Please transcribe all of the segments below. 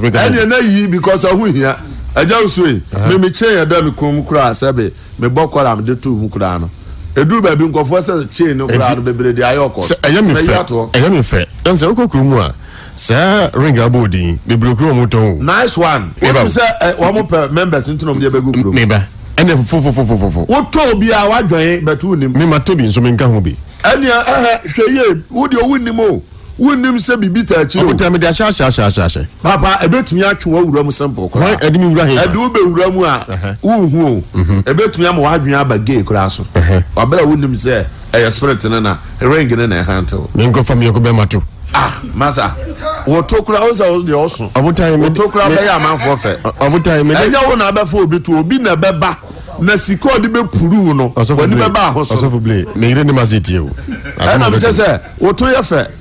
and you because of who here. I just say, me chain a dummy cum crass, Abbey, me bokoram de two mukrano. A do baby confess a chain of baby the Ayoko. I am fair. Don't say Okumua. Sir, ring a body, the blue moto. Nice one. One more members into the Bagu. Maybe. And then what told be our way, but who name me to be so many can be. And would you win more? Wouldn't him say be bitter? You tell me that Papa, a bit me actual rum sample. I do be Ramua. A bit me am wide by gay class. Or better wouldn't him say a spirit in a ring in a handle. Then go from Yokobema too. Ah, Massa, what took us the awesome? I would tell him, took a man forfeit. I would tell him, I know one other for be to be a beba. Nasiko de be Puruno, or so for Nibaba, or so for Blay, made any mazitio. I know just say, what to your fair?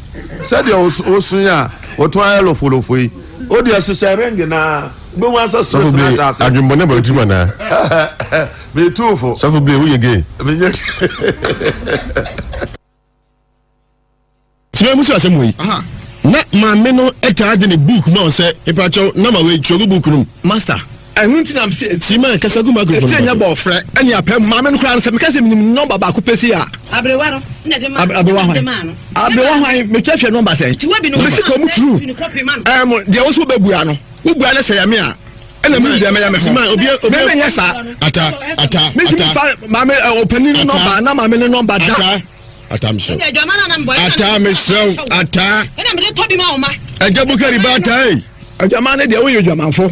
Said your Osuya, what to I love full of we. Oh, dear sister, ring now. But once a sort of blade, I do never to manner. Me too for so for Blay, we again. Musa semwe na ma me no etade ne book ma say ipacho na ma we chogo book no master ehunti na si ma kasa go microphone ti nya bo frɛ ene apɛ ma me no kra se me kasa me number ba ko pesi a abrewa no na de ma abrewa hwan me twahwɛ number say ti wa bi no me se ko mu true de wo so babua no wo bua na sɛ ya me a ene me de me ya me si ma obi me nya sa ata ma me opani no number na ma me no number da Atamso. Ata. Ajabukari bata. Ajamane de wo Jamanfo.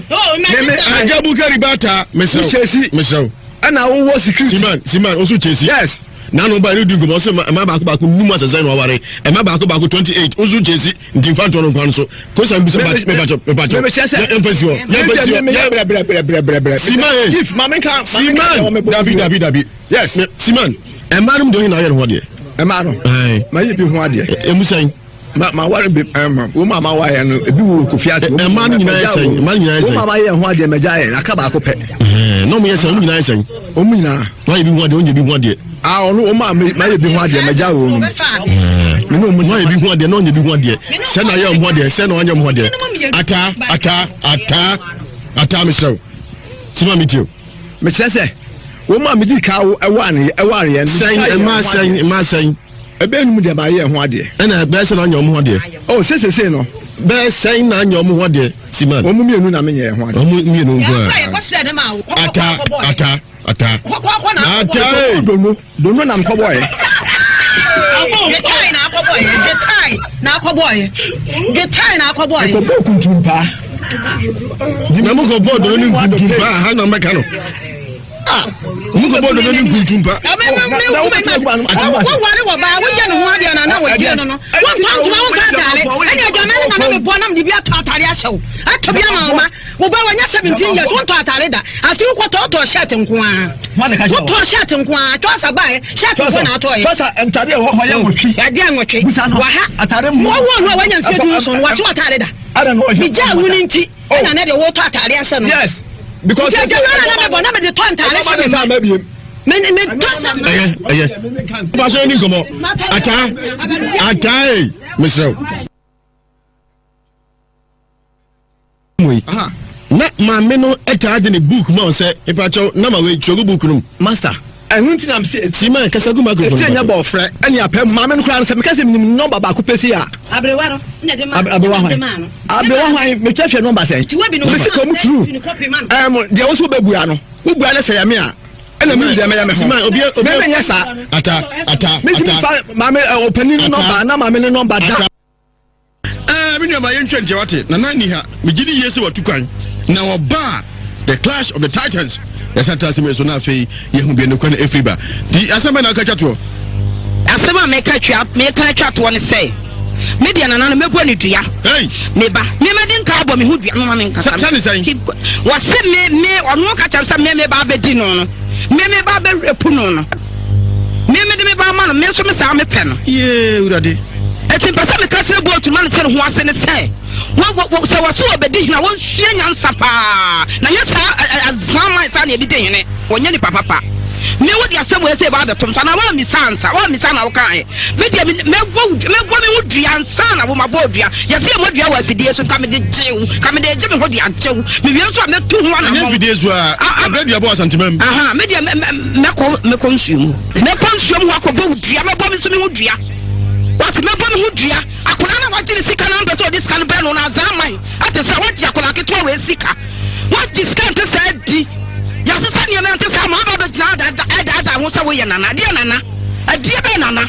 Ajabukari bata. Meso. Ana wo security. Siman osu chesi. Yes. Na no ba redu go so ma ba ko numa sese no ware. E ma ba ko 28 osu chesi ndinfanto no kwan so. Ko sam bisa me ba cho. Empesi. Siman. Chief mama kan. Siman. Dabi. Yes. Siman. E manum do hin na yer ho de. Emaro ma ye bi ho ade emusan ma ware be wo mama wa ye no ebi wo kofiase wo mama nyina yesen wo mama ye ho ade meja ye aka ba ko pe no mo yesen nyina yesen o mu nyina wa ye bi ho ade onye bi ho ade onu wo mama ma ye bi ho ade meja wo no me no mo ye bi ho ade no onye bi ho ade se na ye ho ade se na onye ho ade ata me so tima mitio me chese wo ma me di ka eware yen sen ebe nu de ba ye ho ade na be se na anya ho ade oh se no be sen na anya ho ade siman o mu mienu na me ye ho ade o mu mienu ngo ata dono na mko boy getai na akọboy ko boku ntumpa di na mo ko bodo ni ntumpa ha na meka no muko bodo no nkuntumpa wo ware wo ba wo je no ho ade na wo je no won tantuma won tatare ene adwamane na me bo nam de bia tatare ahyew atobi ama wo ba wanya 17 years won tatare da afi ko to shirt nko a wo to shirt nko a to asa ba shirt ko na to ye to asa entare ho ye wotwi ya de anwotwe wa ha atare mo wo no wanya mfedu so wa so atare da bi ja wuninti ena na de wo to atare ahye no yes because you na me de to ntare hye me passion ni komo ata misro na ma me no etade ne book ma say ipacho na ma we chogo book no master ehunti na si ma kasa go microphone ti nya bo frɛ ene apɛ ma me no kra se me kasa me number ba ko pesi a abrewa no na de ma abrewa hwan me twahwɛ number say me se ko mu true de wo so babua no wo bua na sɛ ya me a ene me de me ya me si ma obi me nya sa ata ma me opani no number na ma me no number da me nua ma ye ntwente wate na nani ha me gidi yesi watukwan na oba the clash of the titans yasata sime so na afei yehu bi ne kwana efriba di asema na aka twato asema me ka twato ne say media na na mebua ne dua me ba me medin ka abo me hu dua no ma me nka sane sai wo se me onu ka cha se me ba bedi no me ba be repu no me de me ba ma no me so me sa me pe no ye urade eti pesa me ka se bo tu man tene ho ase ne say wo se wo so obedi na won hie nyansa pa na nya sa azama isa na edide hene wonya ni papa me wo dia asem we say ba betom sa na wa mi sansa wa mi sana wo kan me dia me go me dua nsana wo mabo dua yesi mo dua wa fidie so ka me de jew ka me de je me ho de ajew me wie so me to ho na mo fidie so a dua bo asantemam me de me consume ho akobo dua me bo me so me ho dua what me bo me ho dua akola na wagye sika na mbe so this kan be no na zaman ate sa wagye akola keto we sika wagye sika ante sa di ya so sa ne me ante sa ma ba do gina da ho sa wo ye nana de nana adie be nana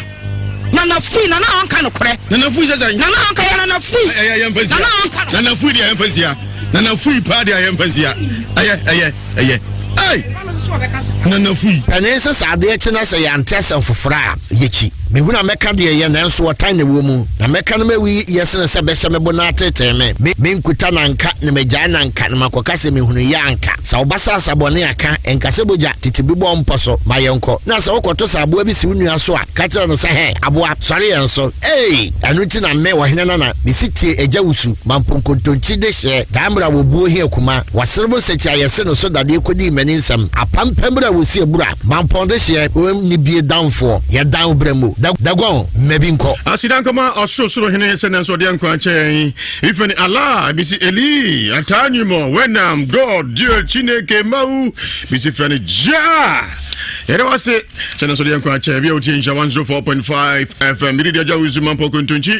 nana fui nana anka no kore nana fui sasa nana anka ya nana fui nana fui dia emfasia nana fui pa dia emfasia aye ai nana fui ane sasa de eche na se ya ntesa fofora yechi mehuna meka de ye na nso wotan na wo mu na meka no mawi yesene se bese mebo na atete me nkuta na nka ne megya na nka na makoka se mehunu ya nka sa obasa asabone aka enkase boja titibibo mposo mayenko na sa wokoto sa abo bi si wunua so a ka tira no se he abo sori yenso anuti na me wahena na bisiti eja wusu mamponkontonchi de hye damra wo buo hi akuma waserbo sechi ayese no so dade kodi Nsem apampembra wosi ebura mamponde hye ni bie danfo ya dan bremu dagon mebinko asidan kama ososoro hene senenso de anko achen ifeni Allah bisi eli atanyumo wenam God Dieu chineke mau bisi feni ja Ewiase senenso de anko achen bi oti insha 104.5 FM miri dia uzuma mpoko ntunchi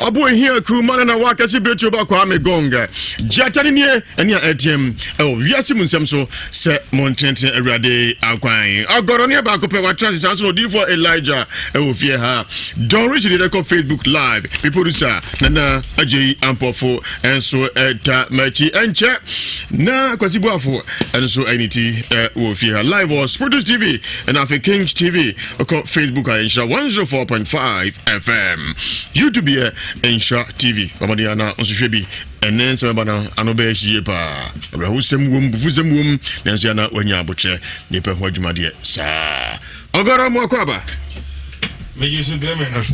abo ehia ku mana na wakasi betu ba kwa megonga jatani nie eni ATM Ewiase Nsem so se montenten awrade akwan agoro ne ba ko pe wa transition so di for Elijah fie ha don't reach the record Facebook live people do say nana ajei ampofo enso eta machi enche na kwasibu afo enso anity wo fie ha live was Produce TV and Afi Kings TV ko Facebook Insha 104.5 FM YouTube Insha TV babadiana onso hwe bi enen se bana anobe hie pa rahusem wom bufusem wom nanso yana wanya aboche ne pe ho adwumade sa ogoro mo akwaba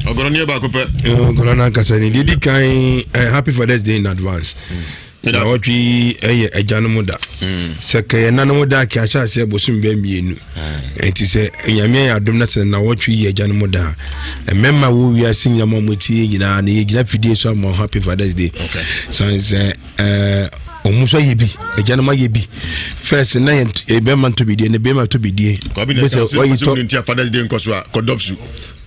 Ogoronia ba ko pe. Ogorona kasani didi kan happy Father's Day in advance. Na wotwi ejanom da. Seke nanom da ki acha se bosum be mienu. Enti se nyame ya adom na se na wotwi ejanom da. Memma wo wiase nyama motie nyina na ye gina fidie so am happy Father's Day. Okay. So se omuso yebi ejanoma yebi first na ebe man to bidie ne be man to bidie. Be se Father's Day nkoso a kodofsu.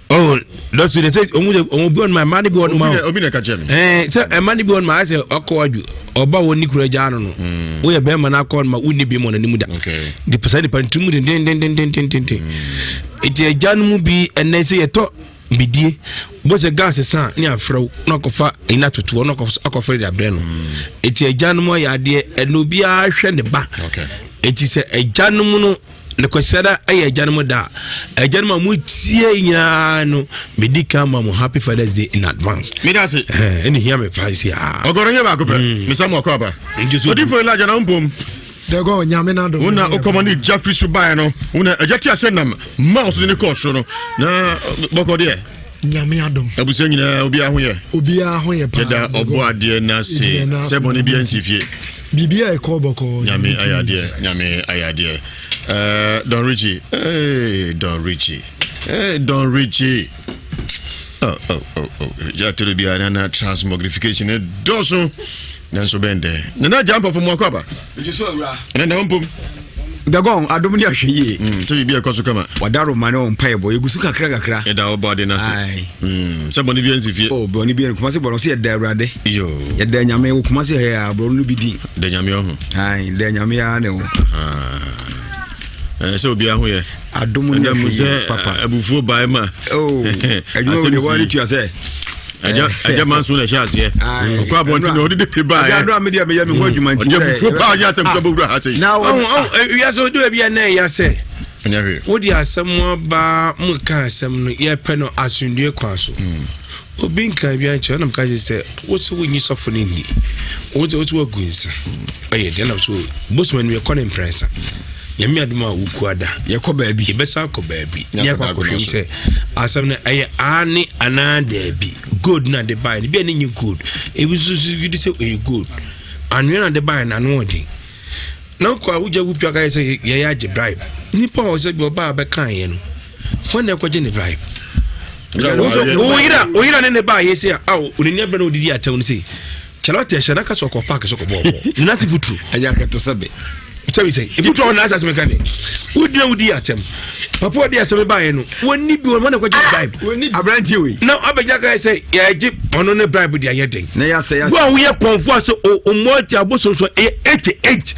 Oh, that's what they say. Omo on my money be on my. Obi na ka chem. So money be on my say okwaju. Oba woni kura jano no. Wo ye be man akon ma uni be mo na nimu da. Okay. The person the pantumu den. Iti ejanu mu bi ene say eto bidie. Bo se gas san ni afro na kofa ina tutu no kofa da bre no. Iti ejanu mo ya de eno bi a hwe ne ba. Okay. Iti se ejanu mu no le kwesada aye janmo da janmo mu tie nya no medika ma mu happy Father's Day in advance me da se any hear me price ya ogoronya ba ko pe me samo ko aba odi fo Elijah na mbom de go nyame na do una okomani Jeffrey Subai no una ejati asenam ma so ni ko so no na boko de nyame adom abusa nyina obi aho ye pa da obo ade na se boni bi ansifie bibia e ko boko nyame ayade Don Richie. Hey, Don Richie. Oh. Ya to be an transmogrification. Doso. Nanso bende. Na jump for mo kwaba. Na mpom. Dagon adom ni ahwe to bi ekoso kama. Wadaro mane on paebo egusu kakra. E da obode na se. Se boni bi ansifie. Oh, boni bi kuma se boro se ye da awrade. Yo. Ye da nyame wo kuma se he abro no bi di. Da nyame ho. Ai, da nyame ya ne wo. So obi aho ye adom ni ahwe papa abufuo bai ma adwo ni wani tu ase aja manso na sha ase okwa bonti no odi de bai ya do media me ya me ho adwuma nti abufuo pa ya se ko bogura ase na ya so do bia na ya se nyawe wodi asem ba mu ka asem no ye pe no asundue kwa so obi nka bia nche na mka se wo so wonyi sofo ni ni wo so wagunsa aye de na so bosman we kone impressa yemi aduma ukuada yakoba bi besa koba bi yakwa kohwemse asem na aye ani ananda bi good na de buy bi ani good e bi so you say e good anwe na de buy na no odi na kwa uja wupia ka say ye ya je bribe nipa o say bi oba be kan ye no when e kwaje ne bribe oyira ne ba yesi aw onenia bra no didi atem no sei Charlotte shana ka so ko park so ko bo nina si futru anya ka to sabe chawi sei futru na asase mekane udi atem papa odi aseme ba ye no woni bi won na ko bribe abrantie we na abeja ka say ya ji ono ne bribe dia ye den na ya say go we konfo so o multi aboso so 88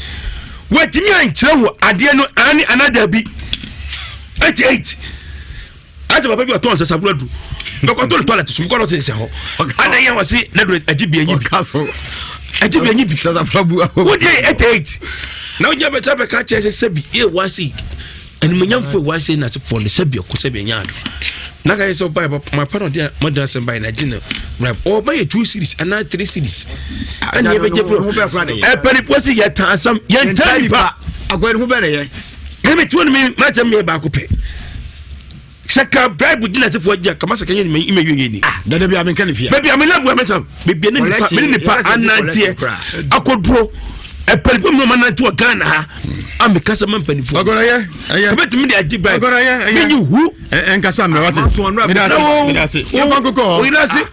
wetimi ankyere wo ade no ani another bi 88 ati papa bi o ton se sabradu ndoko to toilet so ko no se ho ana yan wasi na do ajibi anyi bi kaso ajibi anyi bi sasa babu wo dey 88 na o je be tabe ka che se bi e wasi and Munyamfu was saying as for the Sabia Cosabian. Naga is so by my partner, dear mother, and by Nigeria, or by 2 cities and not 3 cities. And never give a penny pussy yet, some young tiny pa. I'm going to better. Maybe 20 minutes, madam, me back pay. Saka bribe with dinner for Jack, Kamasa, you may email. Then maybe I'm in Canada. Maybe I'm in love with myself. Maybe in the part and 90. I could grow. A perfume man to a Ghana. I'm a customer penny for Agora. I bet me the Ajiba. Agora, you who and Cassandra. What's one rabbit? You want to go? We don't see.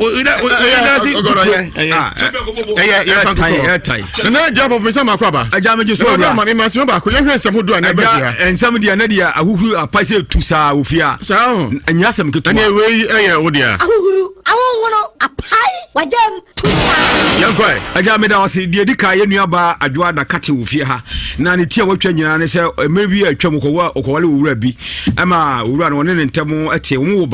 Another job of Miss Makwaba. A jam just so money must remember. Could you have some who do and some of the Nadia who are passive to Saufia? So, and Yasam could anyway. Oh, dear. I won't a pie. Why then? Young boy, I jam it out. See, the Dika Yaba, a Dwada Kati Ufia. Nani Tia watching and say, maybe a Chamuko or Kuala Urabi. Emma, run one in Tamo at Tiamu,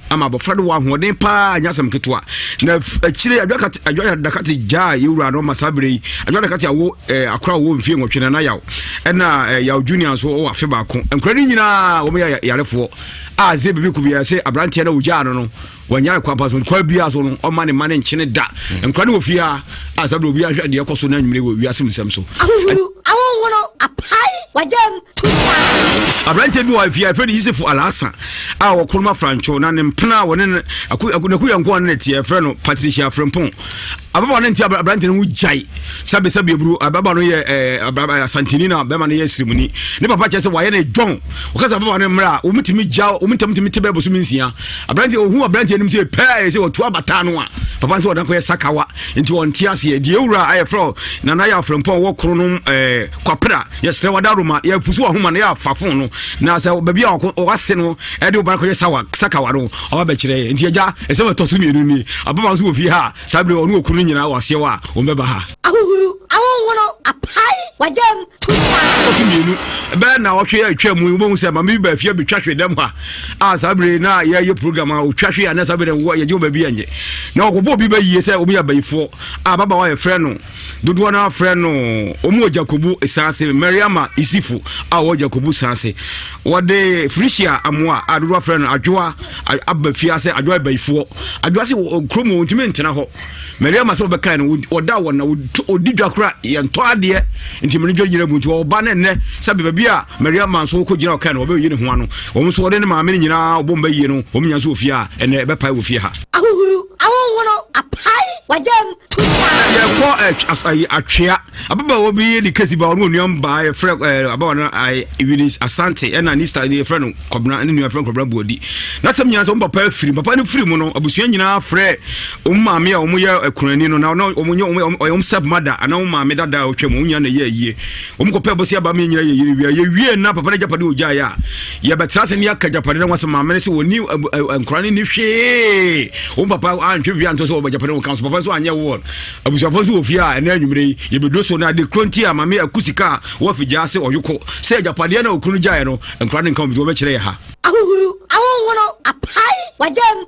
I'm about Fred one who didn't pa Yasam Kitua. Now, actually, I got the Kati Jai, you ran on Masabri. I got a Kati a crowd won't feel watching an eye out. And now, juniors who are Fibako and Credina, Omea Yarefo. As if could be, I say, a Brantiano Jano. When you are quite on beers on money and chin that and Crano Fia as I will be at the Ocoso name we are some so. I won't a pie. Why then? A rented wife here very easy for Alasa. Our Kulma Francho and Pna when I couldn't go on it here, friend Patricia from Pont. About an entire Branton with Jai, Sabi Bru, a Babanoya, Santinina, Bamania ceremony. Never patches why any John, because of one Mra, Umiti Jow, Umitamiti means here. A Brandy who a Brandy and say, Pay is or Tuabatanwa, Papa's what Sakawa into Antiasi, Diura, I fro, Nanaya from Paul Cronum, Quapra, yes, Sawadaruma, Yapusu, Humania, Fafono, Nasa, Baby or Aseno, Edu Banco Sakawaro, or Betche, and Tiaja, and some Tosumi, Ababa Zufia, Sabri or no. I was your umeba. I won't a pie. Why then? Ben now, okay, we won't say, Mammy, if you be trashy them. As I bring now, your program, I'll trashy and as I been what you do, baby. Now, what be by years, I will be by 4. Ababa, a friend, do one our friend, Omo Jacobu, Sanse, Mariama, Isifu, our Jacobu Sanse. What day, Frisia, Amwa, I do a friend, Ajua, Abba Fiase, I drive by 4. I do see Chromo to maintain. Mariama so bekan or that one would did crack and toadia into Manager to Banane, Sabi Bia, Mariama so could you can obey you one. Almost what any mamma in our Bombay, you know, Omia Sofia, and Bepa Ufia. I won't a pie. Why then? As I chair, Ababa will be the case about Union by a friend about Ewiase Asante and an Easter friend, Cobra and your friend Cobra Body. That's some years on Papa Free, Papa Free Mono, Abusiana, Fred, Umamia, Omuya, Kuranino, now, no, sub mother, and no mamma that Chemunia a year. Umko Pebosia Bamina, you na Papa Japadu Jaya. Yeah, but trust in Yaka Japan was a mamma who knew and crying if she, Papa and Trivian to over Japan Council, Papa, and your word. I was a voice of fear, and then you be do so now the Crontia, Mamma Kusika, what for Jase or you call, say Japadiano, Kunujano, and crying comes to Vecheha. I won't a pie. Why then?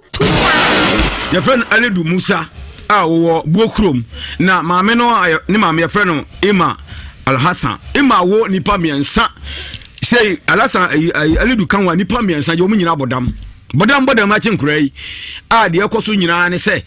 Your friend Alidu Musa. Our Bokrum. Now, my men are my friend Emma Al Hassan. Emma wo Nipami and Sa say Alasa, a little can one Nipami and San Yomin Abodam. Bodam Bodam Machin Cray. The Okosunina and say,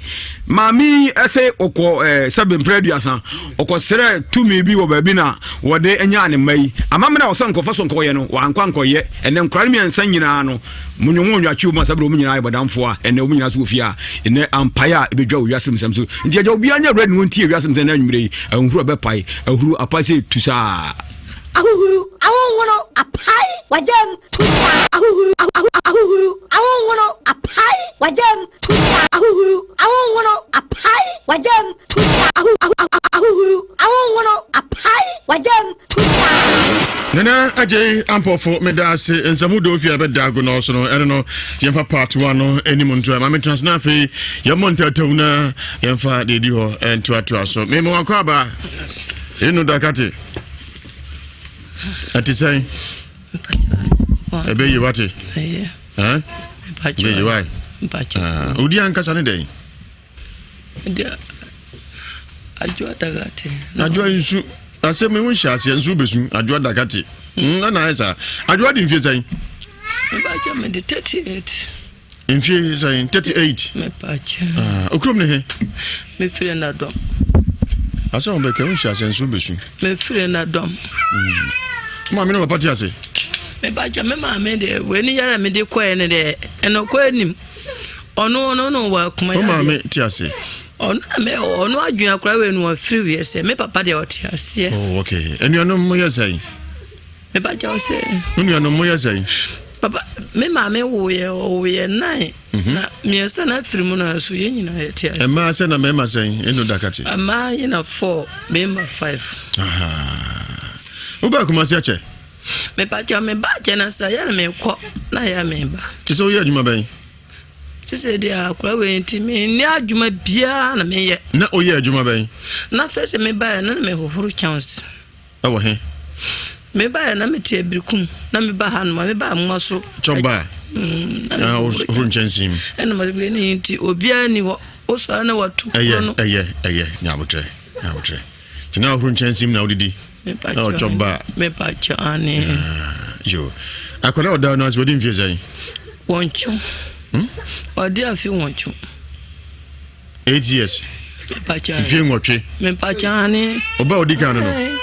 Mammy, I say, Oko Sabin Prediasan, Oko Sere, 2 maybe or Babina, what they and Yan May. A mamma or son for some Koyano, one Quanco yet, and then Crimea and Sanginano, Munomonia Chuma Sabrumina, Badam for, and Omina Sofia, in the Empire, Bejo Yasim Samsu. Jajobiana red moon tea, Yasim and Emily, and who a bepai, and who a passe to Sa. I awon apai wajam tuta ahuhuru ahuhuru awon apai wajam tuta ahuhuru awon apai wajam tuta ahuhuru awon apai wajam tuta Nana ajay ampofo medase ensamudo fi abedago no so no ene no yemfa part 1 no animunto ma me transna fe yemonta tawuna yemfa dedi ho entoato aso me mo akwa enu dakate atisai ebe yi wate ha ebe yi wai odi ankasa ne den dia ajwa dagate ajwa nsu ase me won hia ase nsu besu ajwa dakate na esa ajwa di mfie sai me bacha me de 38 mfie sai 38 me bacha okrom ne he me fire na dom ase on be ke won hia ase nsu besu me fire na dom ma me no papa ase me bacha me ma me de we ni yara me de koe ne de eno koe nim ono wa kuma ya ma me ti ase ono adwun akora we no free we say me papa de oti ase oh okay enuanom mo yesai me bacha o say enuanom mo yesai papa me ma me wo ye nine na me say na free mu na so ye nyina ye ti ase ma say na me ma say enu dakati ama ye na 4 me ma 5 uba kuma se ache me bacha na sa ya me ko na ya me ba ti so ye adwuma ben sise de akora we nti me ni adwuma bia na me ye na oye adwuma ben na fese me ba na me hohoro chance awo he me ba na me tie brikum na me ba hanu me ba mo so chomba na hohoro chansim ena ma be ni nti obia ni wo so na watu no eye nyabotre tina hohoro chansim na odidi na chomba me pa cha ani yo akora oda no as wodi mfie sai wonchu odi afi wonchu 8 years me pa cha mfie nwotwe me pa cha ani oba odi kan no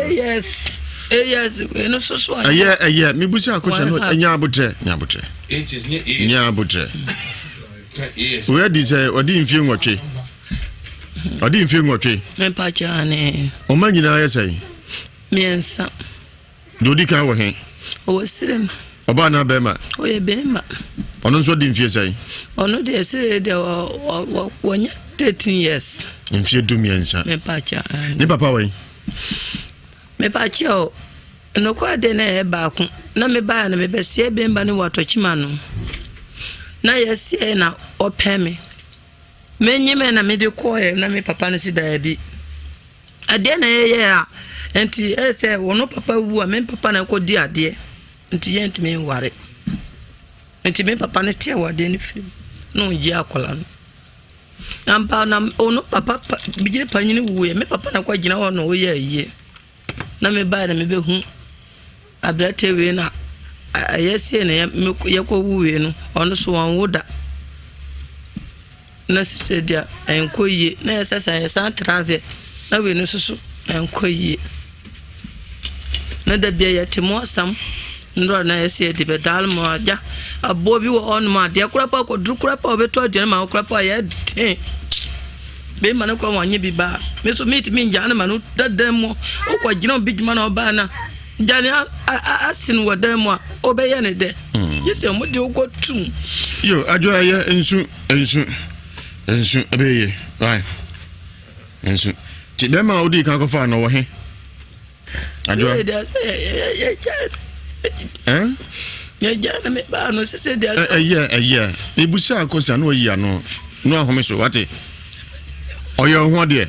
yes no so aye mi busi akosha no nyabotre we di say odi mfie nwotwe me pa cha ani o manyina ya sai miensa dodi kan wo he o sirem oba na bema o ye bema ono nso di mfie sai ono de se de wonya 13 years mfie du miensa me pa cha ni papa we me pa cha o no kwa de na e ba ku na me ba na me be se bemba ni watochima no na yesie na opeme menyime na me de koe na me papa no si da bi ade na ye a enti ese wono papa wu a me papa na ko di ade enti ye enti me ware enti me papa ne tie wade ni fi no ji akola no ampa na ono papa bijire panyini wu ye me papa na kwa gina wono wo ye yie na me ba na me be hu abrate we na ayese na ye ko wu we no ono so wan woda na stedia enkoye na yesasa yesa travel na we no susu enkoye na da bia yetimo sam ndo na yesi de bedal mo aja abobi wo on ma de kurapa ko dru kurapa obeto de ma kurapa ya tin be ma na ko wanye bi ba me so meet me nja na ma no dadam mo o ko gina bigma na oba na jani asin wadam obeye ne de yesi mo de ko tum yo ajo ya ensu abeye right ensu ti be ma odi kan ko fa no wo he ajo ya jana me ba no se dia ibusa akosa no yi ano no ahome so wate oyo ho de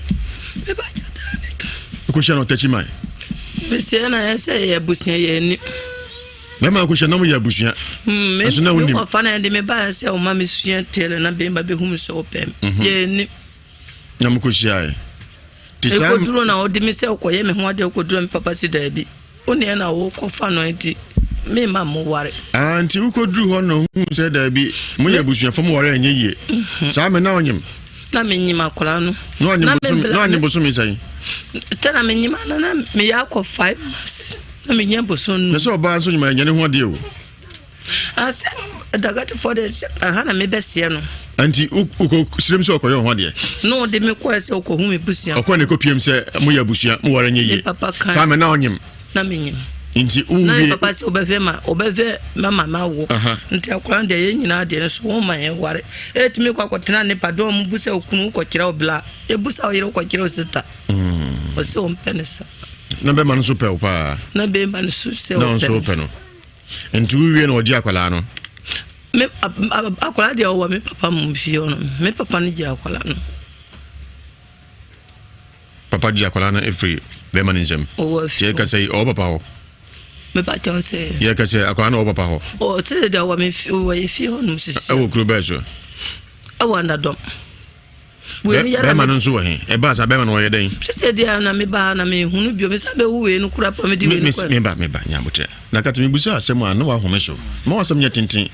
me ba jada ko sha no tachi mai me se na ya se ya busia ye ni me ma ko sha no ya busia me so na wo fa na de me ba se o ma me sua tele na be ba be hu me so pem ye ni na mo ko sha e ti sa ko duro na o de me se ko ye me ho ade ko duro me papa si da bi oni na wo ko fa no enti me ma mo ware anti wo ko duru ho no hu se da bi mo ya busia fo mo ware anye ye sa me na onyim na me nyima kola no no anye boso me sai tena me nyima na me ya ko 5 months na me nya boso no me so ba so nyima nya ne ho ade o ase dagati for the hana me besia no anti uko sirem so okoyo ho de no de me ko ese okohu me busia okọ ne kopiem se mo ya busia mo wara nye sa me na onyem na menyim nti uwie na papa se obeve mama ma wo nti akwa de ye nyina de so wo man ye ware etimi kwa kwotena ne padom mu busa okunu ko kira obla e busa o yire ko kira osita o se o mpenesa na be man so pe pa na be man so se o na so pe no nti uwie na odi akwala no me akwala de o me papa mu fie no me papa ne ji akwala no papa ji akwala na every be man Nsem tie ka sei o papa ho me ba jo se ye ka sei akwala na o papa ho o se de o me fie ho no sisi e wo kuro be so e wo ndadom be man nso he e ba sa be man wo ye den se de na me ba na me hunu bio me sa be wo we no kura pa me di we no kwa me ba nyabotre na ka temi busa asem a no wa home so ma wasem nya tintin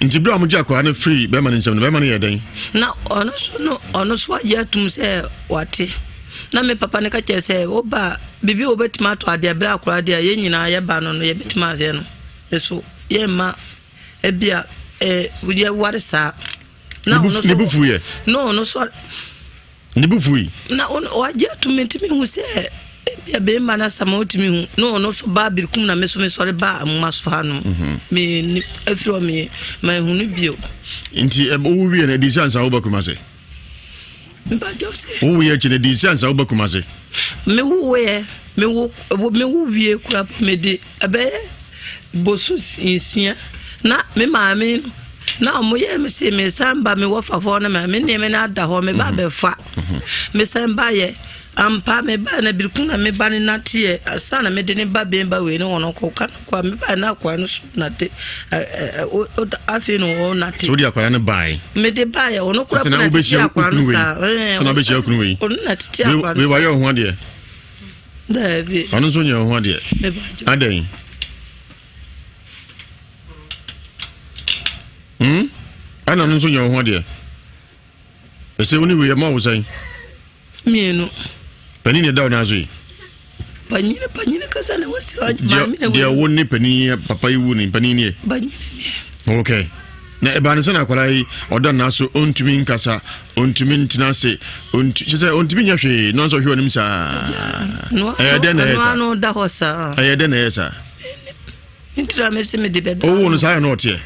nti bra mo jakwa na free be man Nsem no be man ye den na ono so ya tum se wate na me papa ne ka che oba bibi obetima to ade bra akura de ye nyina ye ba no ye betima ave no eso ye ma ebia ye warisa na ono so bufu ye no so ni bufu yi na o ya tum ntimi hu se ebia be ma na sama otimi hu no ono so ba birikum na me so ba amma so ha no me afiro me ma hu no bio nti wo wie na disansa wo bakuma se me ba jose wo wie chine disansa wo bakuma se me wo wie kura me de abe bosu insia na me maame na mo ye me se me samba me wo fafo na me ne me na da ho me ba be fa me samba ye ampa me ba na birikun na me ba ni natie asa na me de ne ba be ba we ne wono ko kan kwa me ba na kwa no so na te afi no o na te so di akwara ne bai me de ba ye wono kura na te akwara no sa so na be shi akunu we ono na te akwara me ba ye ho de David ono so nya ho de me ba jo adan ana no so nya ho de ese oni we ma wo sai mienu panini da na zo yi panini kasa na wasi mami na dia woni panini papa yi woni panini panini okay na ebane sana kwala yi odan na so ontumi nkasa ontumi ntina se se ontumi nya hwe no so hwe onim sa de na yesa no da hosa de na yesa intira mesi me de beda o no sa na otie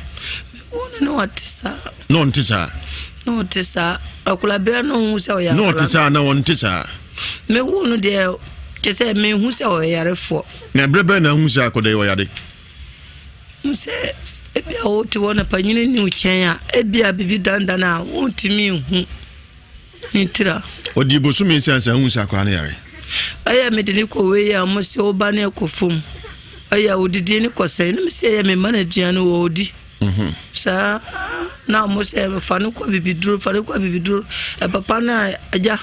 no atisa no ntisa no tisa akula bera no hu se o ya no tisa na won tisa me hu no de ke se me hu se o yarefo na brebe na hu se akoda yo yade mu se ebia o ti wona panyine ni uchen a ebia bibi dandana o ti mi hu nitira odi bosu me sense hu se akwa na yare aya me de ni ko we ya mo se o ba na ko fom aya odidi ni ko se ni me se ya me manager no odi sa na mo se fanu ko bibiduro e papa na aja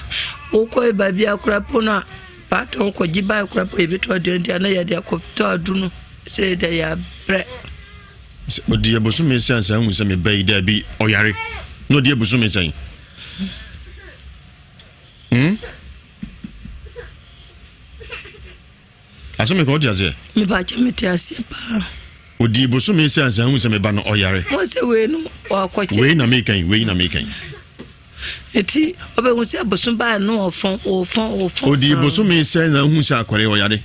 o ko e ba bia kura pona pato ko giba kura po e bito de na ya de ko to adunu se de ya bre odi ebosu me sense hu se me bai da bi oyare no di ebosu me sen asome ko dia ze me ba che me te asie pa odi bosu me sense hu se me ba no oyare mo se we no o kwache we na mekan eti obe hu se bosu ba no ofon odi bosu me sense na hu se akore oyare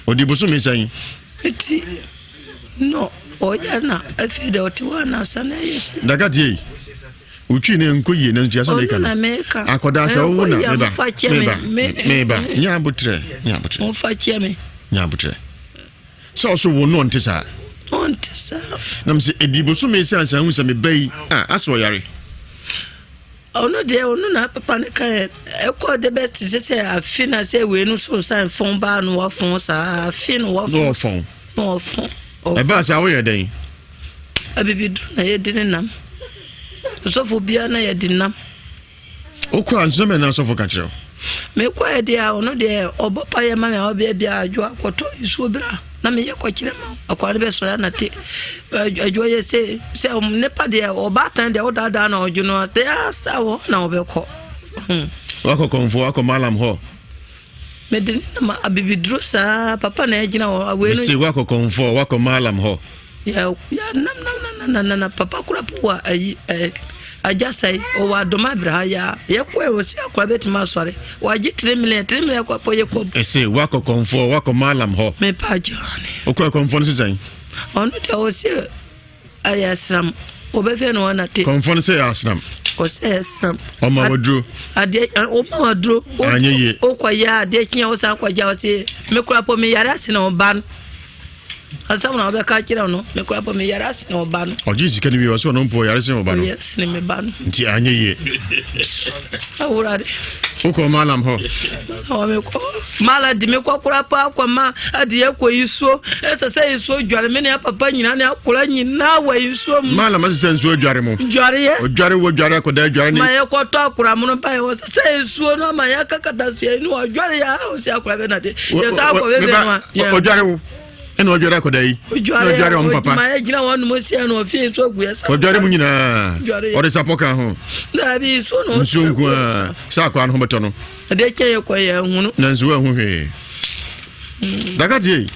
odi bosu me sense eti no oya na afi de otiwana sana yesi dagati utwi ne nkoyie na ntia sana na akoda sa wo na meba nya butre o fa chiame nya butre so wo no ntisa nam se edibo so me sense hu se me bai aso yare ono de ono na papa ne ka e ko de best se afina se we no so san fon ba no wa fon sa afina wa fon no fon e ba sa wo ye den abibidu na ye de nam so fo bia na ye de nam o ko anso me na so fo ka kire me ko e de a ono de obopa ye ma me obia bia adwo akoto isu bra na me ye ko kire ma akware be so ya na te adwo ye se ne pa de oba tan de odada na odwo no te asa wo na obekọ wako konfo wako malam ho me de na abibidro sa papa na ejina we no se wako konfo wako malam ho ya nam na papa kura po aja sai o wa doma bra ya ye ko e wo si akwa betima sore wa gi 3 million kwa po ye ko ese wako komfo wako malam ho me pa jani o ko komfo nsi san onu de o si ayasram o be fe no na te komfo nsi asram ko se asram o ma wadro ade o ma wadro o kwa ya ade kinya o sa kwa ja o si me kura po me yara si na o ban asam na obe ka kira no me kura po me yara si na o ban o ji sika ni wi o so no mpo yara si o ban yes ni me ban nti anye ye awurade o ko malam ho o me ko mala di me ko kura pa akwa ma ade ye ko yiso ese yiso dware me ne papa nyina ne akura nyina wa yiso malam ase nso dware mo dware ye o dware wo dware ko da dware ni ma ye ko to akura mo no pa ye ese yiso no ma ya kakata se ni o dware ya o se akura be na de ye sa ko be no o dware wo eno dware ko da yi o dware o papa ma ye gina wonu mo se no fi so gu ye sa o dware mu nyina o de sapoka ho na bi so no nsungu sa kwa no beto no de ke ye ko ye hunu na nsuwa hu he dagati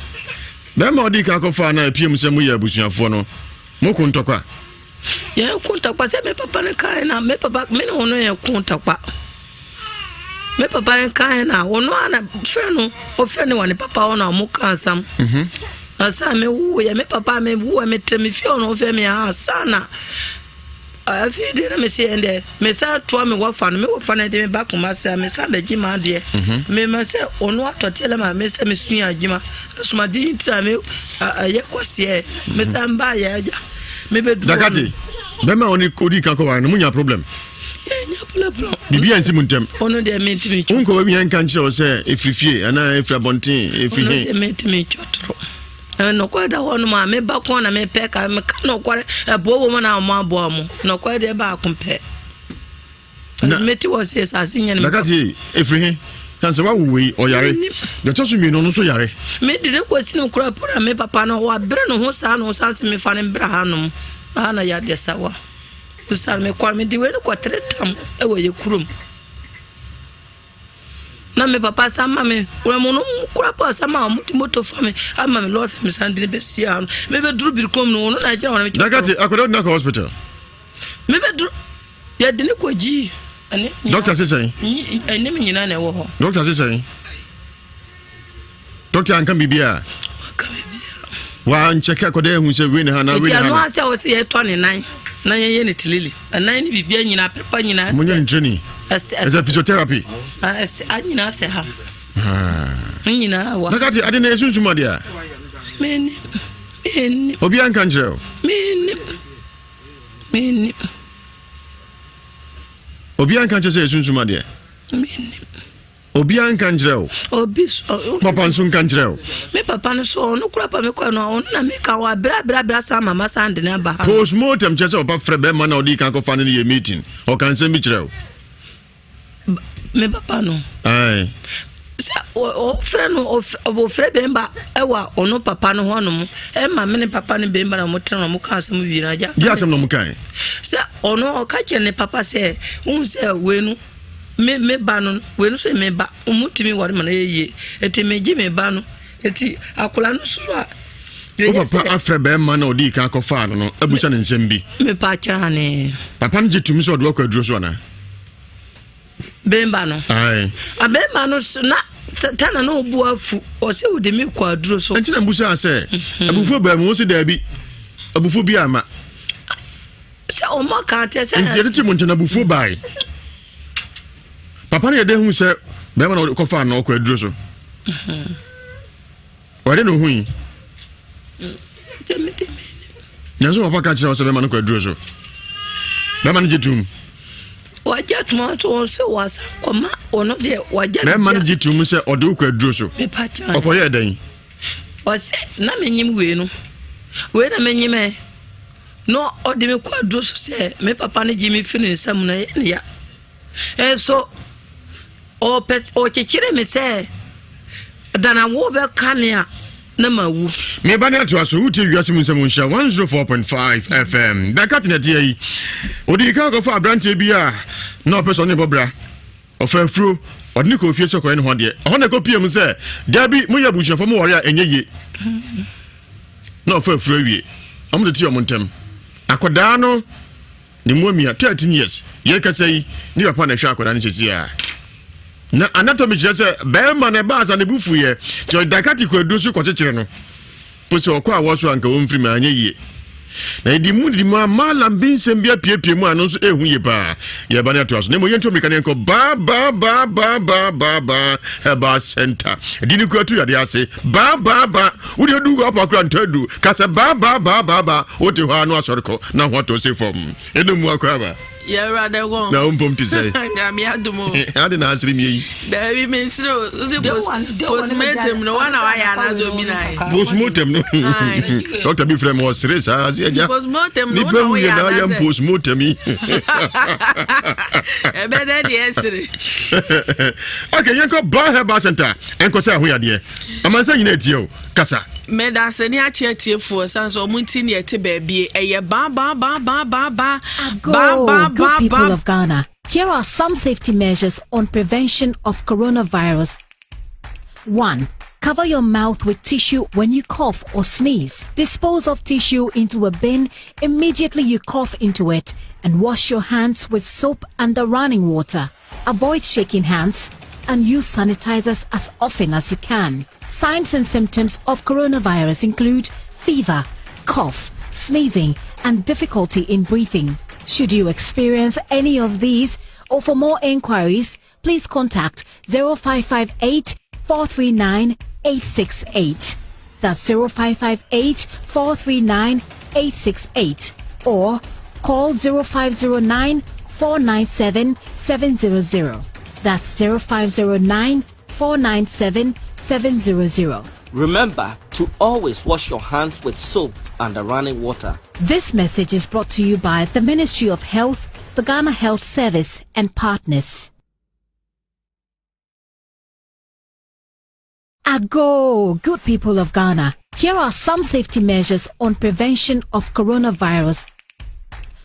be ma odi ka ko fa na piem se mu ya busuafo no mo ku ntokwa ye ku ntokwa se me papa ne kai na me papa me no no ye ku ntokwa me papa en kan na wono ana freno o freno wani papa wona mu kansam asa me wu ya me papa me wu me temi fi ono o fe me asana afi de na me se ende me sa to me wo fa no me wo fa na de me ba kuma se me sa be gima de me ma se ono atotele ma me se me sua gima suma di tra me ye kwose me sa mba ya ja me be du dakati be ma oni kodi kan ko wa no munya problem Bibi ansi muntem. Ono de metimi. Unko we yan kan kire o se efrifie ana efrabonten efrihe. Ono de metimi chotro. No kwa da hono ma me ba ko na me peka me ka no kwa ebo wo na mo abo mo. No kwa de ba akompe. Meti wo se sase nya ne. Nakati efrihe. Kan se wa wuwe o yare. De tosu mi no no so yare. Me de ko sinu kura pura me papa no wa bre no ho sa no sa se me fa ne bra hanom. Ana ya de sawa. Usar me kwa me diwe ko tretam e wo ye kurum na me papa sama me ura mo no kura pa sama muti moto fa me ama me lord me sandine be sia me be duru bir kom no na ja wona me dakati akodo na hospital me be duru ya de ne ko ji ane doctor say ane me nyina na wo ho doctor say doctor an kan bibia wa ncheka akodo hu se we ne ha na we ne ha no asa wo se ye to ne nan na ye ne tilili anan ni bibia nyina pepa nyina munye ntreni as a physiotherapy anyina se ha nyina wa nakati ade na esunsuma dia meni obi an kan jero meni obi an kan jero esunsuma dia meni obi an kan jero obi papa nsun kan jero me papa no so no kura pa me ko no on na me ka wa bra sa mama sand na ba ha postmortem chese opa frɛ be ma na odi kan ko fa ne ye meeting o kan se mi jero me papa no ai o frɛ no o frɛ be mba e wa ono papa no ho no e ma me ne papa ne be mba na mo tre no mo ka asem wi na ja di asem no mo kan se ono o ka kye ne papa se un se we no me ba no we no so me ba umutimi wore ma na ye eti me gi me ba no eti akola no so a o papa afre be ma na odi kan ko fa no abusa ne nsem bi me pa cha ne papa nje tumi so do ko aduro so na bemba no ai a bemba no na tana no bu afu o se wo de me ko aduro so enti na busa ase abufu ba mu so da bi abufu bi ama se o ma ka te se enti yeti mu ntena abufu bai papa ne de hu se be ma na ko fa no ko aduro so wade no hu yi nyanso papa ka kire o se be ma no ko aduro so be ma no jitum waja tuma to se wasa koma ono de waja be ma no jitum se o de ko aduro so me pa cha okoye den o se na menyim we no we na menyime no o de me ko aduro so se me papa ne gi me fini nsam na ya so o pet o kikire me se dana wo be kamia na mawu me ba na to aso uti Ewiase mu nsem nsha 104.5 FM da katina tie yi odi ka go fa branche bia na person ne bobra ofafro odni ko fie sokọ ne ho de ho na ko piem se da bi mu ya bushafo mu wore a enye ye na ofafro awie omo de tie omo ntem akoda no ni muamia 13 years ye kasa yi ni papa na hwa akoda no sesia na anatomy chese be ma na ba za ne bufu ye to dakati kwadu su kwechekere no posi okwa awoso anka wonfiri ma anye yie na di mu amala binsem bia piepie mu anu so ehu ye ba ye ba na to aso ne mo yento meka ne ko ba heba center di ni kwatu ya de ase ba wo de du apa kra ntadu ka se ba wo te ho anu asoreko na ho to se fom enu mu akwa ba yeah, rather go. Na umpom to say. I do more. I didn't answer me. Baby, means postmortem. No one I am not. Postmortem. Dr. Bifrem was serious. Postmortem. No one I am postmortem. Better yesterday. Okay, you go buy her center and go say who are there. I'm saying it you. Kasa. Meda seni achetie for sans o munti ne ete baby eye ba. Good people of Ghana, here are some safety measures on prevention of coronavirus. 1. Cover your mouth with tissue when you cough or sneeze. Dispose of tissue into a bin immediately you cough into it and wash your hands with soap under running water. Avoid shaking hands and use sanitizers as often as you can. Signs and symptoms of coronavirus include fever, cough, sneezing, and difficulty in breathing. Should you experience any of these, or for more inquiries, please contact 0558 439 868. That's 0558 439 868. Or call 0509 497 700. That's 0509 497 700. Remember to always wash your hands with soap and running water. This message is brought to you by the Ministry of Health, the Ghana Health Service, and partners. Ago, good people of Ghana, here are some safety measures on prevention of coronavirus.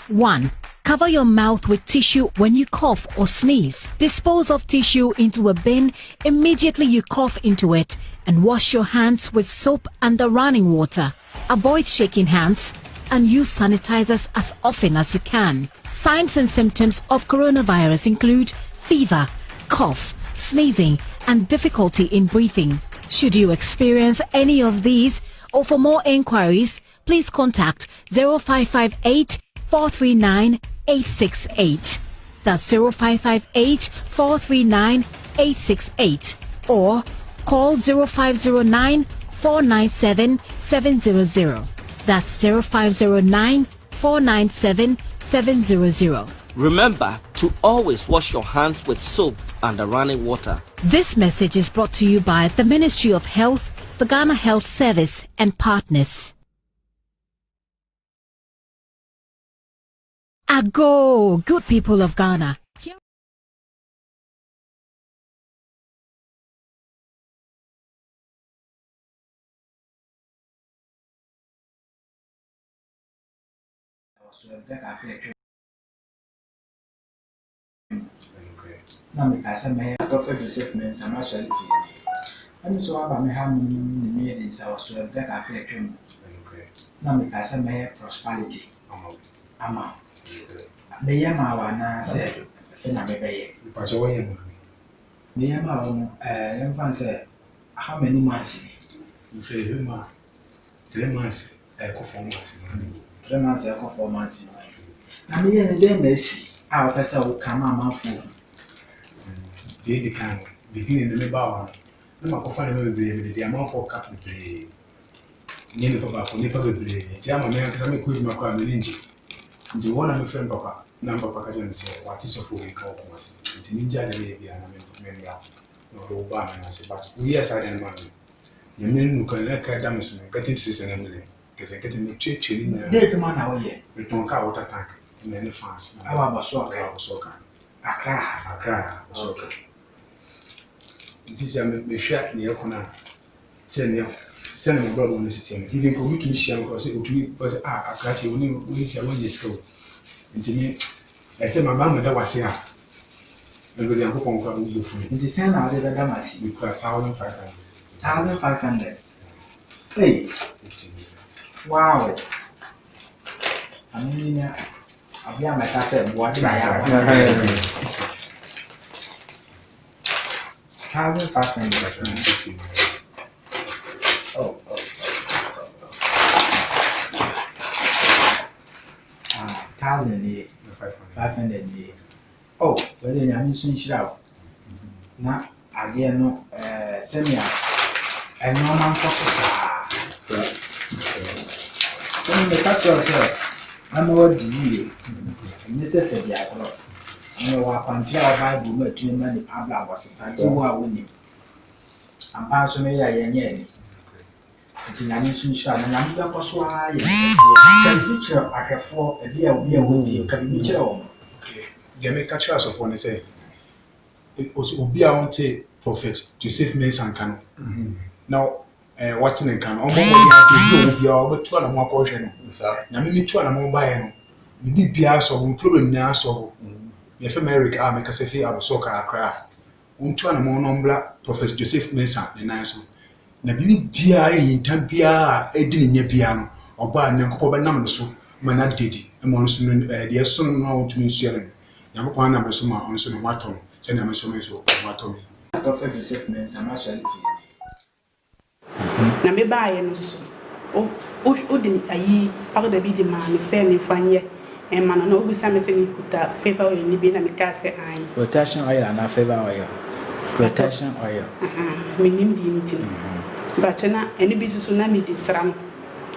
1. Cover your mouth with tissue when you cough or sneeze. Dispose of tissue into a bin immediately you cough into it and wash your hands with soap under running water. Avoid shaking hands and use sanitizers as often as you can. Signs and symptoms of coronavirus include fever, cough, sneezing, and difficulty in breathing. Should you experience any of these, or for more inquiries, please contact 0558 439 868. That's 0558 439 868. Or call 0509 497 700. That's 0509 497 700. Remember to always wash your hands with soap and running water. This message is brought to you by the Ministry of Health, the Ghana Health Service, and partners. Ago, good people of Ghana. Na mikasa me Dr. Joseph Nsem asori fie. Emi so aba me ha ni me dey sa so de ka twem. Na mikasa me prosperity. Ama. Me yama wa na se fe na me beye. Pacho we yama. Me yama wo em fan se how many months? You say you ma 3 months ko 4 months. 3 months ko 4 months. Na me ye dey na si a o pesa wo kama amanfo. The kind beginning the bar. No ma ko fa na me be the amount for cap be. Ni me papa ko ni fa be. Ti ama me ka me ko ma ko amelinji. The one I'm a friend papa, number papa can say, what is a fool we call was it ninja the baby and I mean, no Obama and I said, but yes, I didn't want you mean who can let Kadamus get into this and because I get in the church in the man out here, we don't car water tank in any fans. I was soccer. I cry, soccer. This is a shot near Kona. Send my brother on the city. If you go to Michigan, because it would be, I got you when you see a 1 year school. And to me, I said, my mama that was here. Maybe they are going to go for me. In the same hour, the Damas, you pay 1,500. 1,500. Hey, wow. I mean, I'll be a matter what I have. 1,500. Oh. 1,500. Oh, but then I'm soon shroud. Now, again, no, send me a normal process. Send me the capture, sir. I'm what do you? And this is the idol. I know what until I buy the to many public was a who are winning. I'm passing me a yen. It's in a mission shot, and I'm not persuaded. Can teacher I have for a year with you, can be your You make catch us of one say it was be a want prophet to save men and can. Now, what in can almost be over 2 and more portion. Now, maybe 2 and more buy. Maybe be so problem now so. If America make us say I was so cry. 2 and more number Prophet Joseph Mason and answer. Na bibi bia yin tambia edini nya bia no oba nyankopɔ bɛnam no so mana dedi ɛmo nso no de so no ɔtumi nsuare nyankopɔ anam so ma ɔnso no matɔ no sɛ na meso meso matɔ me Prophet Joseph Mason ma shall na me baaye no so o de ayi agda bi de ma me sɛ me fanye e ma no obu sa me sɛ me kuta favor oil ni bi na me ka sɛ ai protection oil and favor oil protection oil me nim di ni tin but na eni bi so na me di sram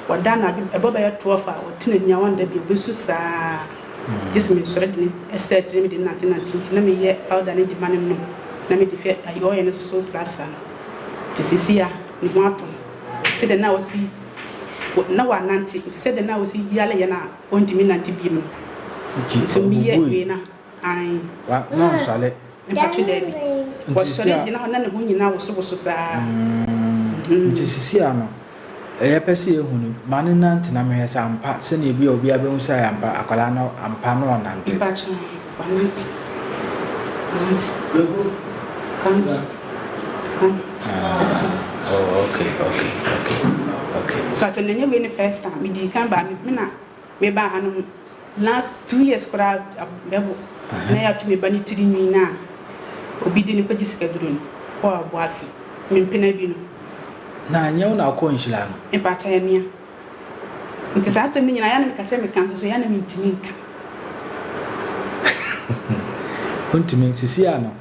wada na ebo ba ya 12 a otina nya wanda bi besu saa just me sore di estate me di na me ye powder ni di manem no na me di fe ayo ye no so slasa ti sisia ni ho ato se de na osi na wa nanti se de na osi yale ye na ontimi nanti bi mu so me ye we na ai wa no sale mpachi de bi wo sore di na na ne ho nyina wo so saa nti sisi ano pese ehunu mane nante na mehwe sa ampa se na ebi obi abehu sa ampa akwala na ampa no nante mpachi wanante oh okay but when you first time me di kan ba me na me ba hanu last 2 years kora bebo na ya tumi ba ni tiri nwi na obi di ni ko jisika duro no ko aboase me mpena bi no na nyew na akọ nhila no empata ya mia nti sa atemi nyina ya na me kase me kan so ya na me ntimi nka kontimi sisi ano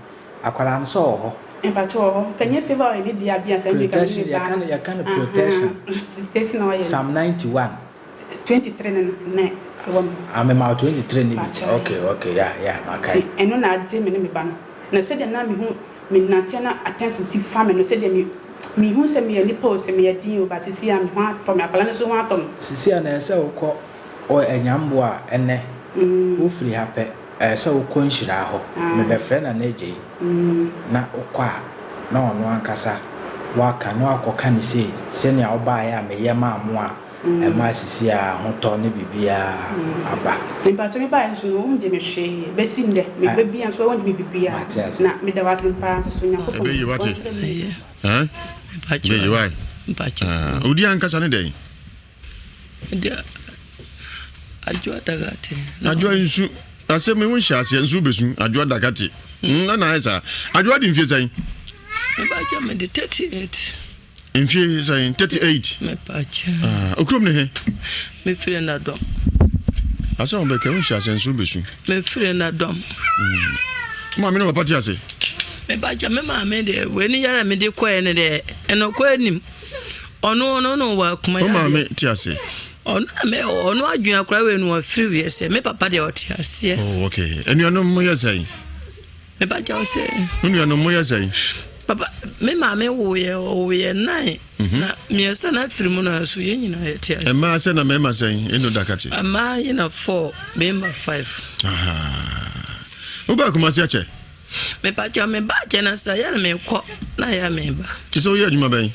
akwala no so ho empata ho kanye favor ni dia bia sa me kan me ba ya kan protection Psalm 91 23 na ame ma 23 ni okay ya makai eno na ade me ne me ba no na se de na me hu me nantia na attention si family no se de me hu se me ani pose me yadi o ba sisi am ho ato me akala no so ho ato sisi ana ese ukọ o enyambo a ene wo free hape ese ukọ nhira ho me be friend na eje na ukọ a na ono ankasa waka no akoka ni se ne oba ya me yema amu a ma sisi a hoto ne bibia aba me ba to me ba so no unje me hwe be sinde me be bia so unje me bibia na me da wasin pa so nyankopon be yiwate be yiwai odi ankasa ne den dia ajwa dagate ajwa nsu ase me won hia nsu besu ajwa dagate na esa ajwa di mfie sai me ba ja me de 38 mfie sai 38 me pa cha okrom ne he me fire na dom ase on be ke won hia nsu besu me fire na dom ma me no papa ti ase me ba ja me ma me de we ni yara me de koe ne de eno ko anim ono wa kuma ya ma me ti ase ono adwen akra we no afiri we se me papa de o ti ase oh okay enuano mo ya sai me ba ja o se enuano mo ya sai papa me ma me wo ye nine na me se na afiri mu na so ye nyina ye ti ase ma se na me ma sai eno dakati ama ye na 4 me ma 5 oba kuma se ache me pa cha me ba che na sa ya me ko na ya me ba ti so ye adwuma ben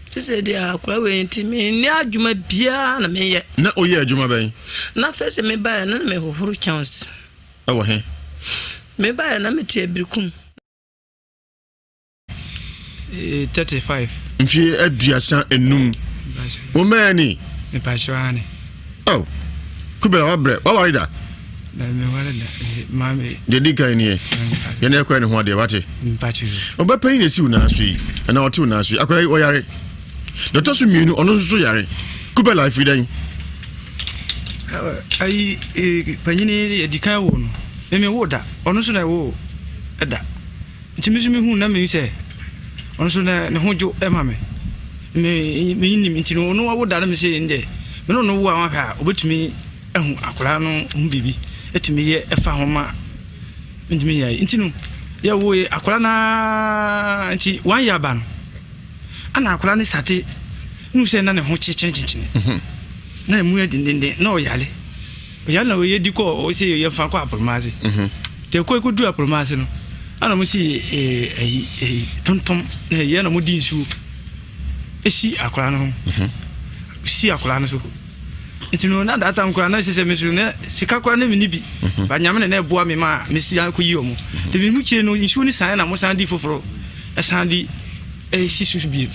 sise dia akura we ntimi ni adwuma bia na me ye na o ye adwuma ben na fese me ba na me hohoro chance awo he me ba na me tie brikum 35 mfi aduasa enum o mani me pa chwane oh Kubela wabre. Wa wari da. Na me wale da. Mami. De di kan ni. Ye na ekwa ne ho de wate. Mpachi. Obapan na si una so yi. Na ote una so yi. Akwara o yare. The tosu mienu ono so yare. Kubela ifi dan. Ai panyini edikan wo no. Me wo da. Ono so na wo eda. Ntimi so me hu na me se. Ono so na ne hojo e ma me. Me nim ntino ono wo da na me se nde. Me no wo a ha obetumi ehu akora no hu bibi. Etimi ye efa homa. Ntimi ya ntino. Ya wo akora na nti wan ya ba no. Ana akora ne sate. Nu se na ne ho chechenchin. Na emu edindinde na oyale. Oyale na we di ko o se ye fa ko apromaze. Te ko du apromaze no. Ana mo si tontom na ye na mo di nsu. Esi akora no. Si akora no so. Etino na data nkora na sese mesu na sika kora na mini bi. Ba nyame na eboa me ma mesi an ko yi omo. Te me mu kire no nsu ni san na mo san di foforo. Esan di si su bi.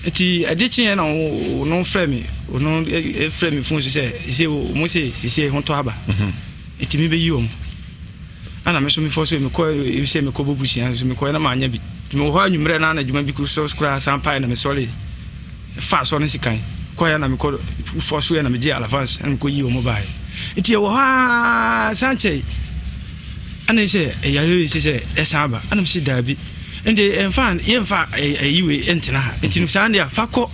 Eti adichin na no frame no frame fun se mo se honto aba. Eti mi be yi omo. Ana me so mi fo so me ko e se me ko bobusi an so me ko na ma anya bi. Me ho anwumre na na djuma bi ku so skra sampai na me sole. Fa so ne sikan. Ko ya na me ko fo so ya na me je alafans an ko yi omo bai. Eti e wo ha sanche. Ana se e ya le se esaba. Ana me se dabi. Ende enfan yemfa yiwe entina ha entinu sandia fako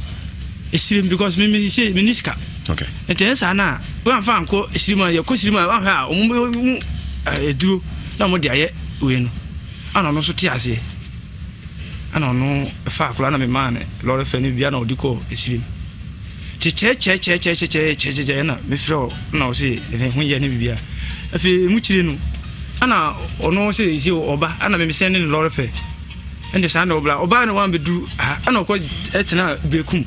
esirim because me say miniska okay enten sana we amfa anko esirima ye ko sirima wa ha omu eduro na mo dia ye we no ana no so ti ase ana no fa akula na me man lore fe ni bia na odiko esirim che na me fro na o se ne hu ye ne bibia afi mu kire no ana ono se oba ana me send ni lore fe ende sana oba na wan bedu ana ko etena bekum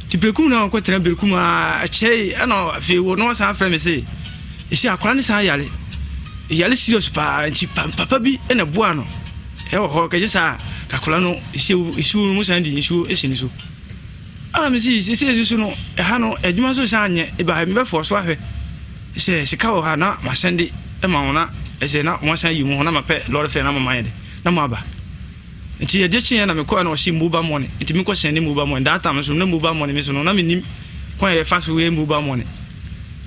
ti bekum na ko etena bekum a chei ana fe wo no san frame say isi akora ni san yale serious pa nti papa bi ena boa no e wo ho ka jisa ka kora no isi mu san di isi esini so ana me si isi no e ha no adwuma so san nye e ba me be force ahwe se sika wo ha na ma sende e ma wona e se na mo san yi mu ho na ma pe lord fe na ma man de na ma ba nti ye dechi na me ko na o shi mobile money nti me ko send mobile money that time so na mobile money me so no na me nim ko ye fast way mobile money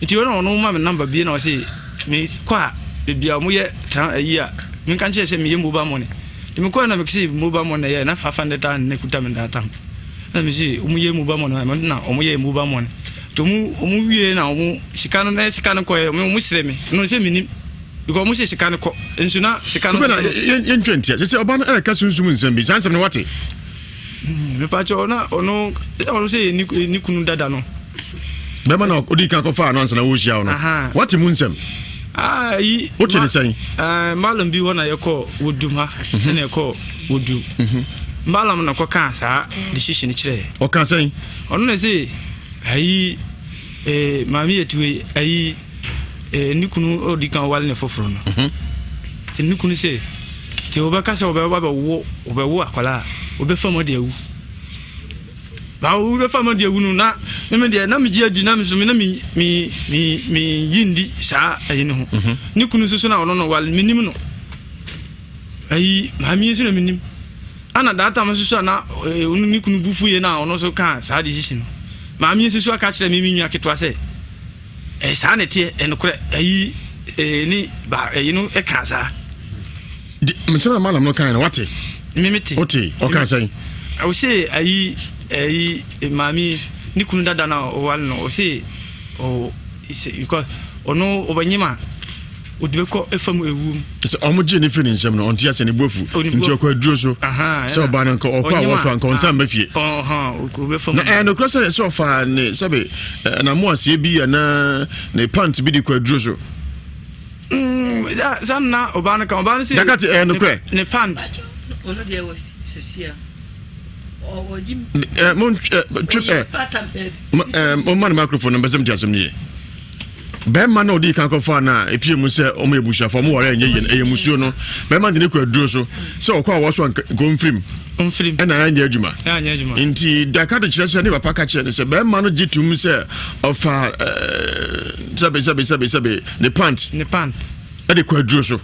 nti yo no ma me number bi na o shi me kwa bibia mo ye tan ayi a me kan che se me ye mobile money nti me ko na me si mobile money ye na 500 na kuta me that time na me si o mo ye mobile money na o mo ye mobile money to mu wie na o mo sika no ko ye mo sire me no se me nim because mo se sika no ko enso na sika no yen 20 se oba na ka sunsum nsem bi sansem ne wate me pa cho na ono se ni kunu dada no be ma na odi kan ko fa no ansa na wo hia no wate mu nsem yi o che ni san malam bi wona yeko wodum ha na yeko wodu malam na ko kan sa decision kire o kan san ono na se ayi mami etuwe ayi nikunu odi kan wale ne foforo no te nikunu se te obaka se obewo akwala obefamo de awu ba obefamo de awu no na me de na me ji adi na me so me na me yindi sa ayi no nikunu so na ono no wale minim no ayi mami so na minim ana data me so na nikunu bufu ye na ono so kan sa decision mami so aka kire me nwa ketwa se sa ne tie enokre ayi ni ba ayi no e kan sa me se malam no kan wate mimiti oti o kan sai I say ayi mami ni kunu dada na o wal no o say o ise because ono obanyima odibeko efam ewu se omoje ni fini nsem no ontia se ne bofu nti okwa duro so se oba na nko okwa wo so anko nsam mafie obefam na no cross se ofa ne sebe na mo ase bi na ne pant bi di kwa duro so sanna oba na kan oba na se dakati no kre ne pant ono de wo sisia o jim mon trip mon microphone no bezem diasem ni Bema no di kan kofa na epie mu se o me busha fo mo wore enye musuo no bema de ne kwa duro so se o kwa wo so go mfrim na anya adwuma nti daka de kire se ne papa ka kire ne se bema no gitum se ofa sabe ne pant e de kwa duro so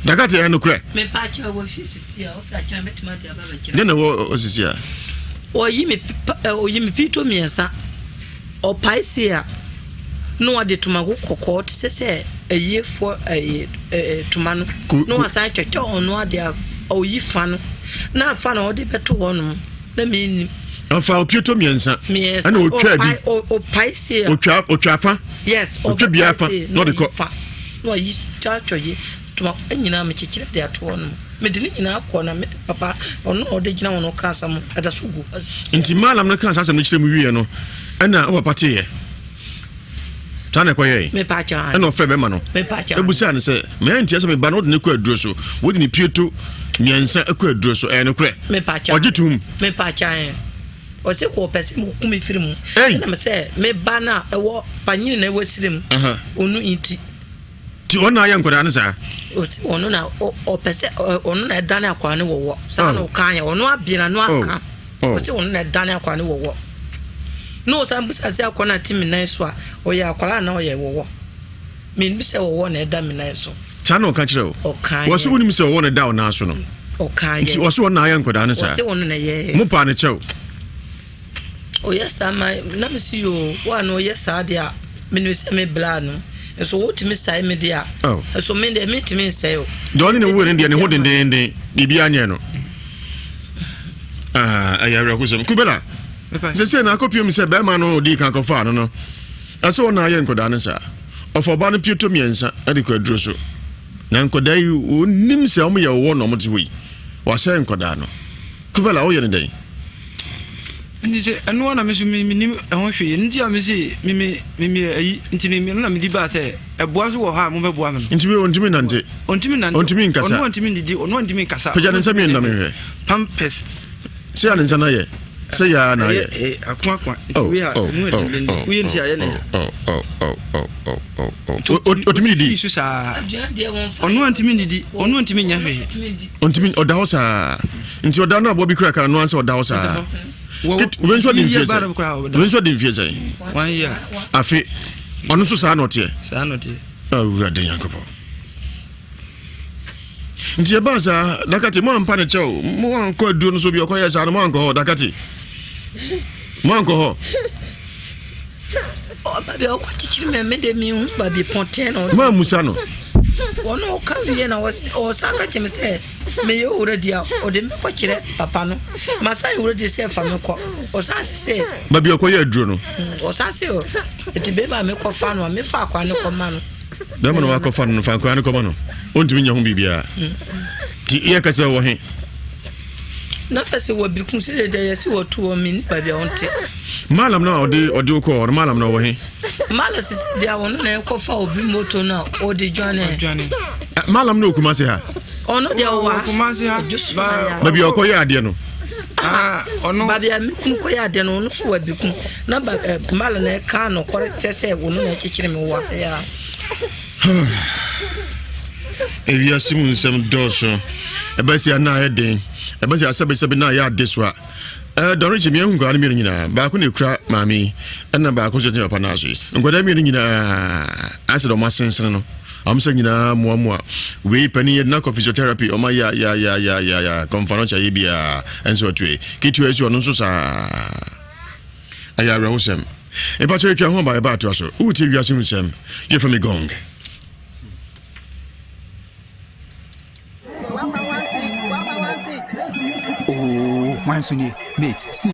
daka te no kure me pa cha wo fisisi o fa cha metuma de aba kire ne wo osisia o yi me pito miensa o paisia no ade tumago kokko te se eyefo tuma no no asan twetwe ono ade o yi fa no na fa no ode beto hono na me afa opieto miensa ana otwa bi o paisia otwa fa yes otwa bia fa no de ko no yi twatwoye tuma enyina me kikire de ato hono me de nyina akọ na me papa ono ode gina wono ka asam ada sugu nti malam no ka asam no kire mu wie no ana o papa te ye tane kwa yeye me pa cha eno fe be ma no me pa cha ebusa ne se me antia se me ba no de ne kwa aduro so wodi ne pieto nyansa akwa aduro so ne kure me pa cha ogitum me pa cha o se ko pese mu ku me firimu na me se me ba na ewo panyini na ewo sirim onu inti ti ona ya nkoda ne sa o se onu na o pese onu na dane akwa ne wowo sa no kan ya onu abira no aka o se onu na dane akwa ne wowo no sambusa se akona timi nan so a oya akwala na oya wowo me bi se wowo na eda mi nan so chano ka kire o wo so woni mi se wowo na da o na so no o kan ye wo so na ya nkoda ne sa wo se wono na ye mu pa ne chew o yes ama na me si yo wa no yes ade a me no se me bla no so wo timi sai me dia so me de me timi sai o do ni ne wo ne de ne ho de bibia anye no ayara ko sem kubela se na akopio mi se be ma no di kan kofa no aso na ye nkoda ne sa ofoba no pieto miensa ade ko aduro so na nkoda yi onim se omo ye wo no mo ti wi wa se nkoda no kubela o ye ne den ndi se anu na me so mi nim ehon hwe ndi a me se mi ayi nti mi na me di ba se eboa so wo ha mo be boa me nti we ontimi nante ontimi nkasa ontimi ndidi ontimi nkasa pejane nsa mi na me hwe pampes se ya nsa na ye se ya na ye akwa we ha mu we nti aye na otimi di isu sa onu ontimi ndidi onu ontimi nya hwe ontimi oda ho sa nti oda na abo bi kra kra no ansa oda ho sa when so din fie say 1 year afi onu so sa note awurade yankopo nti eba sa dakati mo ampa ne chew mo anko adu no so bi okoye sa no mo anko ho dakati mo anko ho o babi o kwachichiri me de mi hu babi ponten no ma musa no ono ka wie na o saka cheme se me yo already o de me kwachire papa no masai already se fa me ko o sa se babi okoye adu no o sa se o etibe ma me ko fa no me fa kwa ne ko ma no dem no wa ko fa no fa kwa ne ko ma no ontimi nya hu bibia ti iya ka se wo he na fa se wo birkun se de ya se wo tu o min ba bia onte malam na odi ko malam na wo he malam se dia wono na ko fa obi moto na o de joane malam na okuma se ha ono dia wa okuma se ha ba bia okoye ade no ono ba bia mi kun ko ya ade no no so wa birkun na ba malam na ka no correct se wono na kikire me wa ya Ewiase mu nsem doso ebesi ana eden ebesi asabe na ya deswa don rich me hu ngwa me nyina ba ko ne kura mami na ba ko je papa na so ngwada me nyina asido masensen no amsa nyina moa we pani na physiotherapy o ma ya conference ya bia enso tue kitu esi ono so sa aya rehosem e ba twa ho ba e ba to so uti Ewiase mu nsem ye from gong. Mate, see.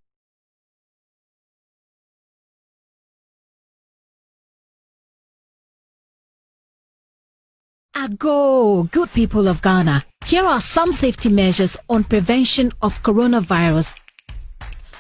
Ago, good people of Ghana. Here are some safety measures on prevention of coronavirus.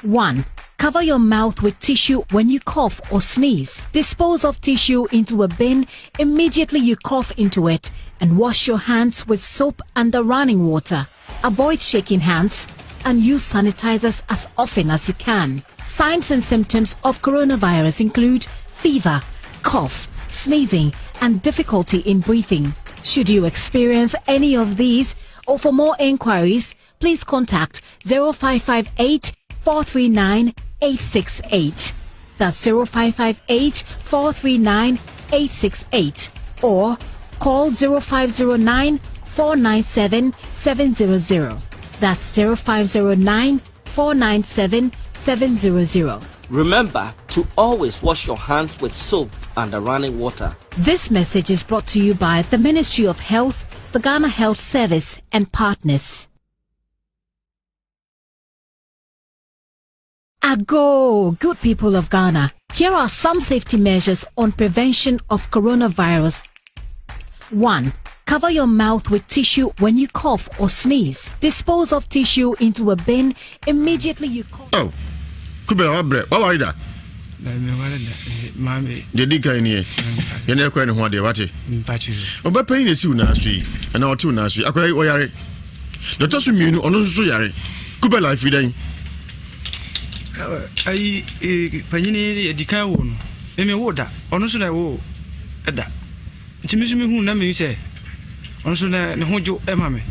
1. Cover your mouth with tissue when you cough or sneeze. Dispose of tissue into a bin immediately you cough into it and wash your hands with soap and the running water. Avoid shaking hands and use sanitizers as often as you can. Signs and symptoms of coronavirus include fever, cough, sneezing, and difficulty in breathing. Should you experience any of these, or for more inquiries, please contact 0558 439 868. That's 0558 439 868, or call 0509 497 700. That's 0509 497 700. Remember to always wash your hands with soap and running water. This message is brought to you by the Ministry of Health, the Ghana Health Service, and partners. Ago, good people of Ghana, here are some safety measures on prevention of coronavirus. 1. Cover your mouth with tissue when you cough or sneeze. Dispose of tissue into a bin immediately you cough. Oh, Kubela, what are you? The Dika in here. You never quite know what they want. Oba pain is soon as we, and our two as we. I quite worry. The Tossum, on also yari. Kubela, if you then. I Panini Dika won. Emi water, on also I will. Ada. It's me who name say. On so na hojo emame.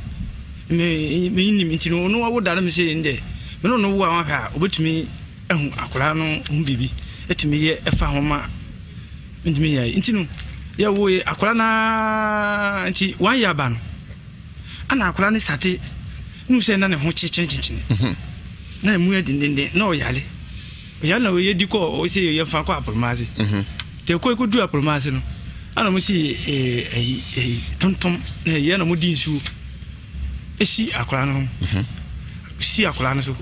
Me nti no no wo dare me say inde. Me no wo an ha obetumi ehu akora no bibi. Etimi ye efa homa. Ntimi ye nti no ye wo ye akora na nti wan ya ba no. Ana akora ne sate nu se na ne ho chinchin. Na emu edindinde na oyale. Oyale na we di ko o se ye fa ko apromaze. Te ko du apromaze no. Ana mo si tontom na ye na mo di nsu esi akora no si akora no so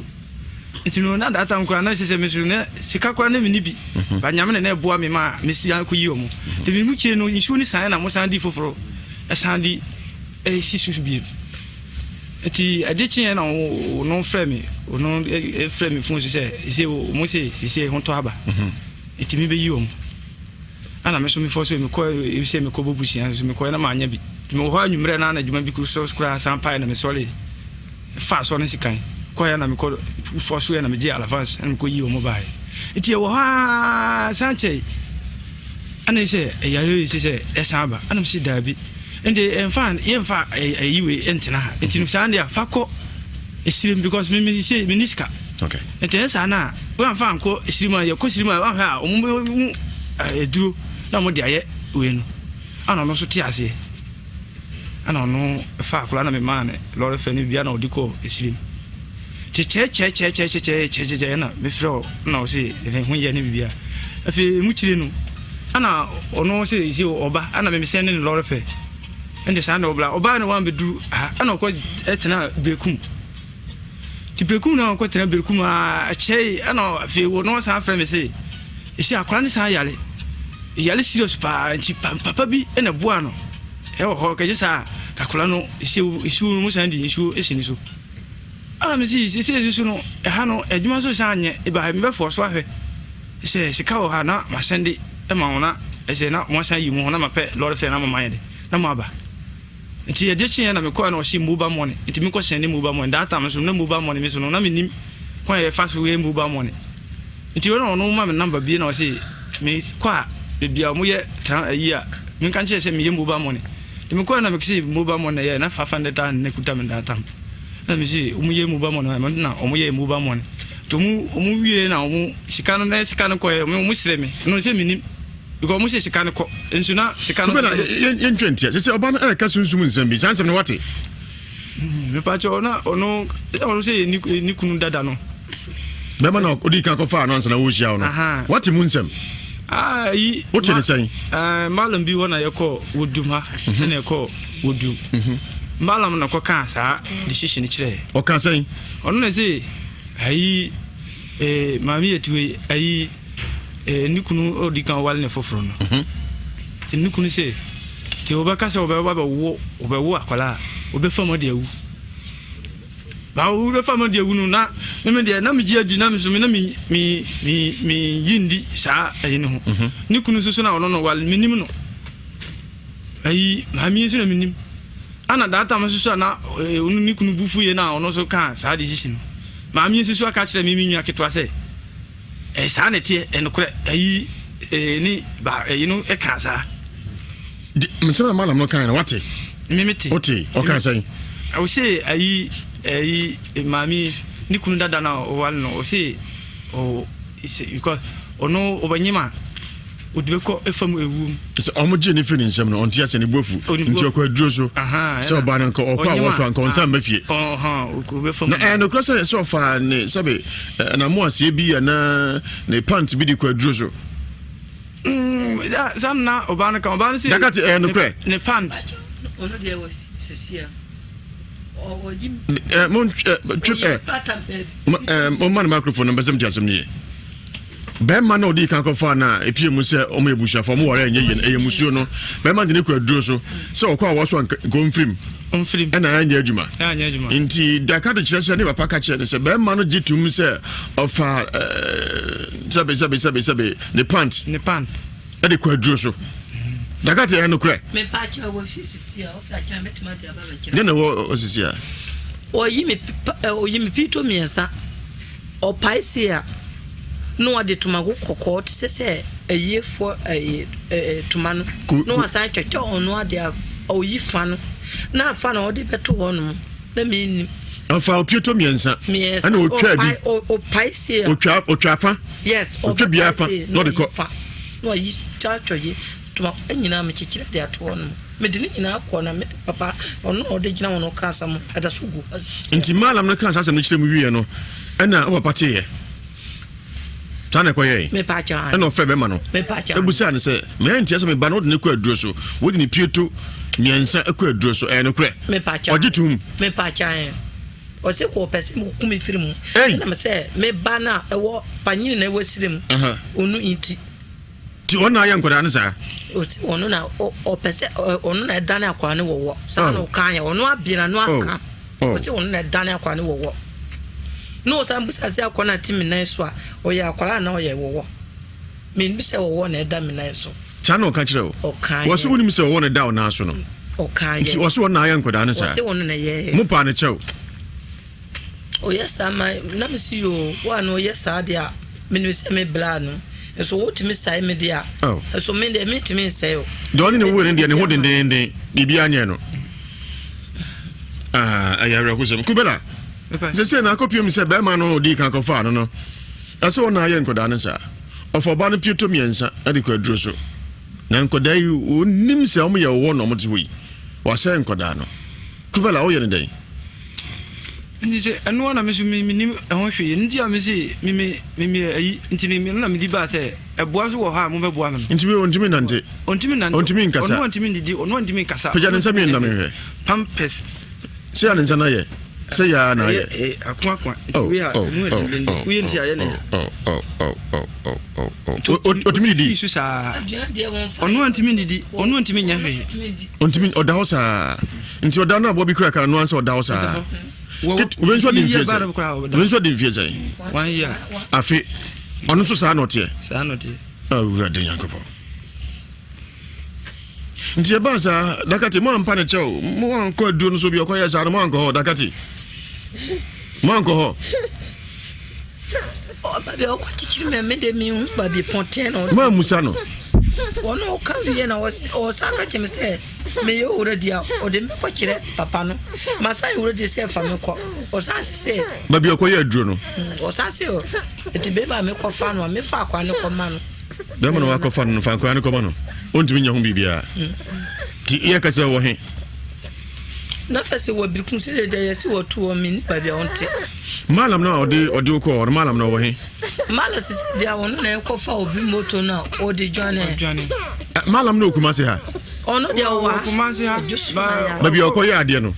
ntino na data nkora na sese mesu na sika akora na mini bi ba nyame na eboa me ma mesi akoyi omo te me mu kire no nsu ni san na mo san di foforo san di esi su bi enti adichi na no frame no frame fun so se mo se ho to aba enti mi be yi omo ana me so me forso me ko e se me ko bobusi an so me ko na ma anya bi me ho anwumre na djuma bi ku so skura sampai na me sole fa so na sikan ko ya na me ko forso ya na me je alavance na me ko yi o mobile iti e wo ha sanche ana se e yare se esaba ana me si dabi ende enfan yemfa ayiwe entina enti no sande afa ko esirim because me say miniska okay enti esa na wo anfa anko esirima ye ko esirima wa ha o mu eduro na mo dia ye we no ana no so ti ase ana no fa akula na me man lore fa ni bia na odiko esirim che na me fro na o se ho ye ni bia afi mu chire no ana ono se isi oba ana me se ni lore fa ende sa na oba na wan bedu ana ko etena bekum ti bekum na ko tena bekum a che ana afi wo no sa fra me se isi akula ni sa yale serious pa nti papa bi ena boa no e wo ho ka jisa kakula no isu mu sandi isu esini so ala me si isu no e ha no adwuma so sa anye e ba me be for so ahwe se sika wo ha na ma sandi e ma wona e se na mo san yi mu na ma pe lord fe na ma man de na mo aba nti e de chi na me ko na o si mobile money nti me ko send mobile money data me so na mobile money me so no na me nim ko e fast we mobile money nti wo no ma me number bi na o si me kwa bia mo ye tran ayia me kan che se me ye mobile money de me ko na me kisi mobile money ye na 500 na kuta me data na me si mo ye mobile money na o mo ye mobile money to mu wie na o mu sika no ko ye mo sire me no se me nim because mo se sika no ko ensu na sika no ye ntwentia se oba na ka sunsum nsem bi sansem no wate me pa cho na ono se ni kunu dada no be ma na odi ka ko fa no ansa na wo hia no wate mu nsem yi what you saying malam bi wona yeko wodum ha na yeko wodum malam na ko kan sa decision ni kire o kan saying ono na say ayi mami etuwe ayi nikunu odi kan wal ne foforo no ti nikunu say ti obaka say obewo akwala obefamo de awu ba wo be fama de wunu na me de na me ji adi na me so me na me yindi sa ayi ne ho ni kunu so na ono no wal minim no ayi ma mi so na minim ana data me so na onu ni kunu bufu ye na ono so kan sa decision ma mi so aka kire mi nwa ketwa se sa na tie en kure ayi ni ba you know e ka sa Mr. Malam no kind what mimiti oti o kan say I will say ayi mami ni kunu dada na o wal no o say o because ono obanyima odibeko efam ewu so omoje ni fini nsem no ontia se ni bofu nti okwa duro so so ba na nko okwa wo so anka onsa mafie na no cross so fa ne sabe na mo ase bi ya na ne pant bi di kwa duro so sanna obana ka obana si dakati no kre ne pant ono de wo sisia o jim mon trip mon man microphone no bezem tiasem ni Bema no di kan ko fa na epie mu se o me busha fo mo wore enye yen musuo no bema de ne kwa duro so se o kwa wo so go mfrim na anya adwuma nti dakado kirese ne papa ka kire ne se bema no gitum se ofa sabe ne pant e de kwa duro so dakate ya no kure me pa cha wo fisisia o fa cha metuma de aba ba kire ne wo osisia o yi me pito miensa o paisia no ade tumago kokko te se eyefo tumano no asan twetwe ono ade oyi fa no na fa no ode beto hono na me ni afa opieto miensa ana otwa bi o paisia otwa fa yes otwa bia fa no de ko no yi chachoye tuma enyina me kikire de ato hono me de nyina akọ na me papa ono ode gina wono ka asam adasugu nti malam no ka asam no kire mu wiye no ana o papa tie tane ko ye me pa cha e no fe be ma no me pa cha ebusa ne se me antia se me ba no de ne ko aduro so wodi ne pieto miensa e ko aduro so e no kure me pa cha ogitum me pa cha o se ko pese mo ku me firimu na me se me ba na e wo panyin na e wasirem onu inti ti ona ya nkoda ne sa o se onu na o pese onu na dan akwa ne wo sa no kan ya onu abira no aka o se onu na dan akwa ne wo no sambusa se akona timi na so a oya akwara na oya wo me mi se wo na eda mi na so chano ka kire o wo so woni mi se wo na da na so no o kan ye wo so na ya nkoda ne sa o se wonu na ye mu pa ne chew o yesa mai na mi si yo wa no yesa dia me ni se me bla no so wo timi sai me dia so me de me timi sai o do ni wo ne dia ne ho den bibia anye no ayara ko sem kubela se na kopio mi se be ma no di kan ko fa no aso na ye nkoda ne sa ofo ba no pieto miensa ade ko aduro so na nkoda yi onim se o mo ye wo no mo tiwi wa se nkoda no kubala o ye ne den ndi se anu na me so mi nim ehon hwe ndi a me se mi ayi ntini mi na mi di ba se eboa so wo ha mo beboa me nti we ontimi nante ontimi nkasa onu ontimi ndidi onu ontimi nkasa peja ne nsami na me hwe pampes se ya ne nsana ye se ya na ye akwa we ha mu we nti aye ne ontimi di isu sa onu ontimi ndidi onu ontimi nya hwe ontimi oda ho sa nti oda na bo bi kura kan no ansa oda ho sa when so din fiese 1 year afi onu so sa no tie awura den yankopo nti e ba sa dakati mo ampa ne chew mo anko adu no so bi okoye sa no mo anko ho dakati mo anko ho o ba bi okwa me de mi ba bi ponten no ma musa no ono ka wie na o saka cheme se me yo already o de me ko kire papa no masa yo already se fa me ko o sa se ba bi okoye aduro no o sa se o eti be ba me ko fa no me fa kwa ne ko ma no da mo no wa ko fa no fa kwa ne ko ma no ontimi nya ho bibia ti iya ka se wo he na fese wo birkun se de yesi wo tu o mi ba bi onte malam na odi ko or malam na wo he malam se dia wonu na ko fa obi moto na o de jwane malam na okuma se ha ono dia wa okuma se ha ba bi okoye ade no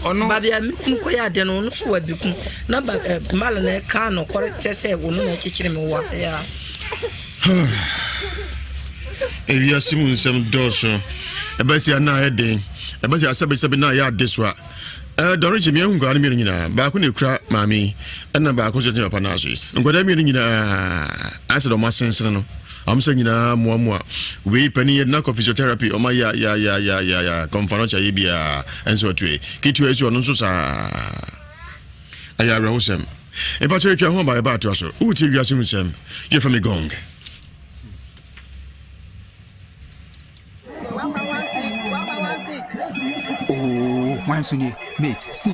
ono ba bi mi kun ko ya ade no no so wa birkun na ba malam na ka no kore tese wonu na kikire me wa ya Ewiase mu nsem doso ebesi ana eden ebesi asabe na ya deswa dɔre chimi ehun kwa mi nyina ba ko ne kura mami na ba ko so tin papa na so ngoda mi nyina ase do masensen no amsa nyina moa we pani na physiotherapy o ma ya konfano cha yibia enso tue kitu esu no so sa aya rahosem e ba twa ho ba to so uti wiase mu sem ye from gong Why so near, mate? See.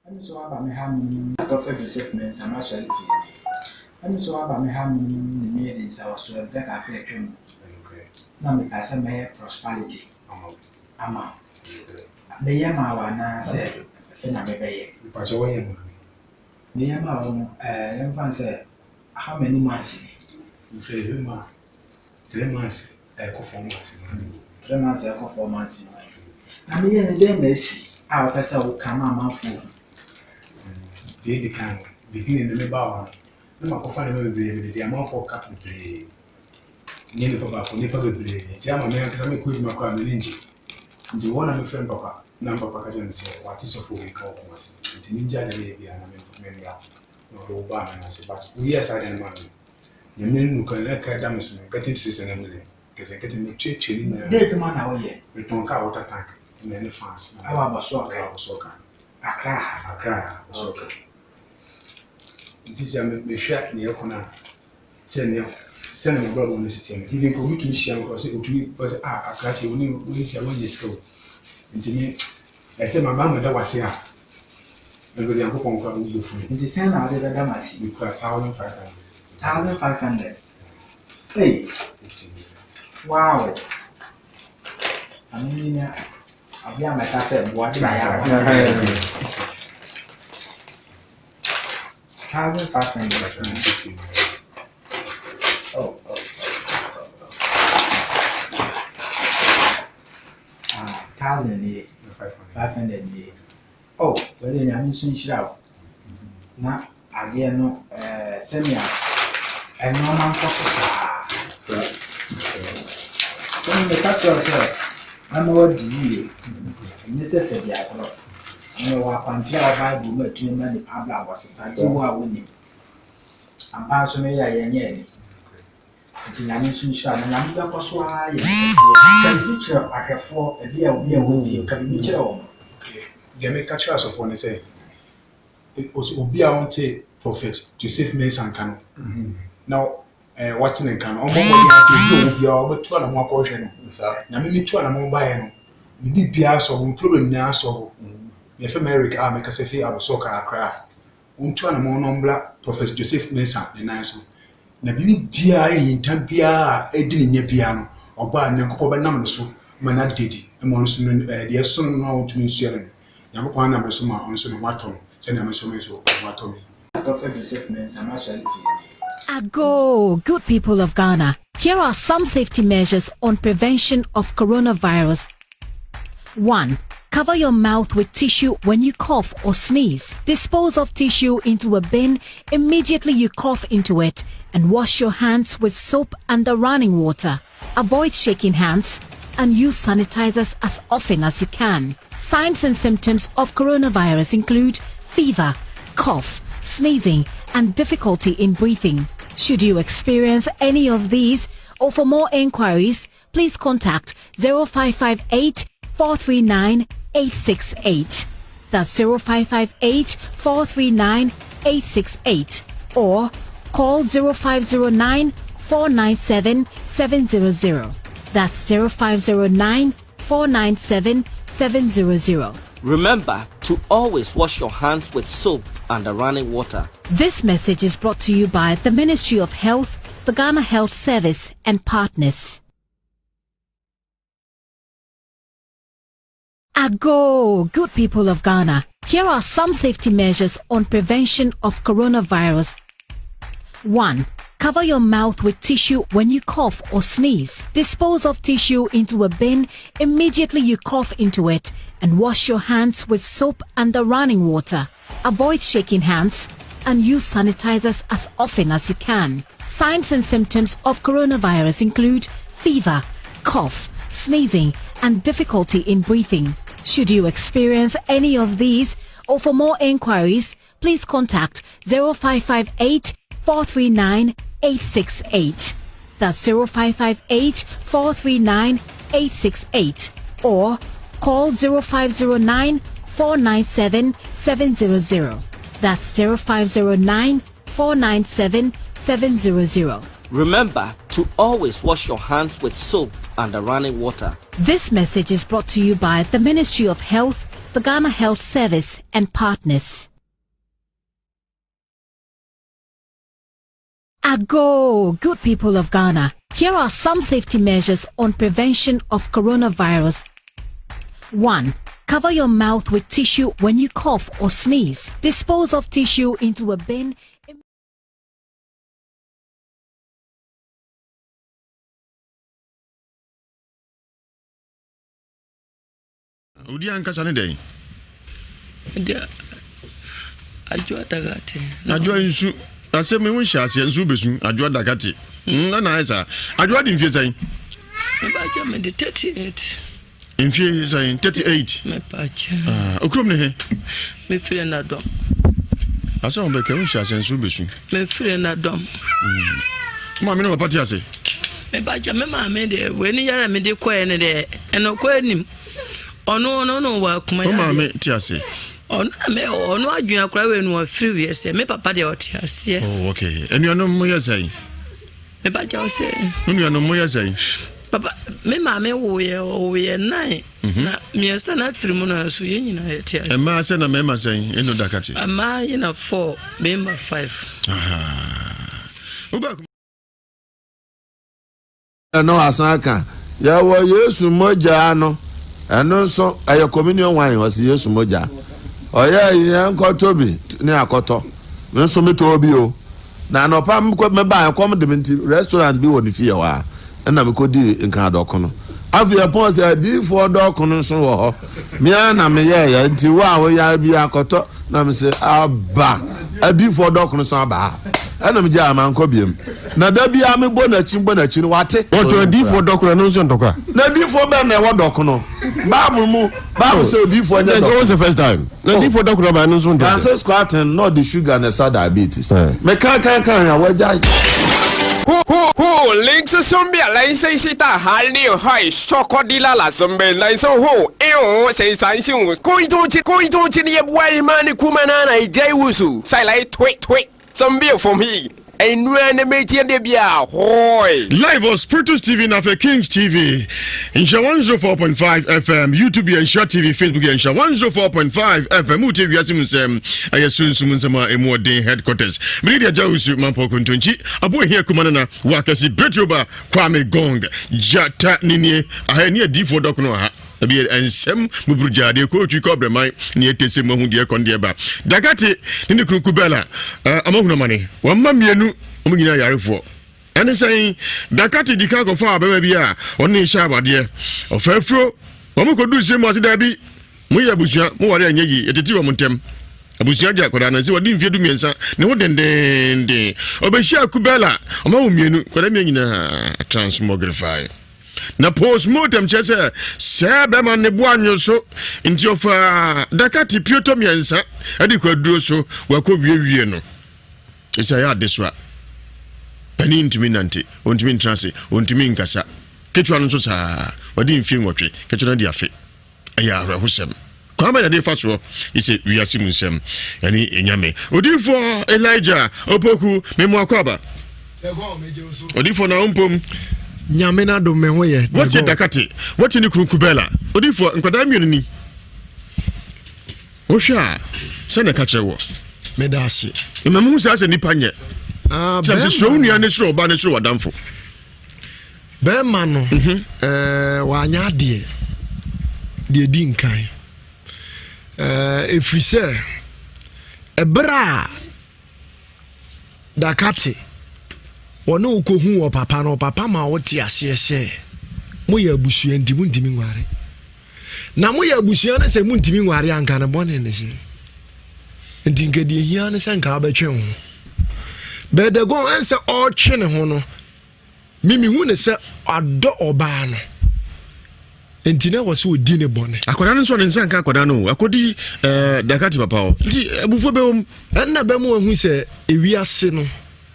I'm so about me having Dr. Joseph Nsem actually feeling. I'm so about me having the meetings I was so that I play him. Now because I may prosperity. Ama. The Yama said, Fena Bay. But away. The Yama, said, how many months? 3 months, echo 4 months. 3 months, echo 4 months. I mean, then they see our person will come out for. The can beginning the bar. No, my father will be the amount for capital play. Nearly papa for never play. Jama man, because I'm quit my car, the one I'm a friend, papa. Number papa can say, what is a full week of us? The ninja, the baby, and I'm not over, and I say, but yes, I didn't mind. The men who can let her damage me, getting to see an because I get in the church in the man away. We don't car water tank in any fans. I was soccer. I cry, okay. This is a shot near corner. Send my brother on the city. Even for me to share because it was a crash when we see a way school. And to me, I said my mama that was here. And with the uncle will do for me. The same out of the Damas, you cry 1,500. 1,500. Hey, wow. I mean, I'll be on my cassette. What's that? 1,500. Oh. 1,500. Oh, well then I'm soon shout. Now, again, no, send me and no man process. Send me the capture, sir. I'm what do you? And this is the idea. I know what until I buy the to many public was society who are winning. I'm passing a yen. Until I'm soon shot, and I'm not persuaded. Can teacher I have for a beer with you, can be chill. They make a choice of one say. It was Obia on prophet to save Mason Cano. Now, what's in a can almost be over 2 and more portion. Now, maybe 2 and more buying. You did Piasso, problem now so. If America, I make a safe out of soccer, I cry. 2 and more non black prophet Joseph Mason, and nice. Now, you Pia in Tampia, a dinner piano, or buy an uncle number so, man, did it. A monster, the son now to me, sharing. Now, one number so much on some maton, send them so much of Dr. Joseph Nsem actually feeling. Ago, good people of Ghana, here are some safety measures on prevention of coronavirus. 1. Cover your mouth with tissue when you cough or sneeze. Dispose of tissue into a bin immediately you cough into it and wash your hands with soap and running water. Avoid shaking hands and use sanitizers as often as you can. Signs and symptoms of coronavirus include fever, cough, sneezing, and difficulty in breathing. Should you experience any of these, or for more inquiries, please contact 0558 439 868. That's 0558 439 868. Or call 0509 497 700. That's 0509 497 700. Remember to always wash your hands with soap and running water. This message is brought to you by the Ministry of Health, the Ghana Health Service, and partners. Ago, good people of Ghana. Here are some safety measures on prevention of coronavirus. 1. Cover your mouth with tissue when you cough or sneeze. Dispose of tissue into a bin immediately you cough into it and wash your hands with soap under running water. Avoid shaking hands and use sanitizers as often as you can. Signs and symptoms of coronavirus include fever, cough, sneezing, and difficulty in breathing. Should you experience any of these, or for more inquiries, please contact 0558 439 868. That's 0558 439 868. Or call 0509 497 700. That's 0509 497 700. Remember to always wash your hands with soap and running water. This message is brought to you by the Ministry of Health, the Ghana Health Service, and partners. Ago, good people of Ghana. Here are some safety measures on prevention of coronavirus. 1. Cover your mouth with tissue when you cough or sneeze. Dispose of tissue into a bin. Udi ankasa ne den. Dia ajwa dagate. Ajwa nsu. Ase me won hyase nsu besu ajwa dagate. Na esa. Ajwa di mfie sai. Me ba ja me de 38. Mfie sai 38. Me pa cha. Okrom ne he. Me fire na dom. Ase on be ke won hyase nsu besu. Me fire na dom. Ma me no pati ase. Me ba ja me ma me de we ni yara me de koe ne de. Eno koe nim. No wa kuma ya. O ma me ti ase. Ono adwun akura we no afiri we se me papa de oti ase. Oh okay. Enuanom mo yesai. Me ba ja o se. Enuanom mo yesai. Papa me ma me wo ye nine. Na me se na afiri mu na so ye nyina ye ti ase. E ma se na me ma sai eno dakati. Ama ye na 4, me ma 5. Oba no asaka. Ya wo Yesu moja ano. Eno so ayo communion wine was Yesu moja. Oya yen kotobi ni akoto. Me so meto obi o. Na no pam ko me ba kom de menti restaurant bi woni fie wa. Na me ko di nkran doko no. Afia pon se di fo doko no so wo ho. Me na me ye ya nti wa wo ya bi akoto na me se aba. Adi fo doko no so aba. Ana me ja man ko biem. Na da bia me bo na chi no wate. Oto di fo doko no so ntoka. Na di fo be na wo doko no. Bible say di fo nya doko. It's always the first time. Na di fo doko no ba no so ntoka. Say squatting not the sugar and the diabetes. Me kan ya wa jai. Links zombie来say say大哈六海chocolate la zombie 来说吼谁三星过一周去你也外嘛你库曼那一家务数再来推 zombie from here and when the meeting de bia hoy live on Spiritus TV na for Kings TV Nhyira 104.5 FM YouTube and Nhyira TV Facebook and Nhyira 104.5 FM Ewiase Nsem ayasunsu nsema emodern headquarters media jawusu mampoko ntonchi abo here kumana na wakasi Betroba Kwame Gong jata nini ahani adifo dokono ha abi ensem mubrujade ko twi ko bremai ni etese mahu de konde ba dagate ni krukubela amahuna mane wamma mienu omugina yarefo ene sai dakate dika ko fa ababa bia oni sha abade ofafro omukodu semu asida bi mu yabusua mu ware anyeyi eteti wo muntem abusua dia koda na se wodi mfie du miensa ne ho dendende obehia kubela omawo mienu koda mianyina transmogrify na postmortem chese sebe man ne buanyo so nti ofa dakati pioto miensa adi kwaduro so wakowie no esa ya deswa pani ntimi nante ontimi ntrase ontimi nkasa ketwa no so saa wadi mfie nwotwe ketwa na di afe aya ahusem kwama na de faso ise Ewiase Nsem yani enyame odifo Elijah opoku memo akwaba odifo na ompom nyame na do me ho ye what's dakate what's ni krukubela odifo nkwada mienu ni ohwa sene ka chewo medasi imamu sa se nipa nye tse so nua ne so ba ne so wadamfo be ma no wa nya de de di nkan efrise ebra dakate wona ukohu wo papa no papa ma wo ti ase se mo ya abusua ndi mu ndimi nware na mo ya abusua ne se mu ndimi nware anka ne bone ne se ndi ngedi hia ne se nka abetwe ho bede go ense o twe ne ho no mimi hu ne se ado oba no entina wose odi ne bone akoda no so ne nsanka akoda no akodi dakati papa o nti abufo be om na be mo hu se ewiase no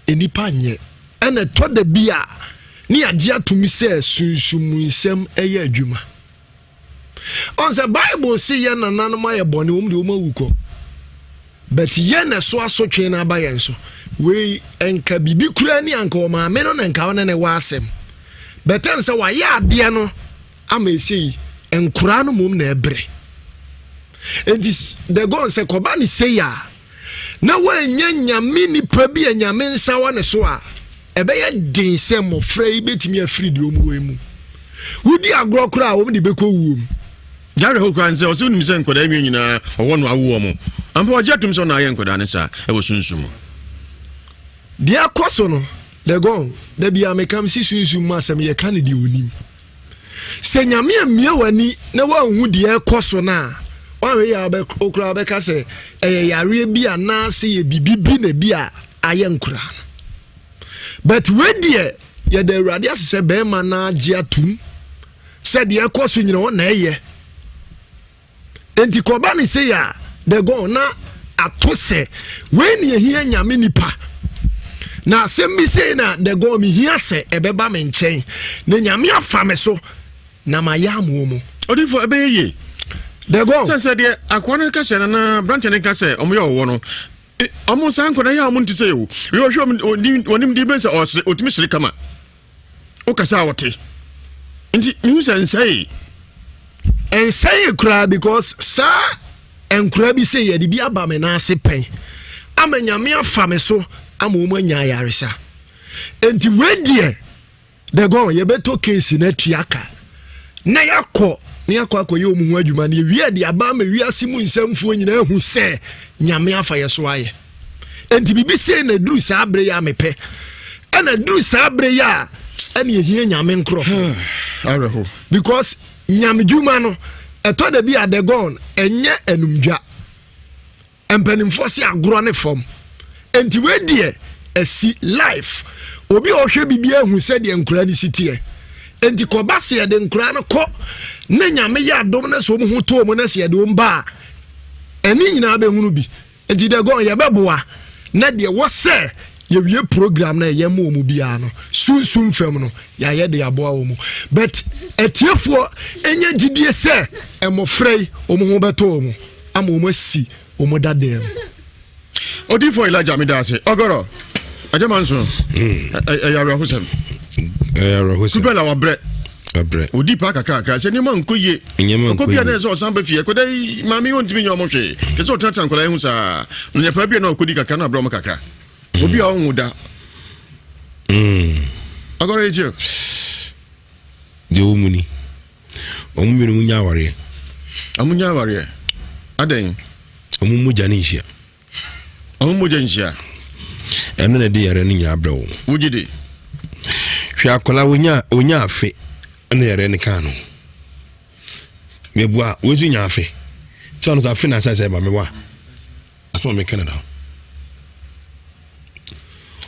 enipa nye ene to da bia ni agye atumi se sunsumu nsem eye adwuma on the bible say ye nanano ma ye bone wom de wom awuko but ye na so asotwe na ba ye nso we enka bibi kura ni anka o ma me no nka wona ne wa asem but en se wa ya ade no ama esei enkura no mom na ebre and this the god say koba ni say ya na wa nyame ni pa bi nyame nsa wa ne so a ebe ye din se mo frei betimi afiri de omu wemu wudi agro kura a wom de beko wuom jare ho kwan se o se unim se nkoda mi nyina owo no awo mo ampa o jetum so na aye nkoda ne sa e wo sunsumu de akoso no the god de bia mekam si sunsumu ma asem ye kan de onim se nyame amia wani na wa hu de akoso na wa we ya be okura be ka se yare bi ana se ye bibibi na bi a aye nkura but we die ye de awurade asese be ma na age atum se de akoso nyina wona eye enti koba ni se ya de go na atose we ni ehia nyame nipa na sembi se na de go mi hia se ebeba me nchen na nyame afa me so na mayamu mu odifo ebeye de go se de akwana ka se na branch ne ka se omo ye owo no omo san ko na ya omo ntise yo we ohwe onim di ben se otimi sire kama o ka sa wote nti mi se nsai kura because sa enkura bi se ye de bi aba me na ase pen amanyame afa me so amomo anya yaresa enti wedie de go ye beto case na tuaka na yakọ akoye omuhu adwuma na ewie de aba ma wiase mu nsamfuo nyina ehu se nyame afa ye so aye enti bibi se na duru sa abre ya mepe ana duru sa abre ya ana ehie nyame nkrofo areho because nyame dwuma no eto da bi adegon enye enumdwa empanimfo se agro ne fom enti wedie esi life obi ohwe bibi ehu se de nkura ni sitie enti koba se de nkura no ko na nyame ya dom na so mu ho to mu na se de omba eni nyina be hunu bi enti de go ye beboa na de wo se ye wie program na ye mu omu bia no sunsum fam no ya ye de aboa omu but etiefo enye gidie se emofrei omu ho beto omu ama omu asi omu dadem odifo Elijah midase ogoro ajamanso ayaro hosem kubela wa bre odi pa kakra se ni man koye ko bia na so san ba fie ko dai mami won timi nyomo hwe ke so tatan kola hu sa nya pa bia na okodi kakra na bro mo kakra obi a onwu da agora eje de omuni omumiri munya ware amunya ware aden omumu janisha omumu janisha emene de yare ni nya abrawo wujide hwe akola wonya afe na yare ni kanu mebua wozu nya afe ti onu afe na sai ba mewa aso me Canada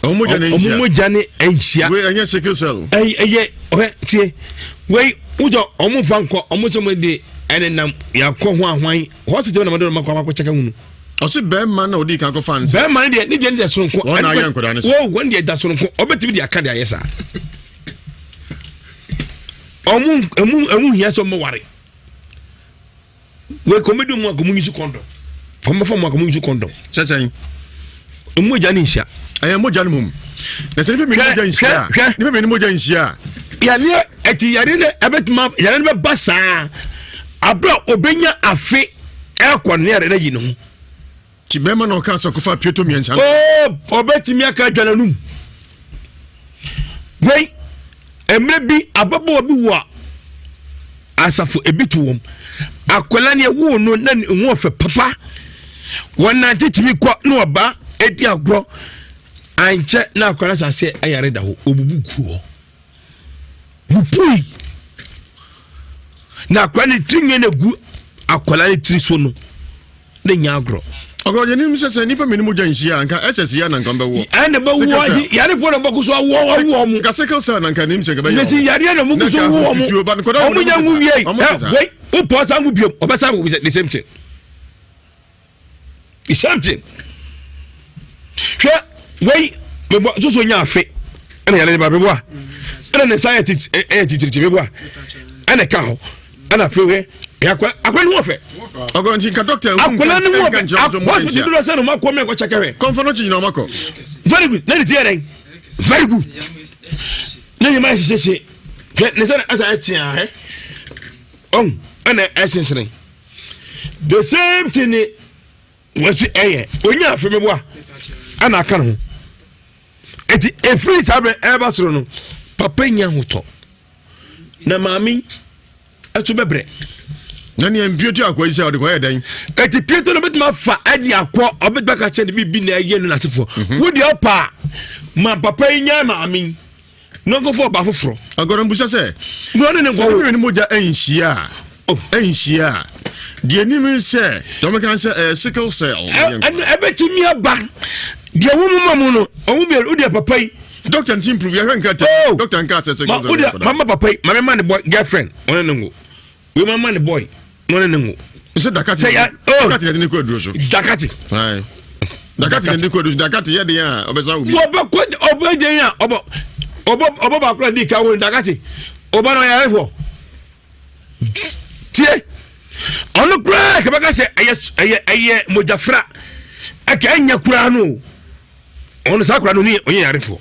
omumu jani enhia we anya secure cell tie we ujo omu fanko omu so me de enenam yakọ ho ahwan hospital na madoro makọ cheka hunu osi be man na odi kan ko fans be man de ni de soronko won na yan ko da ne wo won de da soronko obetimi de aka de ayesa omu hia so mo ware we komedi mu akomu nyisu kondo fama akomu nyisu kondo chechen omu jani nsia ayi mo jani mum na se ni me jani nsia ni me mo jani nsia ya ni eti yare ne abetuma yare ne be basa abra obenya afe ekọ ne yare na yinu ti be ma na o kan so ko fa pieto mi ensan obetimi aka dwananum we emre bi ababo bi wo asafo ebitu akwala ne wo no na wo fe papa wona titimi kwa no oba edi agro anche na akwala sase ayare da ho obubukuo mupui na akwala tinye na gu akwala ne triso no ne nya agro ogo je nim sese nipa menimu janhia anka ss ya nanka bewo ane bewo yare fo na bokuso wo mu ka sickle cell nanka nim se ga beyo nesi yare na mukuso wo mu omunya nguwie wait o pause am biom obesa wo the same thing the same thing hwe wei mebo so nya afe ene yare ba bebo a ene ne scientist titiri bebo a ene ka ho ana fe we akwa no ofe ogo nti ka doctor akwa no ofe akwa so duro se no makọ me ko chekewe confirm chi na makọ very good na di eren very good na ni ma sese ne se asa atia he on ana essence the same thing was onya afi mebo a ana aka no eti efri sabe eba soro no papa nya hoto na mami etu bebre nani empiotu akwa ise ode ko yedan eti pieto no betuma fa adi akwa obetba ka che ne bibi na ye no nasefo wodi opa ma papa nya mami no go for ba foforo agoro mbusa se no ne ngo ni moja enhia enhia die ni mi se do me kan se sickle cell ebeti mi aba die wo mu mamu no o mu be odi papa yi doctor nti improve ya kan kata doctor nka se sickle cell mama papa yi mama man the boy girlfriend one ne ngo we mama the boy one ne ngo se dakati dakati ne ko aduro so dakati hai dakati ne ko aduro dakati ye de ya obesa ubi obo de ya obo ba kula di ka wo dakati obo no ya efo tie ono kura ke baka se eye mojafra aka anya kura no ono sa kura no ni onye yarefo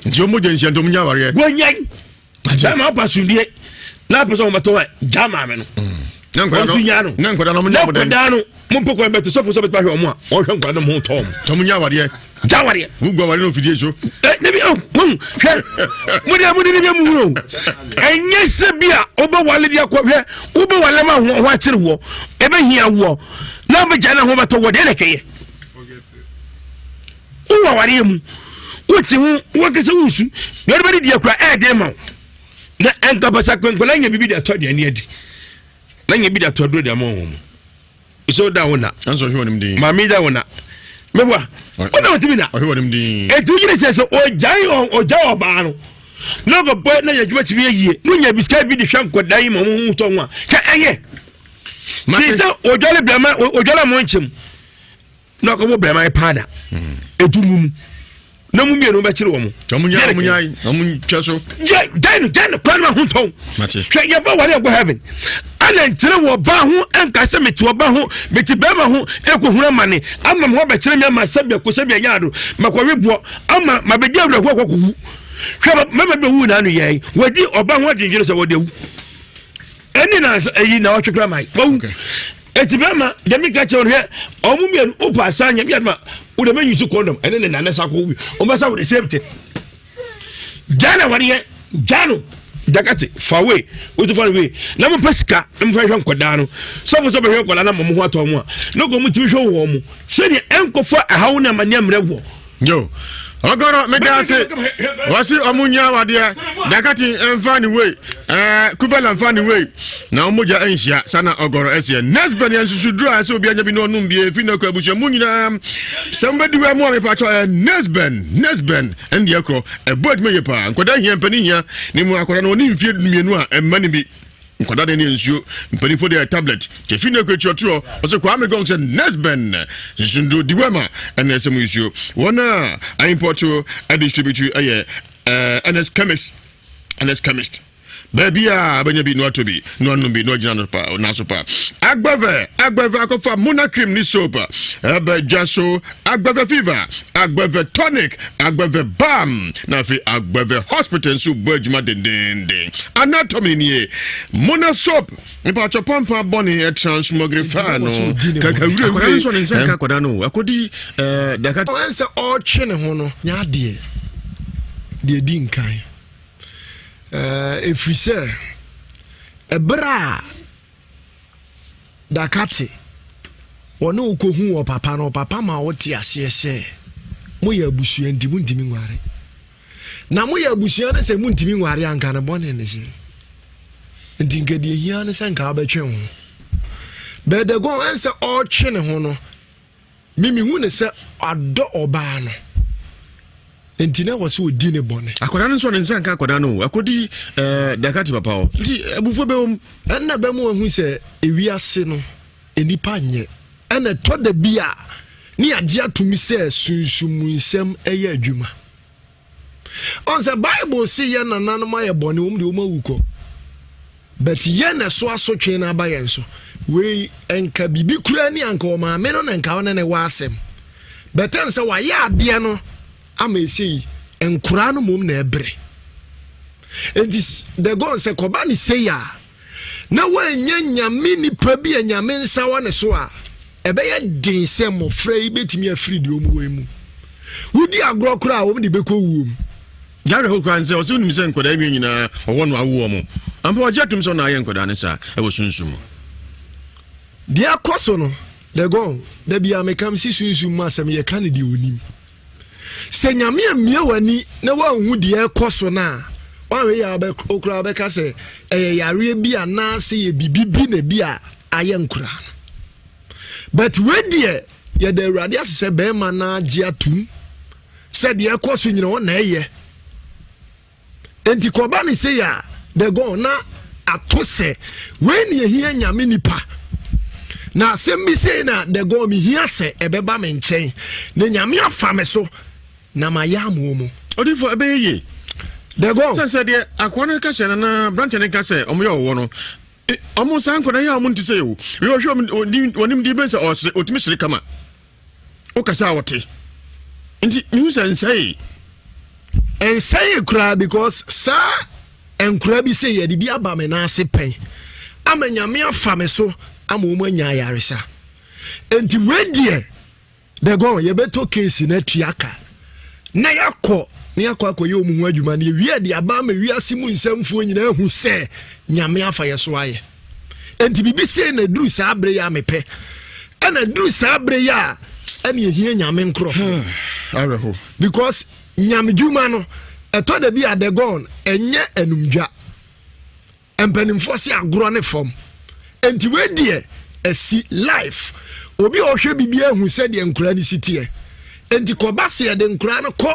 nti o moja nsia ndom nya ware gwanyan jama pasundie na person mo to jama me no nan kwada no mo nya bodan no mo poko beto sofo so beto hwe omo a o hwe kwada no mo tom nya ware jaware ugwa ware no fidie so ne bi hwe mo de bi mu no enye se bia obo wale dia ko hwe obo wale ma ho akire wo ebe hia wo na be jana ho beto wo de na keye uwa ware mu uti hu wakese wusu na be dia kura de ma na enka basa kwenkwala nya bibi da to de ani adi na nya bibi da to do de ma ho iso da wona anso hwe onim din mami da wona mebwa ona wotimi na hwe onim din etu gire se ojai oba no no go boy na yajuma timi yie no nya biska bi de hwan kodan ma ho to nwa ka eye si se ojole blema ojola mo nchim no ko bo blema e pada etu mum na mu mienu ba kire wo mu amunya amun twaso dan kwan ma ho to hwe ya fa wale go heaven ana ntire wo ba ho enka se meti wo ba ho meti ba ma ho ekohura mane ama mo ba kire me ma sabia ko sabia nyaado makwa webuo ama mabedi awra ko koku hwe mama be wu na anu ye wadi oba ho adinjire se wodi wu eni na eyi na watwekra mai eti bema demi ka che onhe omu mienu opa asanya biadma wo de menyusu condom ene ne na sa ko wi o ma sa wo the same thing jana wariye jano dakati fawe wo to far we na mo pasika na mo fa hwan koda no so fo so be hwan koda na mo ho ato mo a no go mo timi hwe wo mo se ne enkofa ahawo na mania mre wo yo ogoro medase wasi omunya wade dakati emfani we kubela emfani we na omuja enhia sana ogoro ese next ben yansusudru ase obi anya bi no num bi efi na ko abusu munyina somebody we mo me pacho next ben and yakro e bod me yepa nkoda hia mpani hia ni mu akora no ni mfie dumienu a emani bi nkoda de ni nsuo mpani fo de tablet tefi na ko chiotro ose kwa me gong se next ben sundu diwema and ese mu nsuo wona I import to a distribute NS chemist baby abanya bi no to bi no bi no jina no pa na so pa agbave akofa mona cream ni soap ebe jaso agbave fever agbave tonic agbave balm na fi agbave hospital so bojuma den anatomy ni mona soap ipa chopampa boni e transmogrify no kakawure akora so nsen ka koda no akodi dakati onse o twe ne ho no nya de din kan efrise ebra dakate wona ukohu wo papa no papa ma wote ase se moya abusua ndi muntimi nware na moya abusua ne se muntimi nware anka ne bone ne se ndi ngede hia ne se nka abetwe ho bede go ense o twe ne ho no mimi hu ne se ado oba no entina wose odi ne bone akoda no so ne nsanka akoda no akodi dakati papa o nti abufo be om na be mu hu se ewiase no enipa nye ene to da bia ni agye atumi se sunsumu nsem eye adwuma on the bible say ye nananom aye bone om de om awuko but ye na so asotwe na abaye nso we enka bibi kura ni anka o ma me no na nka wona ne wasem but ense wa ye ade no ama esei enkura no mom na ebre entis the god say koba ni say ya na wanya nyame ni pabi nyame nsa wa ne so a ebe ye din se mo frei betimi afiri de omu wemu wudi agro kura wo de beko wuom jare ho kwan se o se unim se nkoda emi nyina owo no awo mo ampa o jetum so na aye nkoda ne sa e wo sunsumu dia koso no the god da bia mekam si sunsumu asem ye kan de onim se nyame amia wani na wa hu de koso na wa we ya be okura be ka se yare bi ana se ye bibibi na bi a aye nkura but we die ye de awurade asese be ma na agi atum se de koso nyina wona eye enti koba ni se ya de go na atose we ni ehia nyame nipa na sembi se na de go mi hia se ebeba me nchen na nyame afa me so na mayamu mu odifo ebeye de go sense de akwana ka se na branch ne ka se omo ye owo no omo san kona ya omo ntise yo we ohwe onim di ben se otimi sire kama o ka sa wote nti mi sense ensay kura because sa enkura bi se ye de bi aba me na ase pen amanyame afa me so amomo anya yaresa enti wedie de go ye beto case na tuaka na yakọ akoye omu hu adwuma na ewie de aba ma wiase mu nsamfo nyina hu se nyame afa ye so aye enti bibi se na duru sa abre ya mepe ana duru sa abre ya ana ehia nyame nkrofo areho because nyame dwuma no eto da bi adegon enye enumdwa empanimfo se agro ne fom enti wedie esi life obi ohwe bibia hu se de nkura ni sitie enti koba se de nkura no ko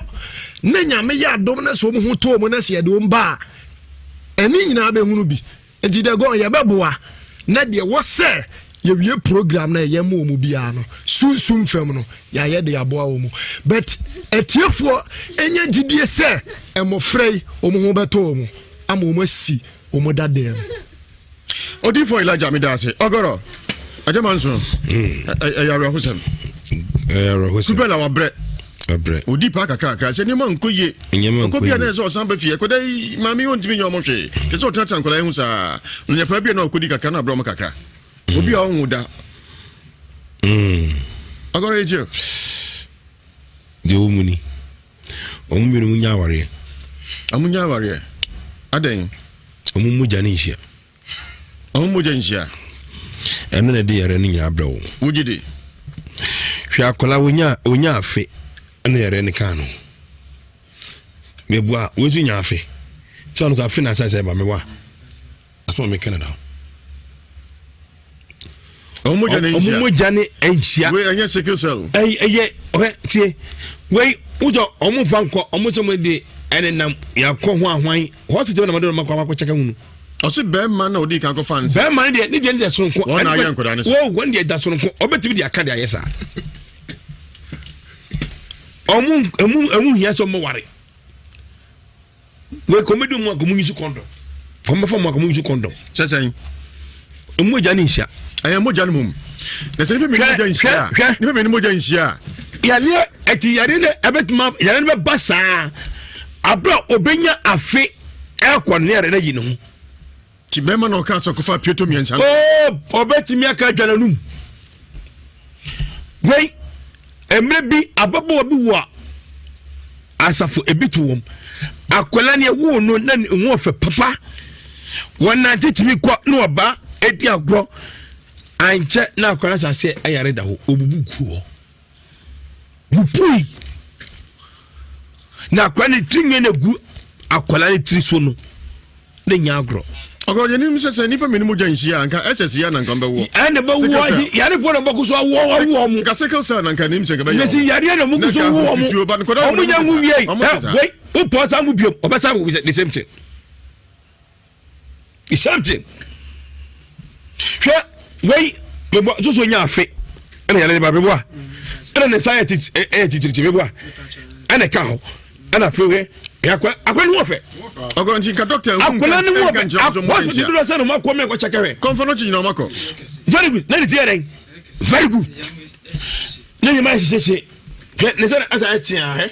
na nyame ya dom na so mu hu to mu na se de omba eni nyina be hunu bi enti de go ye beboa na de wo se ye wie program na ye mo mu bia no sunsum fam no ya ye de aboa wo mu but etiefo enya gidie se emofrei omu ho beto mu ama omu asi omu dadem odifo Elijah midase ogoro ajamanso ayaro hosem kubela wa bre odi pa kakra se ni man koye okobia na so san ba fie koda mami on timi nyomo hwe ke so tata nkola hu sa nya pa bia na okodi kakra na bro mo kakra obi a onwuda agora eje de omuni munya ware amunya ware aden omumu janishia ene na de yare ni nya abrawo wugide hwe akola wonya afe ene yare ni kanu mebua wozu nya afe so no afe na sai ba mewa aso me Canada omumu jani enhia we anya secure cell eye tie we ujo omu fanko omu so me de ene nam yakọ ho ahwan hospital na madoro makọ cheka hunu osi be man na odi kan ko fans be man de ni de sonko won na yan ko da ne so won de da sonko obetimi de aka de ayesa omu hia so mo ware we komedu mu akomu nyisu kondo fama akomu nyisu kondo chechen omu jani hia ayi mo jani mum na se ni me jani hia ni me ni mo jani hia ya ne eti yare ne ebetuma yare ne be basa abra obenya afe ekwane yare na yinu ti be ma no ka so ko fa pieto miensa obetimi aka dwananum wey emre bi ababo obi wo asafo ebitu wom akwala ne wo no na wo fe papa One night to me quite no ba, edi agro. And check now, Coras, I say, I read the Obuku. Bupui. Now, when it thing in a good, a quality sono, the Yagro. Ogo ye nim sese nipa menimu janhia anka SS ya nanka mbe wo ene be wo yare fo na bokuso wo mu ka sickle cell nanka nim se be yo nesi yare na mukuso wo mu omu nya mu wie wait o po sa mu biom obesa wo the same thing the same thing hwe wei me bo so nya afe ene yare ba be bo a ene ne science titiri be bo a ene ka ho ene afe we yakwa akwani wo fe ogo nti ka doctor akwani wo fe akwa so duro se no makọ me ko chekere konfono chi nyina makọ very good na ti yere very good na you man say ne say ata atia he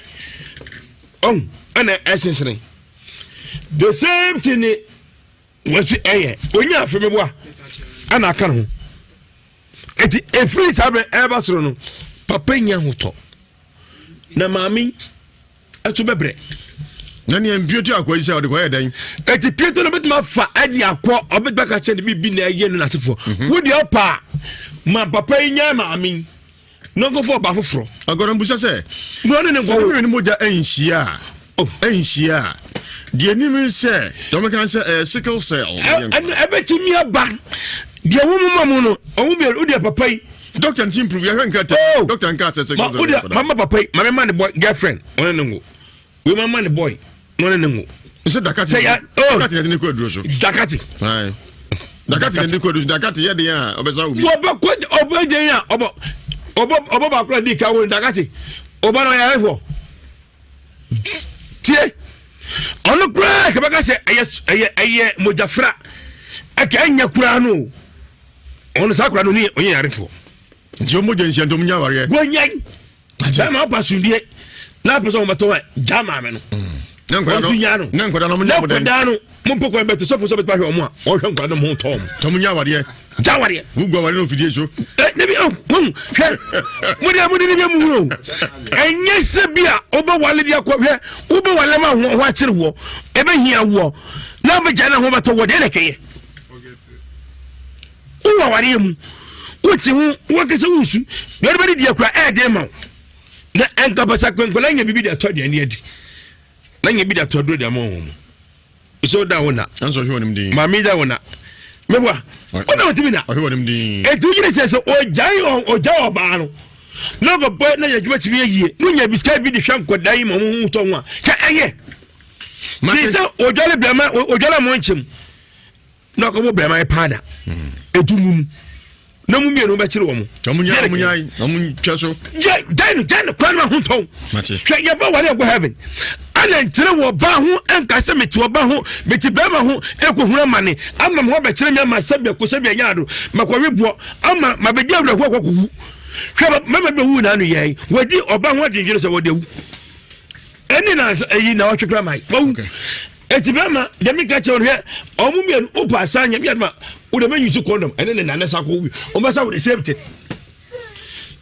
ana essence the same thing was onya afi me bo ana aka no eti every sabe eba soro no papa nya hoto na mami eto bebre nani embioti akwa ise ode kwa edan eti pieto no betuma fa adi akwa obetba ka che ne bibi na ye no nasefo wo de opa ma papa nya mami no go for ba foforo agora mbusa se no ne go ni moja enhia enhia de animi se do me kan se sickle cell ebetimi aba de wo mu no owu be o de papa yi doctor nti improve ya hwenka te doctor nka se sickle cell mama papa yi mama man the boy girlfriend one ne ngo we mama the boy one ne ngo se dakati dakati ne ko duro so dakati hai dakati ne ko duro dakati ye de ya obesa obi obo de ya obo ba kura di ka wo dakati obo no ya efo tie ono kura ka baka se eye mojafra aka anya kura no ono sakura no ni onye yarefo njo moja nsia ntom nya ware gonyan jama pasundie na person mo to jama me no nankwada no mo nya bodan nankwada no mo poko beto sofo so beto ahwe omo a o hwe nkwada mo tom nya ware jaware gugu ware no fidie so ne bi hwe mo de bi mu enye se bia obo wale dia kwa hwe obo wale ma ho akire wo ebe hia wo na be jana ho beto wo de nekeye uwa ware mu uti hu wakese wusu yori bari dia kwa de ma na enka basa kwenkola nya bibi da to de ani adi na nya bi da to do de ma ho so da wona anso hwe onim din mami da wona mebwa ona otimi na hwe onim din etu gire se ojai oba no na go boy na ya juma timi yie munya biska bi de hwan kodai ma mu to nwa ka eye si se ojole blema ojole mo nchim na ko bo blema e pada etu mum na mu mienu ba kire wo mu amun twaso dan kwan ma ho ton hwe ya fa wale go heaven ana ntire wo ba ho enka se meti wo ba ho meti ba ma ho ekohura mane ama mo ba kire nya ma sabia ko sabia nya do makwawe buo ama mabedi awra ho kwaku hwe mama be wu na no yai wadi oba ho adinjire se wodi wu eni na eyi na otwekra mai eti bema de mi ka che on hwe omu mienu opa asanya mi adma wo de manyu su condom ene ne na sa ko wi o ma sa wo de safety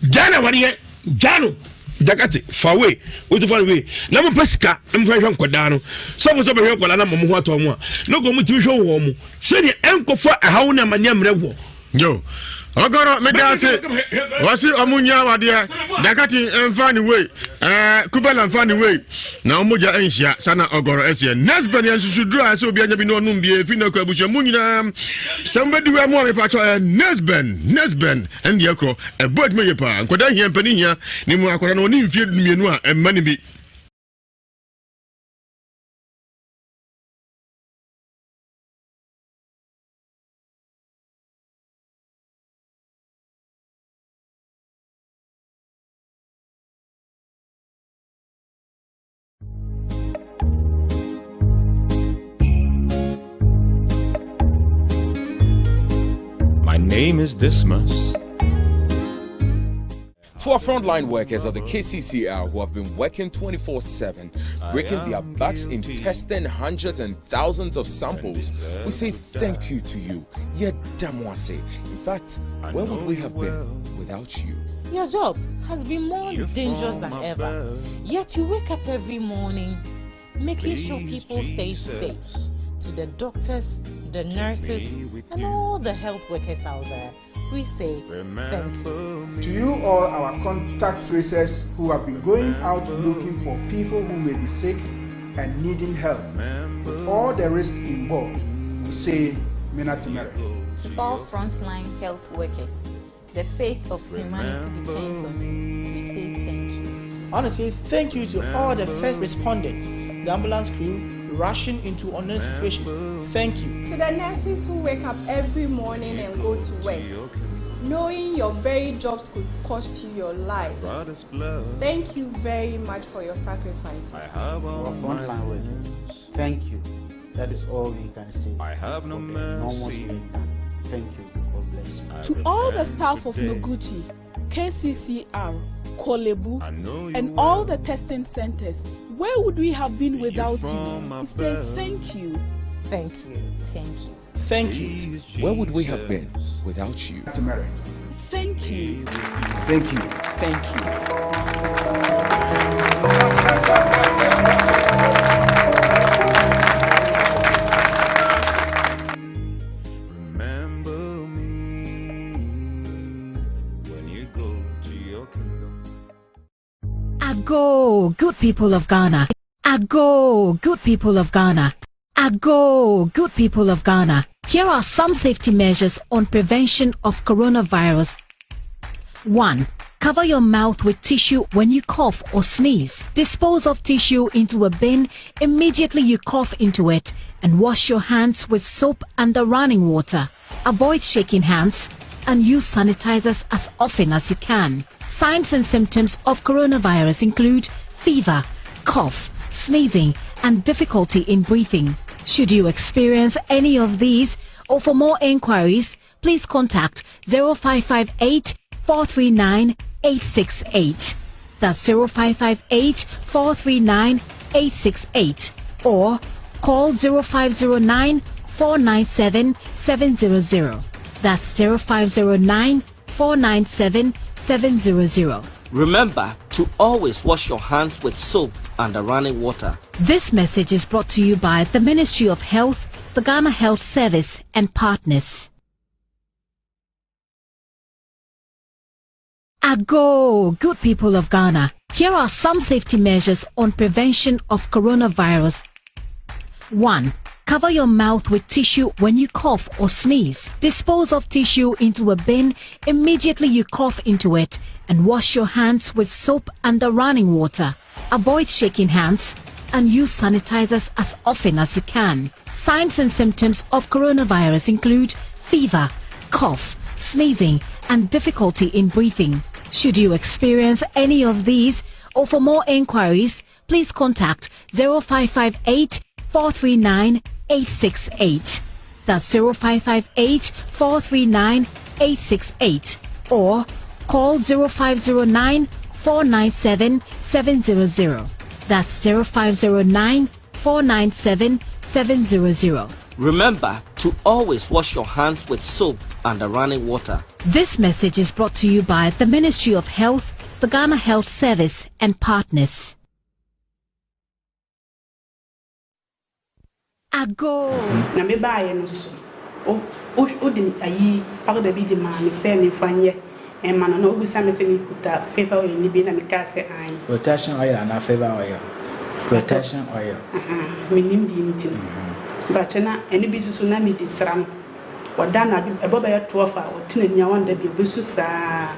jana wani ye jano dakati fawe wo to fawe na mo pasika em fa hwe nkoda no so mo so be hwe nkoda na mo ho ato mo a no go mo ti hwe wo mo se de enkofo ahawo na manya mre wo yo ogoro medase wasi omunya wade dakati emfani we kubala emfani we na omuja enhia sana ogoro ese nesben yansusudru ase obi anya bi no onum bi efi na ko abusu munyina somebody we mo me pacho nesben and yakro e bod me yepa nkoda hia mpani hia ni mu akora no ni mfie mienu a emmani bi. My name is Dismas. To our frontline workers of the KCCR who have been working 24/7, breaking their backs in testing hundreds and thousands of samples, we say thank you to you. Yedamwase. In fact, where would we have been without you? Your job has been more dangerous than ever. Yet you wake up every morning making sure people stay safe. to the doctors, the nurses, and all the health workers out there, we say thank you. To you all our contact tracers who have been going out looking for people who may be sick and needing help, with all the risk involved, we say Minatimere. To all frontline health workers, the faith of humanity depends on you. We say thank you. I want to say thank you to all the first responders, the ambulance crew, rushing into unknown situation. Thank you. To the nurses who wake up every morning and go to work, knowing your very jobs could cost you your lives. Thank you very much for your sacrifices. Our frontline workers, thank you. That is all we can say. I have no mercy. Thank you. God bless you. To all the staff of Noguchi, KCCR, Kolebu, and all the testing centers, where would we have been without you? We say thank you. Thank you. Thank you. Thank you. Where would we have been without you? Thank you. Thank you. Thank you. Ago, good people of Ghana. Ago, good people of Ghana. Ago, good people of Ghana. Here are some safety measures on prevention of coronavirus. 1. Cover your mouth with tissue when you cough or sneeze. Dispose of tissue into a bin immediately you cough into it and wash your hands with soap under running water. Avoid shaking hands and use sanitizers as often as you can. Signs and symptoms of coronavirus include fever, cough, sneezing, and difficulty in breathing. Should you experience any of these, or for more inquiries, please contact 0558 439 868. That's 0558 439 868. Or call 0509 497 700. That's 0509 497 700. Remember to always wash your hands with soap and running water. This message is brought to you by the Ministry of Health, the Ghana Health Service, and partners. Ago, good people of Ghana. Here are some safety measures on prevention of coronavirus. 1. Cover your mouth with tissue when you cough or sneeze. Dispose of tissue into a bin immediately you cough into it and wash your hands with soap under running water. Avoid shaking hands and use sanitizers as often as you can. Signs and symptoms of coronavirus include fever, cough, sneezing, and difficulty in breathing. Should you experience any of these, or for more inquiries, please contact 0558 439 868. That's 0558 439 868. Or call 0509 497 700. That's 0509 497 700. Remember to always wash your hands with soap and running water. This message is brought to you by the Ministry of Health, the Ghana Health Service, and partners. Ago. Na me bae no so. O de ayi pagda bi de ma me se me fanye. E ma no obu sa me se me kuta fever oil ni bi na me ka se an. Rotation oil na fever oil. Rotation oil. Me nim di ni tin. Ba chena eni bi so na me di sram. Wada na ebo ba ya tofa o tina nia wanda bi obesu sa.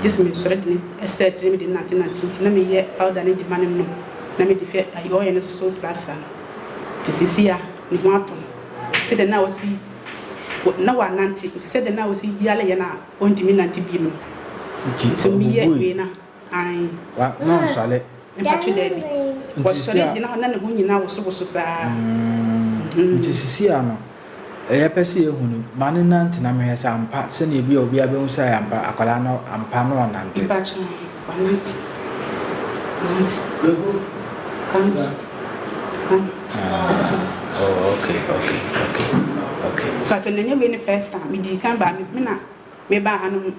Just me so redni estet me di na tin na me ye powder ni di manem no. Na me di fe ayi oil no so sasa. Tisisia ni wapo sede na osi na wa nanti sede na osi yale yana ontimi nanti bimu so mi ye we na ai wa no sale e patu debi wo sore di na na ne hunyi na wo so sa tisisia no e pese ehunu mane nanti na me hesa ampa se na ebi obi abehun sa ampa akwala no ampa no nanti patu wa nanti lego kanga. Oh, okay. But when you win the first time, me can buy me na me buy hanum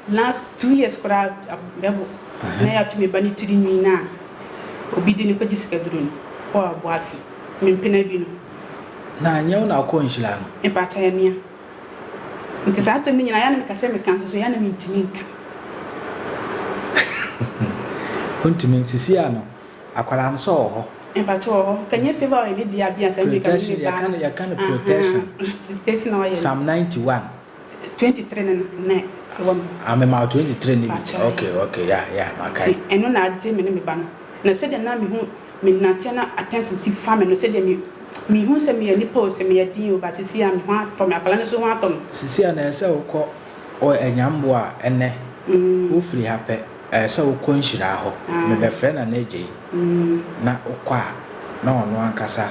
last 2 years kora bebo na ya to me bani tiri nwi na obi di ni ko jisika durun o aboasi me mpena bi no na nyɛ na akɔ nhyira no mpata ya mia nti saa tɛm nyina ya na meka sɛ meka nso ya na mentimi nka kontimi sisi ano akwara no so ho mpata ho kanye favor we di abia sɛ meka ni ba ya kan protection Psalm 91 23 na I'm about 23 ni okay yeah makai eno na ade me ne me ba no na sɛ de na me hu me nante na attention si family no sɛ de me hu sɛ me ya nipa o sɛ me ya din o ba sisi a me ho atɔ me akala ne so ho atɔ me sisi a na ɛsɛ wokɔ o enyambo a ene wo free happy ɛsɛ wokɔ nhyira ho me be friend na agye na wokɔ a na ɔno ankasa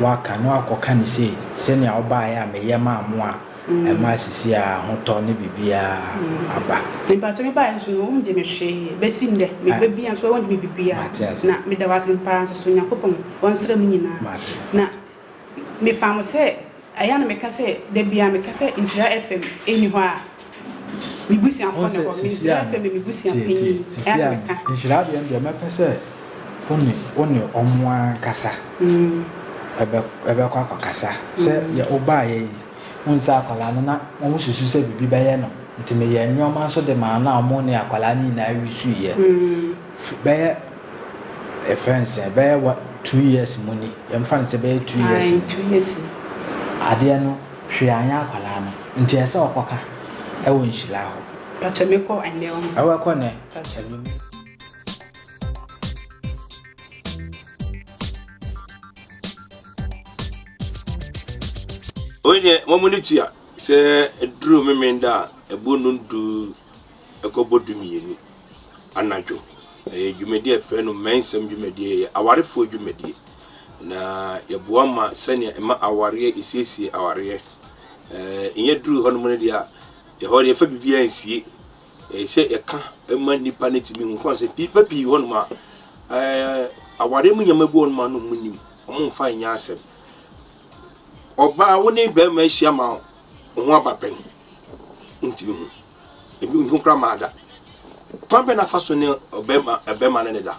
waka no akɔka ne sei sɛ ne ɔbaa ya me yema mo a ɛma sisi a hotɔ ne bibia aba nipa to me ba nso no unje me hwe besi nde me bibia nso unje me bibia na me da wasin pa nso so nyakopon wonsra mu nyina na me fam sɛ aya na me ka sɛ da bia me ka sɛ Nhyira FM eni hɔ a me busia afɔ ne hɔ me Nhyira FM me busia panyin aya me ka Nhyira de me pɛ sɛ one ɔmo kasa ebe kwa kasa sɛ ya oba ye unsa akwala na mo susu sɛ bibi bɛyɛ no nti me yɛ nyoma so de ma na mo ne akwala ni na wisu ye bɛyɛ a friends bɛyɛ 2 years money yɛm fan sɛ bɛyɛ 2 years adeɛ no hwe anya akwala no nti ɛsɛ ɔkɔka ɛwɔ nhyira ho pacha me kɔ ande wo ɛwɔ kɔ ne onye momunitia se dru memenda ebonundu ekobodumiyeni anajo dwumedi afa no mensem dwumedi awarefo dwumedi na yeboa ma sania ema aware isiesie aware enye dru hono mun dia ye hore ye fa bibia ansie se eka ema nipa ne timi hu kon se pipa pi hono ma aware mu nyama bu hono ma no munim omo mfa nya asem oba woni be ma hia ma ho abapen ntimi hu ebi hu kra ma ada kwambe na faso ne obema ne da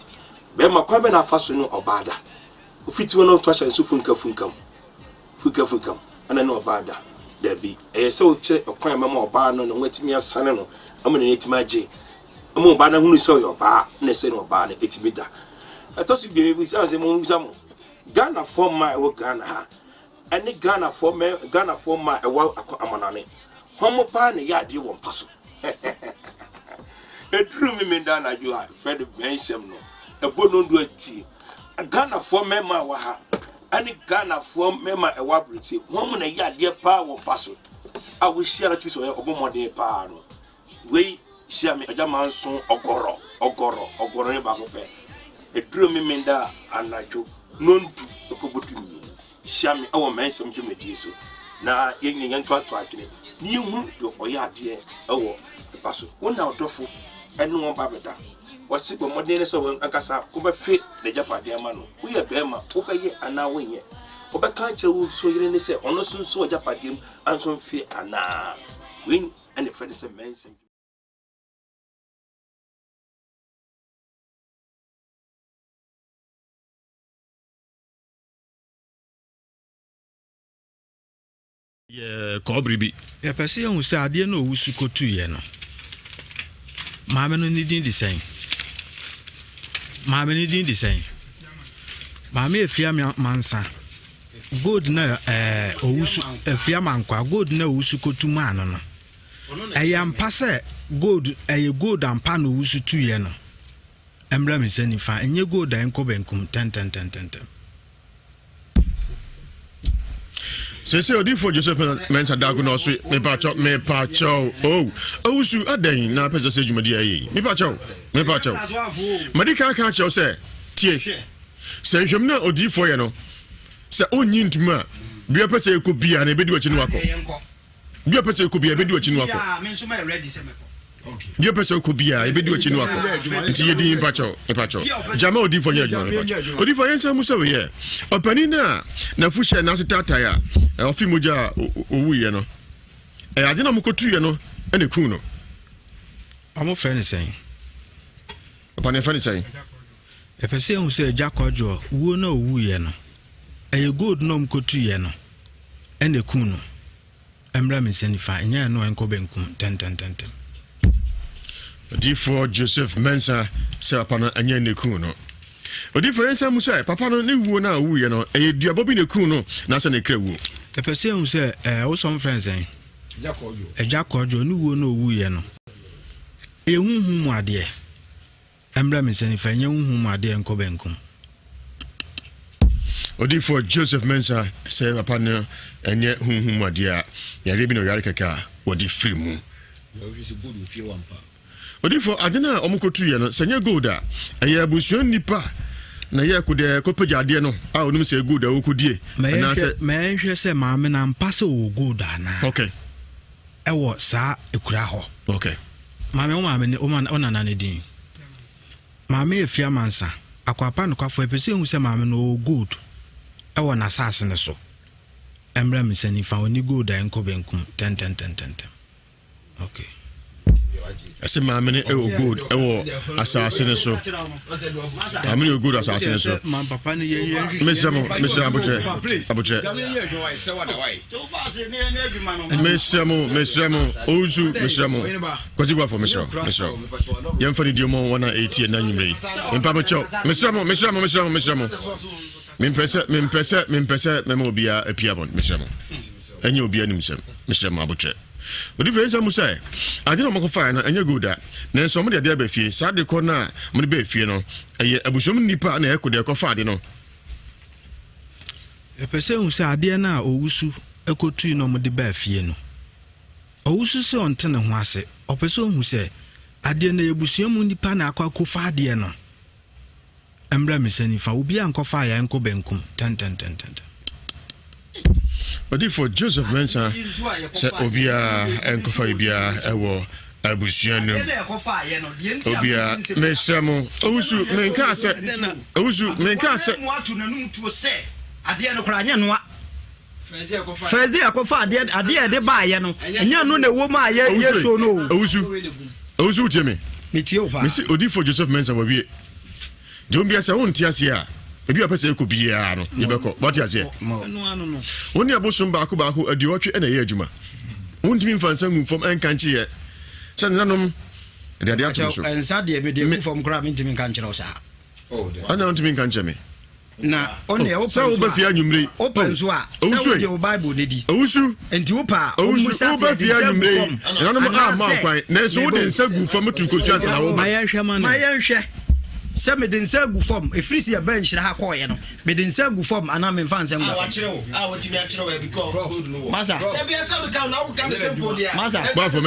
bema kwambe na faso ne obada ofiti wono to ahya nso funkam ana ne obada da bi se o che okwan mama oba no no watimi asane no amene ne timi age amu oba na hunu se o oba ne se ne oba ne etimi da atosi bi bi se mo bisam Ghana for my wo Ghana ha ani Ghana for my ewa amanane homo pa ne ya de won paso edru mi menda na jo ha Fred Nsem no ebono ndu ati Ghana for mema wa ha ani Ghana for mema ewa briti homo na ya de pa won paso a wo hia na twiso obomode pa no we hia me ajama nso ogoro ne ba ko pe edru mi menda anajo nondu ekobotumi hia me awo Nsem dwumedi so na yenyen to atwakene ni hu do oyade ewo paso wona odofo enu won babeda wasi bo modene so ankasa ko be fit de japade ama no wo ye be ma wo be ye ana wo ye wo be kan chewu so yire ne se ono so japade am anso fi ana win and the friend say Nsem kobribi ya pese ye hu se ade na owusu kotu ye no maame no ni din design maame efia mansa gold na owusu efia mankwa gold na owusu kotu ma no ayampa se gold gold ampa na owusu tu ye no emra me se ni fa enye gold enko benkum 10 Sese odifo Joseph Mensa Dago no so me pacho owusu adan na pese se dwumadi ayi me pacho madika kan che se tie se hwem na odifo ye no se onyi ntuma bia pese ekobia na ebedi wachi no akọ bia pese ekobia ebedi wachi no akọ ya me nso ma ready se meko okay bia pese ekobia ebedi wachi no akọ nti ye din pacho jama odifo ye adwuma me pacho odifo ye nsa musa we ye opani na fuhye na setata ya ofi moja owu ye no ade na mukotu ye no ene ku no amo friend say opani friend say e pese hu se jakojo wo na owu ye no good no mukotu ye no ene kuno embra me senifa enya no enko benkum ten Odifo Joseph Mensa se papa no anya ne kuno Odifo yensa musa papa no ne wuo na wuye no duabo bi ne kuno na se ne kra wuo epese hu se wo some friends en Jakojo ne wuo no wuye no ehunhu mu ade embra me senifa enya hunhu mu ade enko benkum Odifo Joseph Mensa se papa no enye hunhu mu ade a yare bi no yare kaka wodi free mu Odifo adena omukotu ye no senye gold a eye abusuan nipa na ye kude kopeja ade no a onum se gold a okudie na se me hwe se maame na mpase wo gold ana okay ewo sa ekura ho okay maame ne onana ne din maame efia mansa akwapa no kwafo epese hu se maame no gold ewo na sase ne so embra me sani fa oni gold a enko benkum ten okay ase maamene ewo good ewo asase ne so maamene ewo good asase ne so man papa ne ye mesamo abuche mesamo ozu mesamo kwazi gwa for mesamo yemfa ni diomo 180 na nyumre impa bocho mesamo mimpese memo bia epiabon mesamo enye obi anim mesamo abuche Odifo yensa musa adena makofa na anya goda na nso mo de ade ba fie sa de ko na mo de ba fie no eye abusom nipa na ekode ekofa ade no epese hu se ade na owusu ekotu no mo de ba fie no owusu se ontene ho ase opese hu se ade na ebusuam nipa na akwakofa ade no embra misani fa obi ankofa ya enko benkum ten Odifo Joseph Mensa se obia enkofa ibia ewo abusuanu obia mesamo owusu menka se muatu nanum tuo se ade no kra anya noa Fezi akofa ade de ba ye no enya no na wo ma ye so no owusu jeme metie opa mesi Odifo Joseph Mensa wawie Jombia se wontia se a ebi apese ko bia no yebeko what you say no woni abosom ba ko adiwotwe na ye adwuma wontimi mfansa ngu fom enkanche ye se nanom de ade ato so ensa de me de fom kra me ntimi kanche no sa ana wontimi kanche me na one open so ba fia nyumre open so a so de bible ne di owusu enti wopa owusu ba fia nyumre nanom a ma kwan na so wo de nsa gu fom tu kosu ansa na wo ma yenhwe se me den sa gu form e free ya bench na ha ko ye no me den sa gu form ana me fan se gu form watimi a kire we because good no masa e bia se ka na wo ka me simple dia masa bafo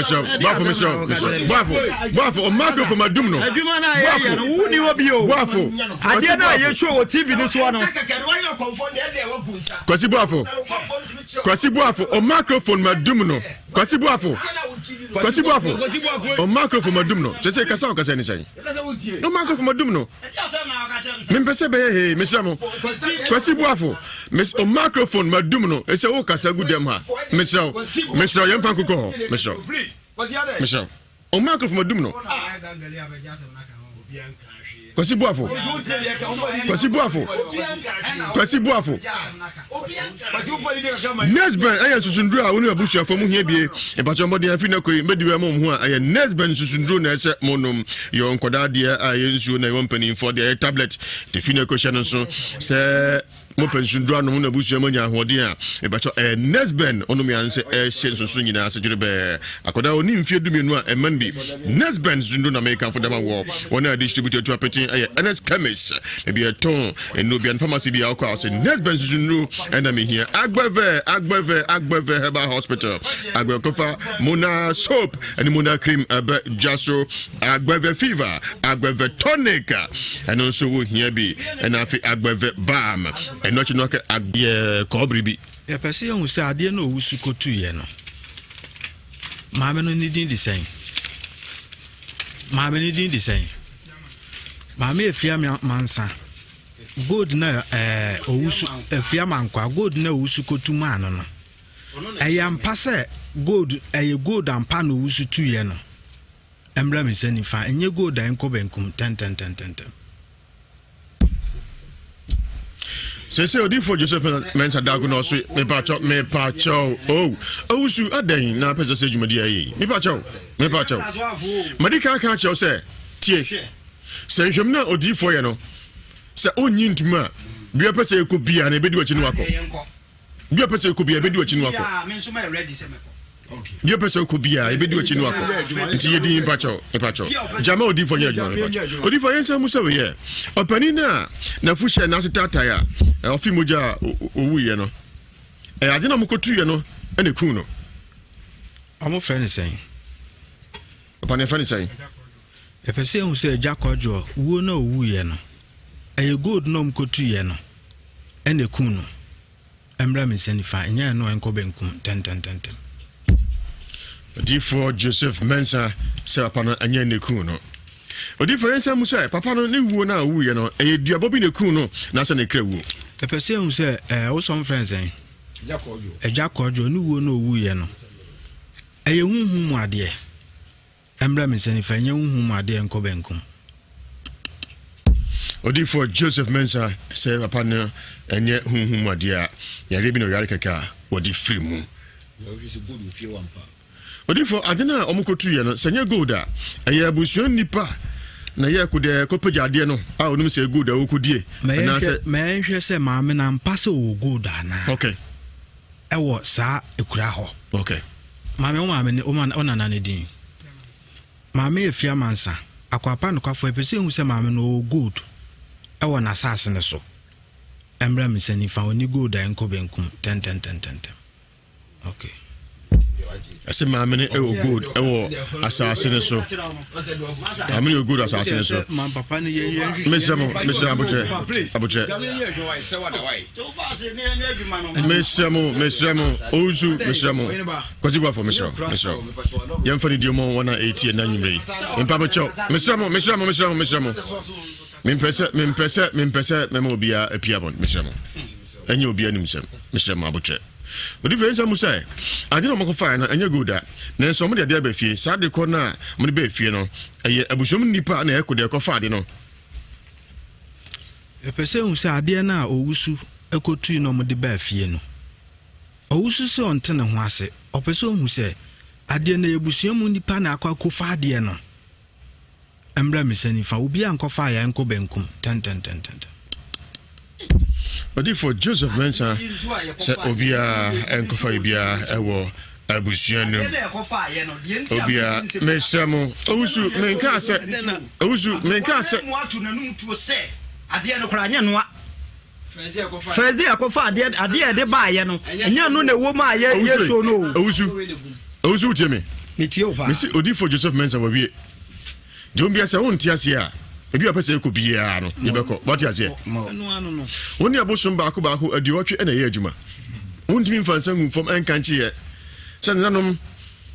o micro for madum no aduma na ye no wu ni obi o bafo ade na ye show TV no so no kwasi bafo o microphone madum no kwasi bafo o microphone madum no chese kasa ni sai o microphone madum no mimpese be he mesamo kwasi buafo o microphone madum no ese wo kasa gudem ha mesao yemfa kokko mesao o microphone madum no kwasi buafo Nesben aya susundru a wonu abusu afo mu hia bie epacho mbode afi na koi mediwe mo ho a aya Nesben susundru na ese monom yo nkoda de a yensu na yo mpani for the tablet te fi na ko hye no so se mo pensundru anu na abusu amanya ahode a epacho Nesben onom ya nse hye susu nyina se jurebe akoda oni mfie dumienu a eman bi Nesben susundru na make for them wo wona distributor to apeti aya NS chemist e bi eton enobian pharmacy bi akwa se Nesben susundru ena me hia agbeve herbal hospital agbekofa mona soap and mona cream jaso agbeve fever agbeve tonic and also wo hia bi and afi agbeve balm and not no agbe kobri bi e pese hu se ade na owusu kotu ye no maame no ni din design maame efia mansa gold na owusu efia mankwa gold na owusu kotuma no no ayampa se gold gold ampa no owusu tuye no embra me sani fa enye gold enko benkum ten Say odi for Joseph Mensa dago no so me pacho owusu adan na pese se dwumadi ayi me pacho madika kan che say tie se nhwem na odi for ye no se onyi ntuma bia pese ko bia na ebedi wachi no akọ bia pese ko bia ebedi wachi no akọ me nso ma ready se meko bia pese ko bia ebedi wachi no akọ nti ye di pacho jama odi for ye adwuma me pacho odi for ye nsa mu se we ye opani na fuhye na setata ya ofi moja owu ye no ade na mkotu ye no ene ku no amo friend say opani friend say e pese hu say jakojo wo na owu ye no eye good no mkotu ye no ene ku no embra me senifa nya no enko benkum ten Odifo Joseph Mensa se papa no anya ne ku no Odifo yensa mu se papa no ne wuo na wu ye no e duabo bi ne ku no na se ne kra wuo e pese hu se wo some friends en jakojo ne wuo na wu ye no eye hunhu mu ade embra me senifa nya hunhu mu ade enko benkum Odifo Joseph Mensa se papa no anya hunhu mu ade a yare bi no yare kaka wodi free mu Odifo adena omukotu ye no senye gold a eye abusuan nipa na ye kude kopaja ade no a onum se gold a okudie na se me hwe se maame na mpase o gold ana okay ewo sa ekura ho okay maame o maame o nana ne din maame efia mansa akwapa no kwafo epese hu se maame no gold ewo na sase ne so embra me sani fa oni gold a enko benkum ten okay ase maame ne ewo good ewo asase ne so maame ne good asase ne so man papa ne ye mesamo abuche mesamo ozu mesamo kwasi gwa for mesamo yem fani diomo 180 na nyumre impa becho mesamo mimpese memo obia apiabon mesamo enye obia nimsem mesamo abuche Odi fensa musa ade no makofa na anya goda na nso mo de ade abafie sa de ko na mo de ba afie no eye abusom nipa na ekode ekofa ade no epese hu se ade na owusu ekotu no mo de ba afie no owusu se onte ne ho ase opese hu se ade na ebusuam nipa na akwa kofa ade no embra misani fa obi ankofa ya enko benkum ten Odifo Joseph Mensa se obia enkofa ibia ewo abusuanu obia mesamo owusu menka se mo atu nanum tuo se ade no kra nya noa Frezi akofa ade de ba ye no nya no na wo ma ye yeso no owusu teme metie opa mesi Odifo Joseph Mensa wawie jombia se won tiase a ebi apese ko bia no yebeko what you say no woni abosom ba ko adiwotwe na ye adwuma wontimi mfansa ngu fom enkanche ye se nanom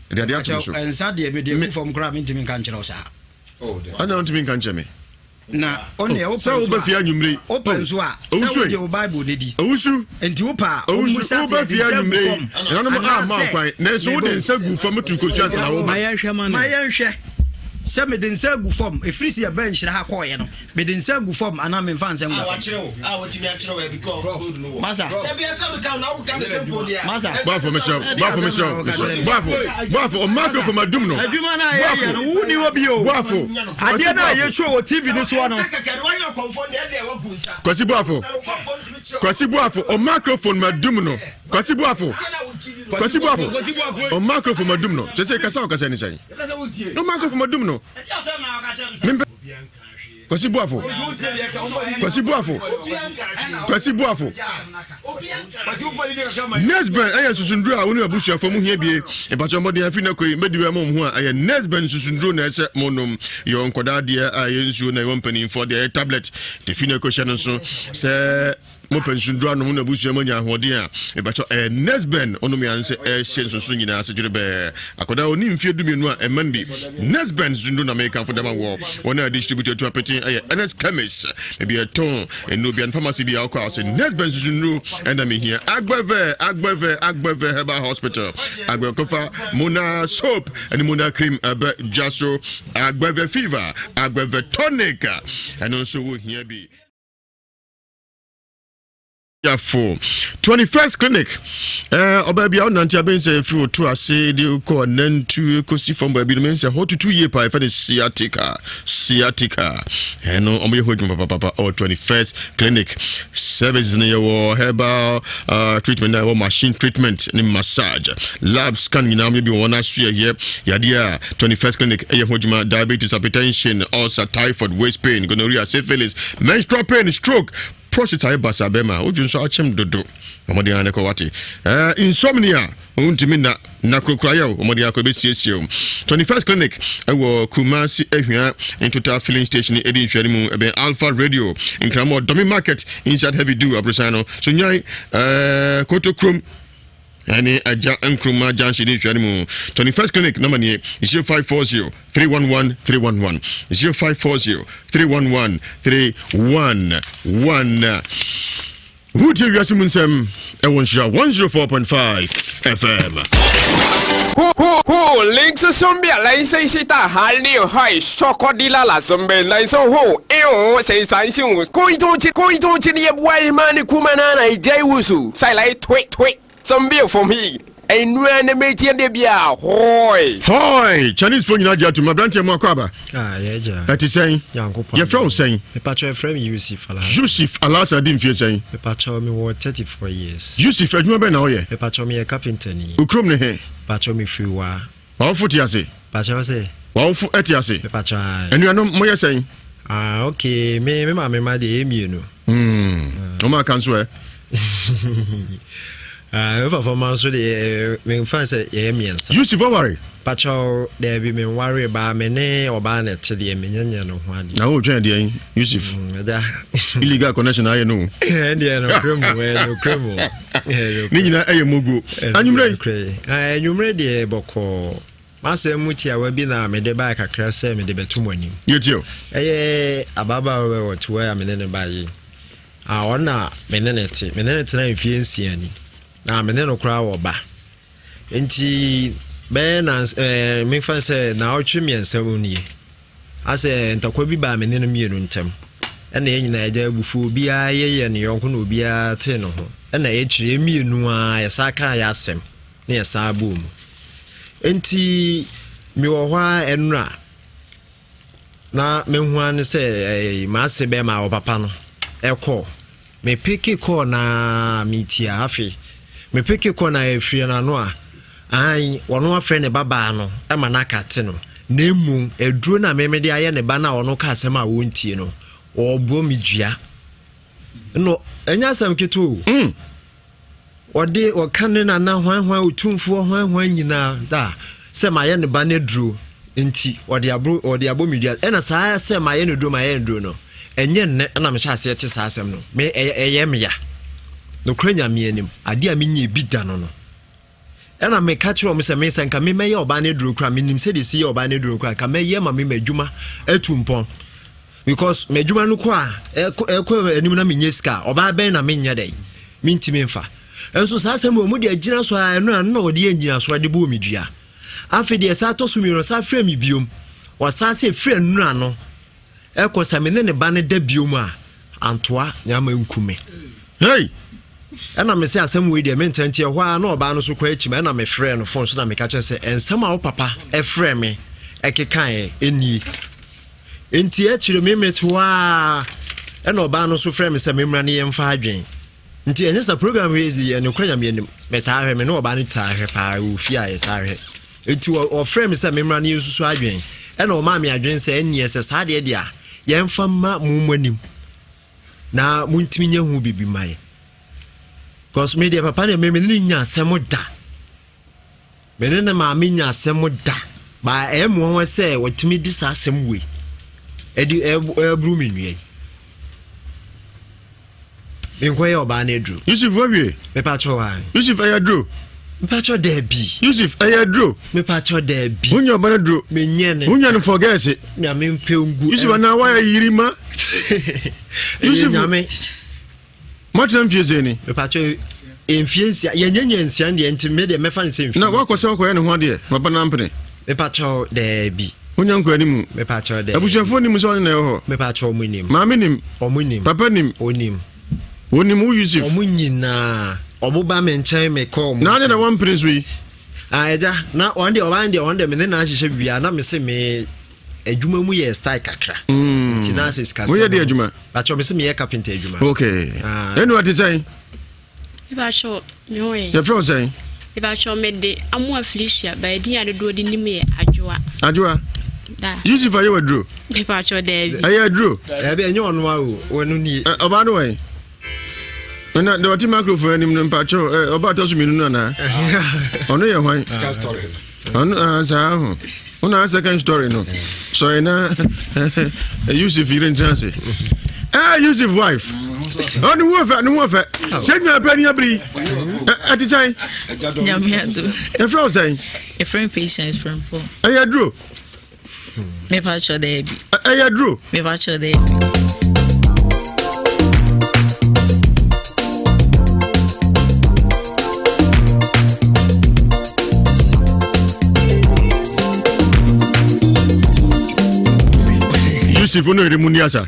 de ade ato so ensa de me de ku fom kra me ntimi kanche no sa ana wontimi kanche me na onne o sa wo ba fia nwumre open so a se de bible ne di owusu enti wo pa owusu ba fia nwumre nanom a ma kwan na so wo de nsa gu fom tu ko suanse na wo ma yenhwe se me den sa gu form e frisi ya bench na ha ko ye no me den sa gu form ana me fan se ngwa wotimi akire we because good no masa e bia se we na wo kan se podia masa bafo o magro for madum no aduma na ye no wo ni wo bi o bafo ade na ye show o tv no so no kwasi bafo o microphone madum no kwasi bafo o microphone madum no se kasa ni sai o microphone madum no Kwasi buafo Nesben aye susundru a wonu abusu afo mu hia bie e ba chomode afi na koi mediwe mo ho a aye Nesben susundru na ese monom yo nkoda de aye nsuo na yo mpani for the tablet te fi na ko hye no so se mo pensundru anu na abusu amanya ahode a e ba cho Nesben onom ya nse e hye nsusu nyina se jurebe akoda oni mfie dumienu a eman bi Nesben susundru na make for them wo wona distributor to apeti aye NS chemist maybe a ton and Nubian pharmacy be alcohol Nesben susundru and I'm here Agbeve Herbal Hospital Agbekofa Mona soap and Mona cream Jaso Agbeve fever Agbeve tonic and also here be for 21st clinic obabia onantia ben say free to ase de ko nan tu kosi from baby men say how to 2 year pa for the sciatica eno omo ye hodum papa or 21st clinic services na your herbal treatment na machine treatment ni massage lab scan ni na me bi wona so ye ya 21st clinic ye hoduma diabetes, hypertension, ulcer, typhoid, waist pain, gonorrhea, syphilis, menstrual pain, stroke, prostate basabema ujunso achem dodo omodi aneko wati insomnia untimi na krokraya omodi akobe siesio 21st clinic ewo Kumasi ehua in total filling station edin hwarimu ebe Alpha Radio in Kramo Domi Market inside Heavy Do Abrosano so nyai Kotokrom any aja Nkrumah junction in hwarimu 21st clinic number ni 0540 311 311 0540 311 311 Who tell you Nsem 104.5 FM Who links Sombia Line say Sita Halni High Chocodilla la Sombe Line so ho say Sanshun Koito Chini Wayman Kumanana Jaiwusu say like tweet Sombia for me. And when the mate de bia, hoy, Chinese phone you to my branch Makaba. Yeah, that is saying, your friend saying, the patron friend Yusuf alas, I didn't feel saying, the patron me were 34 years. Yusuf, I remember now, yeah, the patron me a carpenter, Ukrumne, patron me few wa, what foot you say, patron say, what foot etiase, the patron, and you are no more saying, okay, me, my dear, you know, Oma can swear. Performance with the main fancy emians. Yusuf worry. Pacho, there be me worry about me or banet till the minion of one. Now, Jenny, Yusuf, illegal connection, I know. And no criminal. Nina, a mugu. And you ready? You ready, Boko. Master Mutia will be now, made the back a crass me the betumani. You too. Ababa or to where I'm in by. I want not menenity, menenity, if you ain't see any. Na me no kra wo ba enti be na me fa se na otwe me nsam nie ase ntakwa bi ba me ne no mienu ntem e na enyina eja abufu obi a ye ne yonko na obi a te no ho e na ye kire mienu a yesaka ya asem na yesa bom enti mi wo hwa enura na me hu an se ma se be ma wo papa no ekọ me piki ko na mitia afi me peke kona efri na no a ai wono afre ne baba no e ma na kate no nemu eduro na memede aye ne ba na wono ka asem a wontie no obo midua no enya asem keto ode o kane na na hwan otumfo hwan nyina da se ma ye ne ba na duro enti ode abo midua e na saa se ma ye ne duro ma ye duro no enye ne na me cha ase te saa asem no me eye me ya no kranya mianim ade a menye bi da no ena me ka kire o me se me senka me meye oba ne duro kra menim se de si oba ne duro kra ka meye ma me madwuma atumpon because madwuma no ko a ekọ enim na menye ska oba ben na menye dai mintimi mfa enso sa asem o mu de agina so a eno na ode anyina so de bo medua afi de sa to so mi no sa fra mi biom o sa se fra nura no ekọ sa me ne ba ne da biom a antoa nyama nkume hey ena me se asem we de mentantie ho a na oba no so kwa achima ena me frɛ no phone so na me ka kyerɛ se ensem a wo papa e frɛ me ekekan eni enti achire me metoa ena oba no so frɛ me se me mra ne yemfa adwen enti enye sa program we ezi ene kwanya me enim meta ahwe me na oba ne ta ahwe pa wo fi a yeta ahwe enti o frɛ me se me mra ne yesusu adwen ena o ma me adwen se eni ese sa de de a yemfa ma mummanim na muntimi nya hu bibi mai cause me de papa ne me nya asem da me ne ma me nya asem da ba emo ho se wotimi di sa asem we edi ebru me nwie me nkoye oba na edru Yusuf wawie me pa cho wa Yusuf ayadro me pa cho da bi Yusuf ayadro me pa cho da bi unya oba na dro me nye ne unya no forget it na me mpengu Yusuf na wa yirima Yusuf na me Matram fiese ni me pacho enfiensia yenyenyensia de ntime de mefa ne senfi na wakose wakoye ne ho de baba na mpene me pacho de bi onya nko animu me pacho de abusuafo ni muso ne ho me pacho omunim maame nim omunim papa nim onim Woni mu Yusuf. Omu nyina. Omu ba me nkyɛn me call. Na de na one prince we. Eja na on de me na ahyehyɛ bia na me se me adwuma mu yɛ style kakra. Tinasis kasa. Wo yɛ de adwuma. Ba cho me se me yɛ carpenter adwuma. Okay. Enu ati say. Iba show me hoye. Ya fro say. Iba show me de amu afilicia ba edin ade do di nim yɛ adwoa. Adwoa. Da. Yusuf aye wadro. Iba show de. Aye adro. Be enye ono a o. Wonu ni. Oba no way. Na the what microphone nim no mpacho oba to so minu no na. Ono ye hwan? Second story. Ono sa ho. Ono second story no. So na Yusuf irin chance. Yusuf wife. Ono wo fa no wo fa. Say me apani abri. Ati say. Nyamiado. E fro say. A friend patience from poor. Aye adro. Me pacho there bi. Aye adro. Me pacho there. Yusuf no ere muniasa.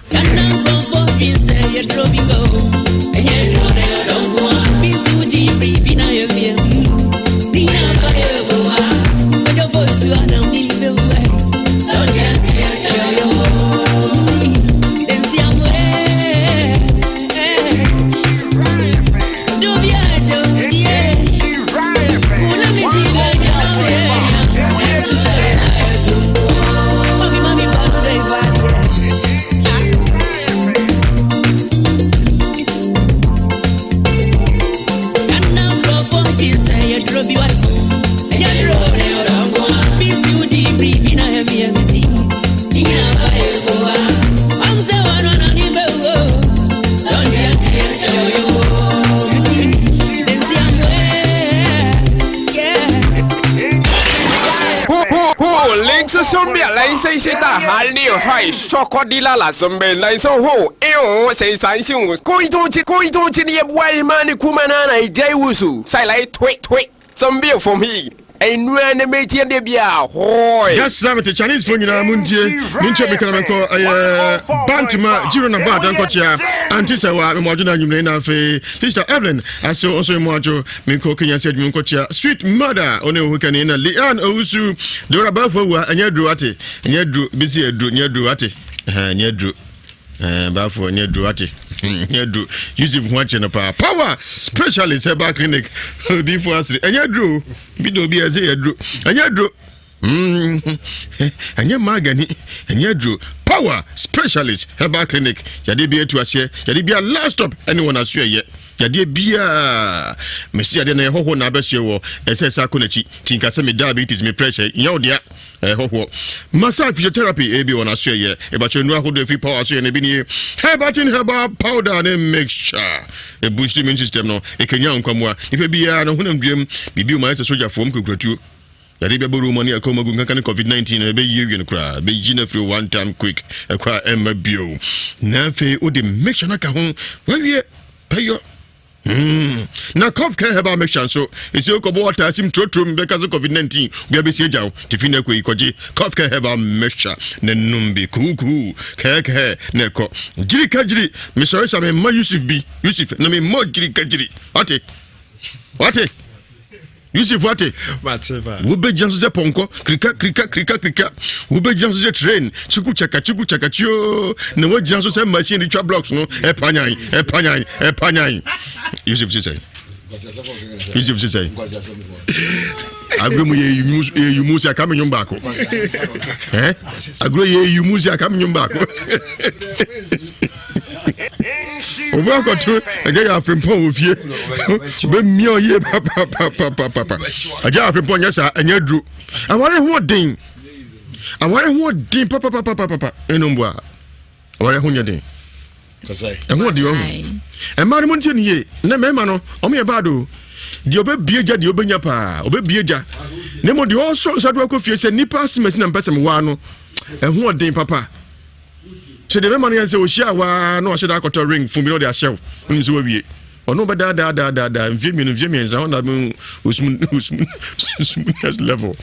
Say that Harley High Chocodilla la Zumbe like so ho say Sanshun going to the boy man Kumanana Jaiwusu say like tweet some beer for me. And when the mate and the beer, hoy. Yes, I'm the Chinese phone in Muntie, Mincho Micanaco, Bantama, Girona Bad, and Cocha, Antisawa, Moduna, Yumena Fe, Sister Evelyn, I saw also Mojo, Minko Kenya said Minkocha, sweet mother, One Hukanina, Lian Owusu, Dora Bafo, and Yadruati, and Yadru, busy Yadruati, and Yadru. Bafo near Duati. Yusuf watching a power specialist herbal clinic. Before us, and you drew. Bido be as a drew. And you drew. And you magani. And you drew. Power specialist herbal clinic. Yadi be to us here. Yadi be a last stop. Anyone as you yet. Yadi be a Messia de Hoho Nabesio, SSA Konechi, Tinkasemi diabetes, me pressure, Yodia, Hoho. Massage physiotherapy, AB on Australia, about you know who the free power, and a bini, Herbatin Herba powder and mixture. A bush immune system, no, a Kenyan come if it be an Hunam dream, be my soldier from Kukratu. Yadi be buru money a coma COVID-19, a be you and cry, be Gina through one time quick, a cry Emma Bio. Nafe, or the mixture like a home, well, yeah, pay your. Na cough care have make chance so it's your water sim trotrum because of COVID-19 we be see jaw tifine ko ikoje cough care have mixture ne numbi kuku keke ne ko jiri kajiri me sorry sa me ma Yusuf na me mo jiri kajiri what Yusuf what wo be janso ze ponko krika wo be janso ze train chuku chaka chio ne wo janso ze machine ritual blocks no e panyan Yusuf say agro ye yumusi akame nyumba ko agro ye yumusi akame nyumba ko Obako to again afrimpon ofie be mio ye papa again afrimpon yesa anya dru aware ho den papa enomboa aware ho nyeden kasai ho di o e mari mo ntini ye na mema no o me bado di obebieja di obenya pa obebieja ne mo di o so sadu akofie se nipa simasi na mpese me wa no e ho den papa so the man say o share wa no share that ring fun mi no dey share nso wie ono ba da mvie nza ho na be usmuness level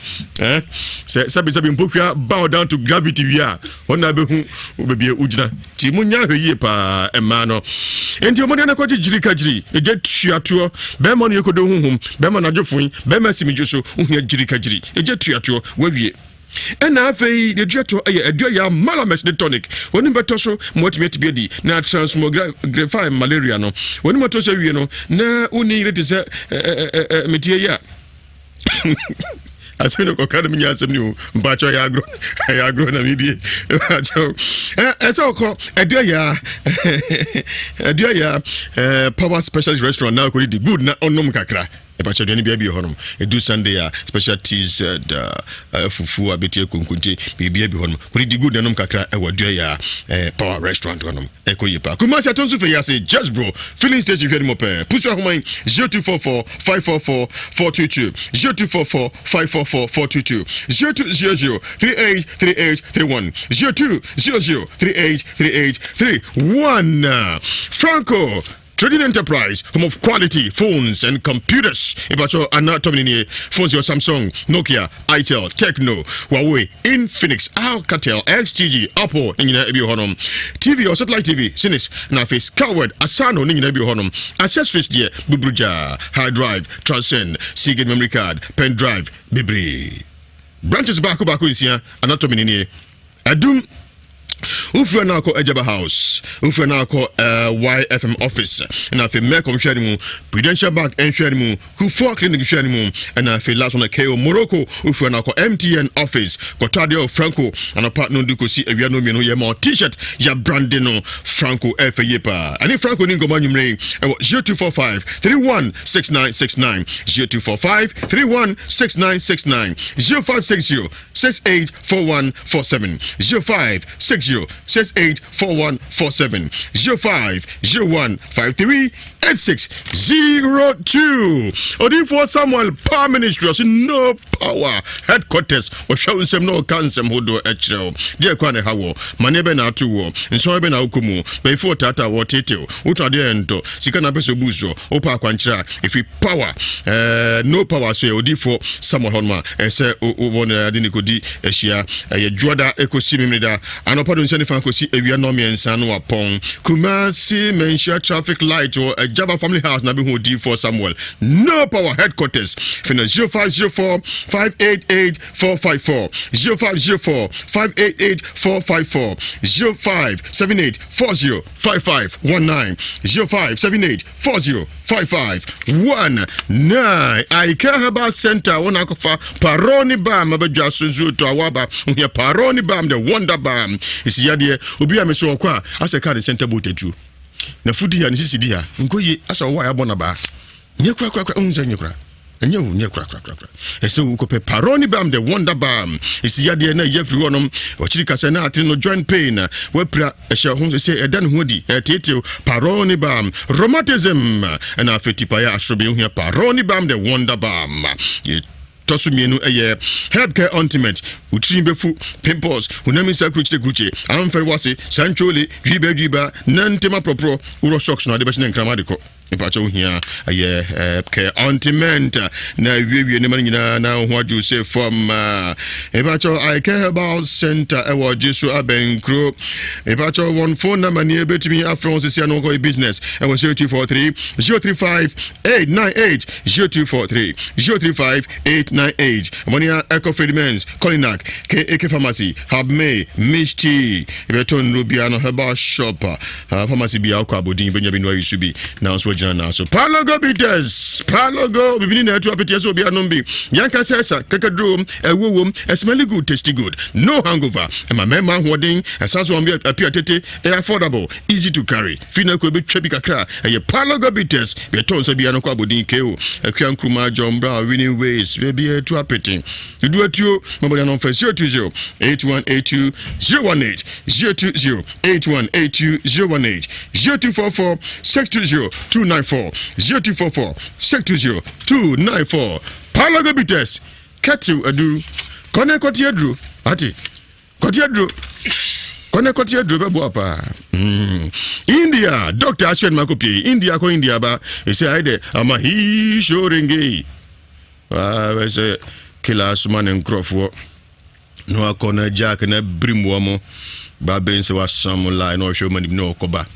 sabi mpokwa bow down to gravity wia ona be hu obebie ugina ti munya hweye pa ema no enti omode na kwaji jirika jiri eje tuato be mo no yekodo huhum be mo na dwofun be ma simidwo so ohia jirika jiri eje tuato wawie ena afei de duato ya malamesh de tonic woni beto so motimi atibedi na transmogrify malaria no woni moto so wie no na uni rete se metie ya asino ko kada minya asem ni mbacho ya agro na midie mbacho eso ko edua ya power specialist restaurant na ko di good na onom kakra ebacho de ni bia bi honum edu Sunday specialties fufu abetie konkonte bia bi honum ko di good na onom kakra e wadua ya power restaurant honum e ko yipa kuma sia tonso fe ya say just bro filling station hwede mo pe pusu ahoman 0244 544 422 0244 544 422 0200 383831 0200 383831 Franco Trading Enterprise, home of quality phones and computers. Ibacho anatomy phones your Samsung, Nokia, Itel, Tecno, Huawei, Infinix, Alcatel, XTG, Apple, Nina Ebi Honum, TV or satellite TV, Sinis, Nafis, Coward, Asano, Nina Ebi Honum, accessories dear, Bubruja, hard drive, Transcend, Seagate memory card, pen drive, Bibri. Branches back in here, anatomy in Adum. Ufre na ko Ejaba House, ufre na ko YFM office, na fe Mecom share mu, Prudential Bank en share mu, Kufo Clinic share mu, na fe last one KO Morocco, ufre na ko MTN office, ko Tadio Franco, and a partner du ko si ewia no mi no ye mo t-shirt ya brandeno Franco F yepa. Ani Franco ni ngoma nyumre, 0245 316969, 0245 316969, 0560 684147, 0560 684147 0501538602 Odinfo Samuel Power Ministry no power headquarters o show Nsem no kansem hodo echrew de kwa ne hawo manebe na atuwo nso ebe na okumu before tata wo teteo utade ento sika na peso buso opa kwanchira ifi power no power so Odinfo Samuel Honma ese wona ade nikodi ehia ye juada ekosimimida anopa nsani fanko si ewia no miensa no apon Kumasi Mensha traffic light or a Java family house na be hu D4 Samuel no power headquarters fina 0504 588 454 0504 588 454 0578 40 5519 0578 40 5519 Aika Herbal Center wona kofa paroni bam abadwa sunzu to awaba hu paroni bam the wonder bam isi yade obi ameso okwa ase card center botetu na fudi ya nisisi dia nkoye asa wo ya bona ba nyekura unza nyekura enyewu nyekura ese wo kope paroni bam the wonder bam isi yade na yefri wonom ochiri kasa na ati no joint pain wepra ehye ho se edan ho di etete paroni bam rheumatism na afetipa ya ashobe hu paroni bam the wonder bam tosumienu eye healthcare ultimate utrin befu pimples unami sakruche amfere wase sanchole dwiba nantema propro uro shocks no adebeshine nkramadiko ipacho hia eye care ultimate na wiwie ne manina na ho aju se from ipacho I care about center ewo jesu abenkro ipacho one phone number ni ebetimi afron se no go business ewo 0243 035 898 0243 035 898 Monia Eco Fredmans Colinac KK Pharmacy Habme Mishti Beton Rubiano Herbal Shop Pharmacy bia kwa bodin benya binwa yusubi na so jana so Palogo bites Palogo bibini na tu apeti so bia nombi yanka sesa kakadrum ewowom smelly good tasty good no hangover ma mema hoden esanso am apia tete affordable easy to carry fina ko betwa bi kakra eye Palogo bites beton so bia no kwa bodin keo akwan kruma jombra winning ways baby to apeti you do mobile number 020 8182 018 020 8182 018 0244 620 294 0244 620 294 Palago bites Katu adu Kone koti adru ati koti adru Kone kotia drube boapa. India, Dr. Ashen Makopi, India ko India ba. Ese aide amahi shorenge. Wese kila suman nkrofo. No akona jack na brimwomo. Ba ben se wa samula no show mani no koba.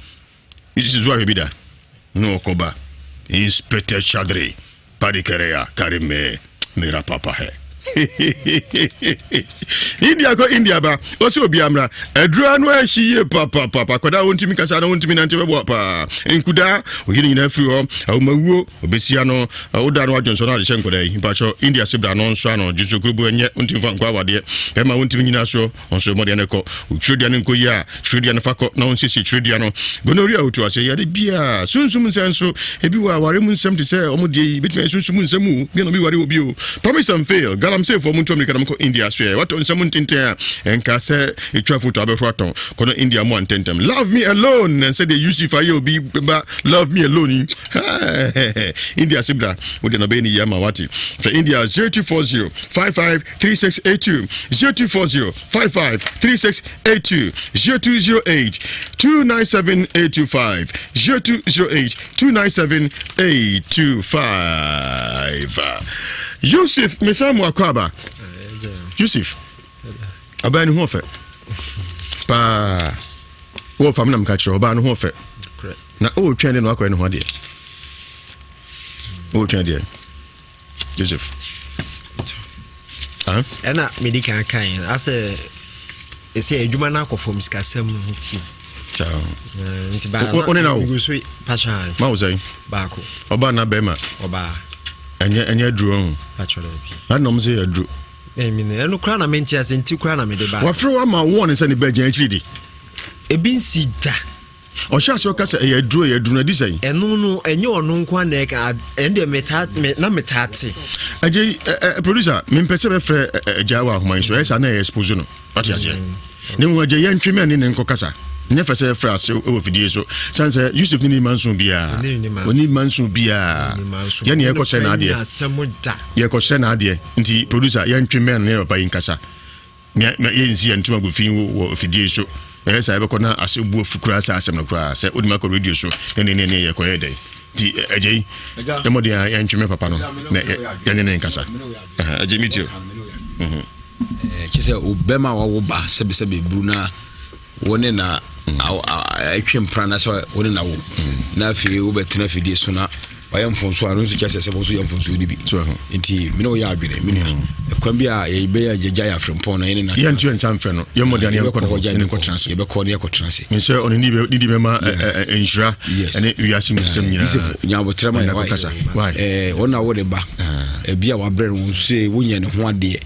This is why we be that. No koba. Inspector Chadri. Padikerea karime mera papa hai. India ko India ba osi obi amra edura no ahie papa koda wontimi kasa na wontimi nante bebo pa enkuda oyini nyina firi ho awmawuo obesia no oda no adwonso na de hyenkoda yi mpacho India sibra no nso ano jusokrubu enye wontimi fa nkwa wade e ma wontimi nyina so onso mode ne ko utredia ne nkoyi a tredia ne fako na wonsisi tredia no gonoria otu ase yade bia sunsum nsenso ebi wa ware mu nsem te se omode betime sunsum nsemu bi no bi ware obi o promise and fail I'm saying for Muntu America ko India swear what on some tinta and kase e travel to abefraton kono India mo antentem love me alone and say they use if I be love me alone India sibra we dey no be ni yama wati for India 0240 553682 0240 553682 0208 297 825 0208 297 825 Yusuf Mesamu Akaba. Yusuf. Abani hofe. Pa. Wo fam na mka kire oba no hofe. Na o twende no akwa no ho de. O twende. Yusuf. Ah? Ena medical kan ase ese adwuma na akofom sikasem nti. Ciao. Nti ba. One na wo. Gusui pasha. Ma wo say? Baako. Oba na bema. Oba. Anya drone. Patrol. I know say a drew. No crown a mentias and two crown a made Wa fro ma one is any bejan chidi. E bin sida. O sha so kasa e drew na disay. E no enyo no nkwa na e ka and the metate. Aje producer me pese be frɛ Jawa Homan so esa na expose no. What you say? Ne mu aje yan tweme ne nko kasa. Nye fese frase o fidie so sanse Yusuf ni mansun bia oni mansun bia ye ne ekose na ade ye ekose na ade nti producer ye ntweme ne papa yin kasa ye nsi ye ntuma go fin wo fidie so e sa be ko na ase bu fukura sa asem no kura se odima ko radio so ne ye ko ye dey ti ejei e mo dia ye ntweme papa no na ye ne kasa ejei mitio kise obema wo ba sebe bruna woni na atwem prana so woni na wo na afi wo betena fidie so na wayam fonso anu so kese sebo so yam fonso ni bi nti me no ya adwene me no ekwan bi a ye be ya jagya ya frempon na ye na ye ntu ensamfe no ye modern ye ko no ye ko transe ye be ko ne ko transe me say oni ni be ma Nhyira ene Ewiase musem nyina nya botre ma ko kasa wona wo de ba bi a wa bre no se wo nya ne ho ade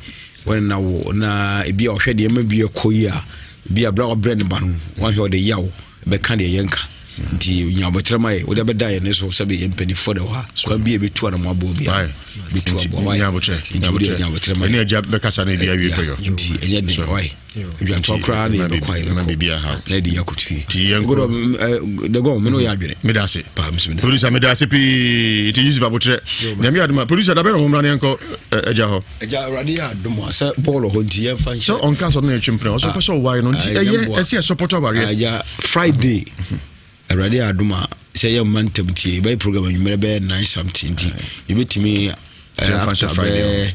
wona na wo na bi a ohwe de ma bi ekoyi a bi a bra brand ba no wan hwe de yawo be kan de yenka nti nya botrema e wo de be dai ne so sabe empani for the wa kwa bi e betu na mo abo bi a betu abo nya botrema ene ja be kasa na bi a wi ko yo nti enye de wai bi an to kra na be kwai na bi a ha na di yakutu ti yenko de go me no ya adwene me da se pa bismillah producer me da se pi ti Yusuf abotre na mi aduma producer da be no mra ne enko eja ho eja radio aduma se ball ho nti ye fan so on cast on na etwempre so person ware no nti eye support ware ya Friday radio aduma se ye mantem tie by program anwumere be 9 something nti you betimi after Friday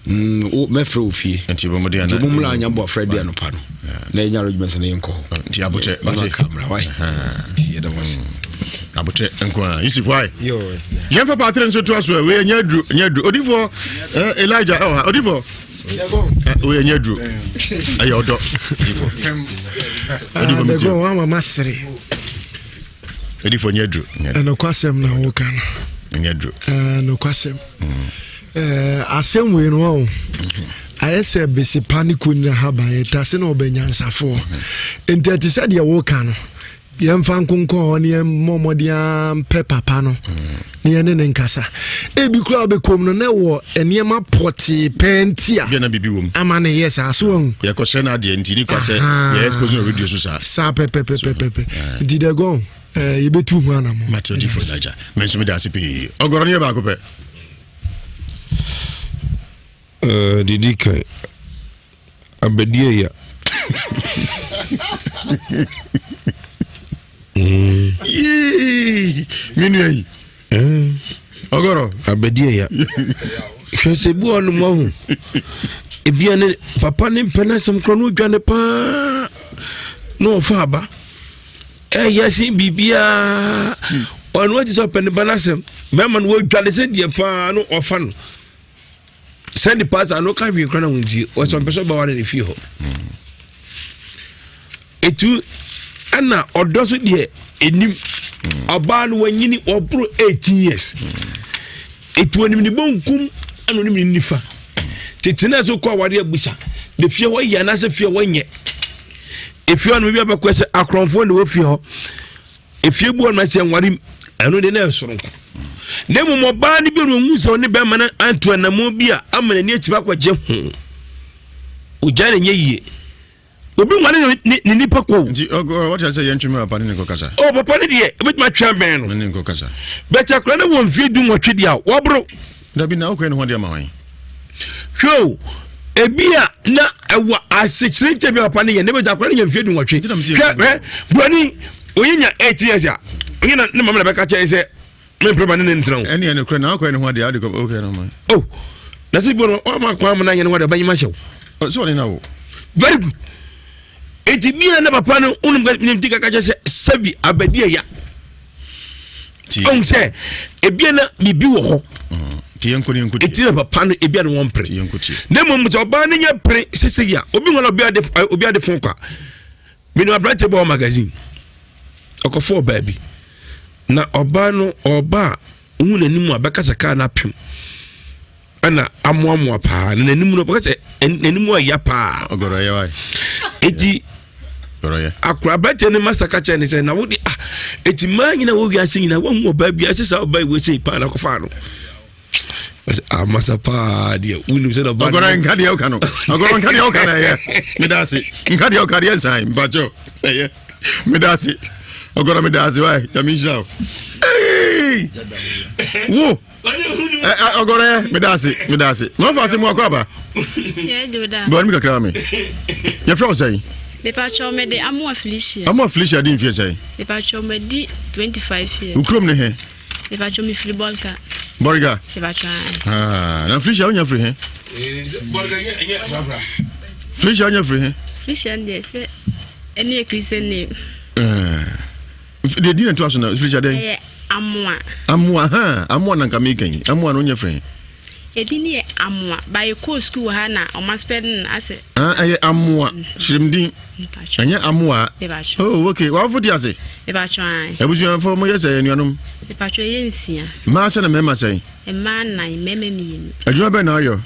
me fro ofie nti bo mode ana bo mula anya bo Friday no pa no na nya regiment na yenko nti abotre camera why nti ye da was abotre enko Yusuf why yo yen fa patren so to aso we nya dru odifo Elijah odifo we nya dru ayo odo odifo odifo wa mama sere odifo nya dru eno kwasem na wo kan nya dru no kwasem asem we no ayese besi panico ni haba etase na obenyansafo enti ati said ye wo kan no yemfa nkonko ne momodia pe papa no ne ye ne nkasa ebi kura obekom no na wo eniema poti pentia bia na bibi wom ama ne yes aso ye ko sena de enti ni kwase ye expose no radio so sa pe di de go ye betu hu anamo Matthew di for daja menso me da sipi ogoro ne ba ko pe didi kai abedie ya Minu Ogoro abedie ya. Hwese bu onu mo. Ebia ne papa ne mpena sem kro no dwane pa. No fa ba. Yesi bibia. Onu wadi so pen banasem. Be man wo dwane se die pa no ofa no. Send the pass and no can be crana wunti. O so person ba wale ne fi ho. Etu ana odo so de enim. Oba no wanyini obro 18 years. Etu onim ni bonkum ano ni nifa. Titina so kwa wade abusa. De fie wo ya na se fie wo nye. Efie no bi abakwese akronfo ne wo fie ho. Efie bu on ma se nwari ano de na esoronko. Ne mo moba ni bi rongu se oni be mana anto na mo bi a amana ni etiba kwaje ho. Oja ne nye yie. Obi ngwane ni nipa ko. Nti what I say yentumi papa ne ko kasa. Oh papa ne de e bit ma twa ben no. Ne ko kasa. Beta kra na won fi du nwotwe dia wo bro. Da bi na ko ne ho dia ma wan. Show ebia na ewa asechire nche bi papa ne ye ne beta kra na fi du nwotwe. Brani oyinya 8 years ya. Onye na ne mama na beka che se me prema ne ntran. Ene ene kra na ko ne ho dia ade ko okay no man. Oh. Na se bro o ma kwa mo na ye ne ho dia banyima hyew. So ne na wo. Very good. Eti bia na papa no unum tika kaje se sabi abadie ya. On se ebia na bibi wo ho. Ti yanko ni yanko. Eti na papa no ebia no won pre. Yanko ti. Na mo mto ba na nya pre sese ya. Obi ngolo obi ade fon kwa. Me no abrante bo magazine. Okofo baby. Na oba no oba hu nanimu abeka saka na pem. Ana amoamoa pa na nanimu no beka se nanimu ya pa. Ogoro ya wai. Eti akura bete ne master kacha ne say na wo di eti manyi na wo wiase nyina wo mo ba bia se sa ba we say pa na kofa no master pa dia unu se do ba ogoro nkadi o kanu ogoro nkadi o kana ye medasi nkadi o kadi ensan bajo ye medasi ogoro medasi wai jamisha wo ogoro medasi no fa se mo akwa ye joda bo mi kakra me ye fro say me pa cho me de amo Felicia din fie say me pa cho me di 25 years ukrom ne he me pa cho me free bolka borga me pa cho na Felicia onya free he borga nya safra Felicia onya free he Felicia de se eni Christian name de din to aso na Felicia de amwa na nkameken amwa no nya free edini amwa by co school ha na o masped ase aye amwa shrimdin anya amwa oh okay wa foti ase e ba twan ebusu fo mo yese enuanum e pa twa yensia ma se na mema sei e ma na meme mi adwuma be na ayo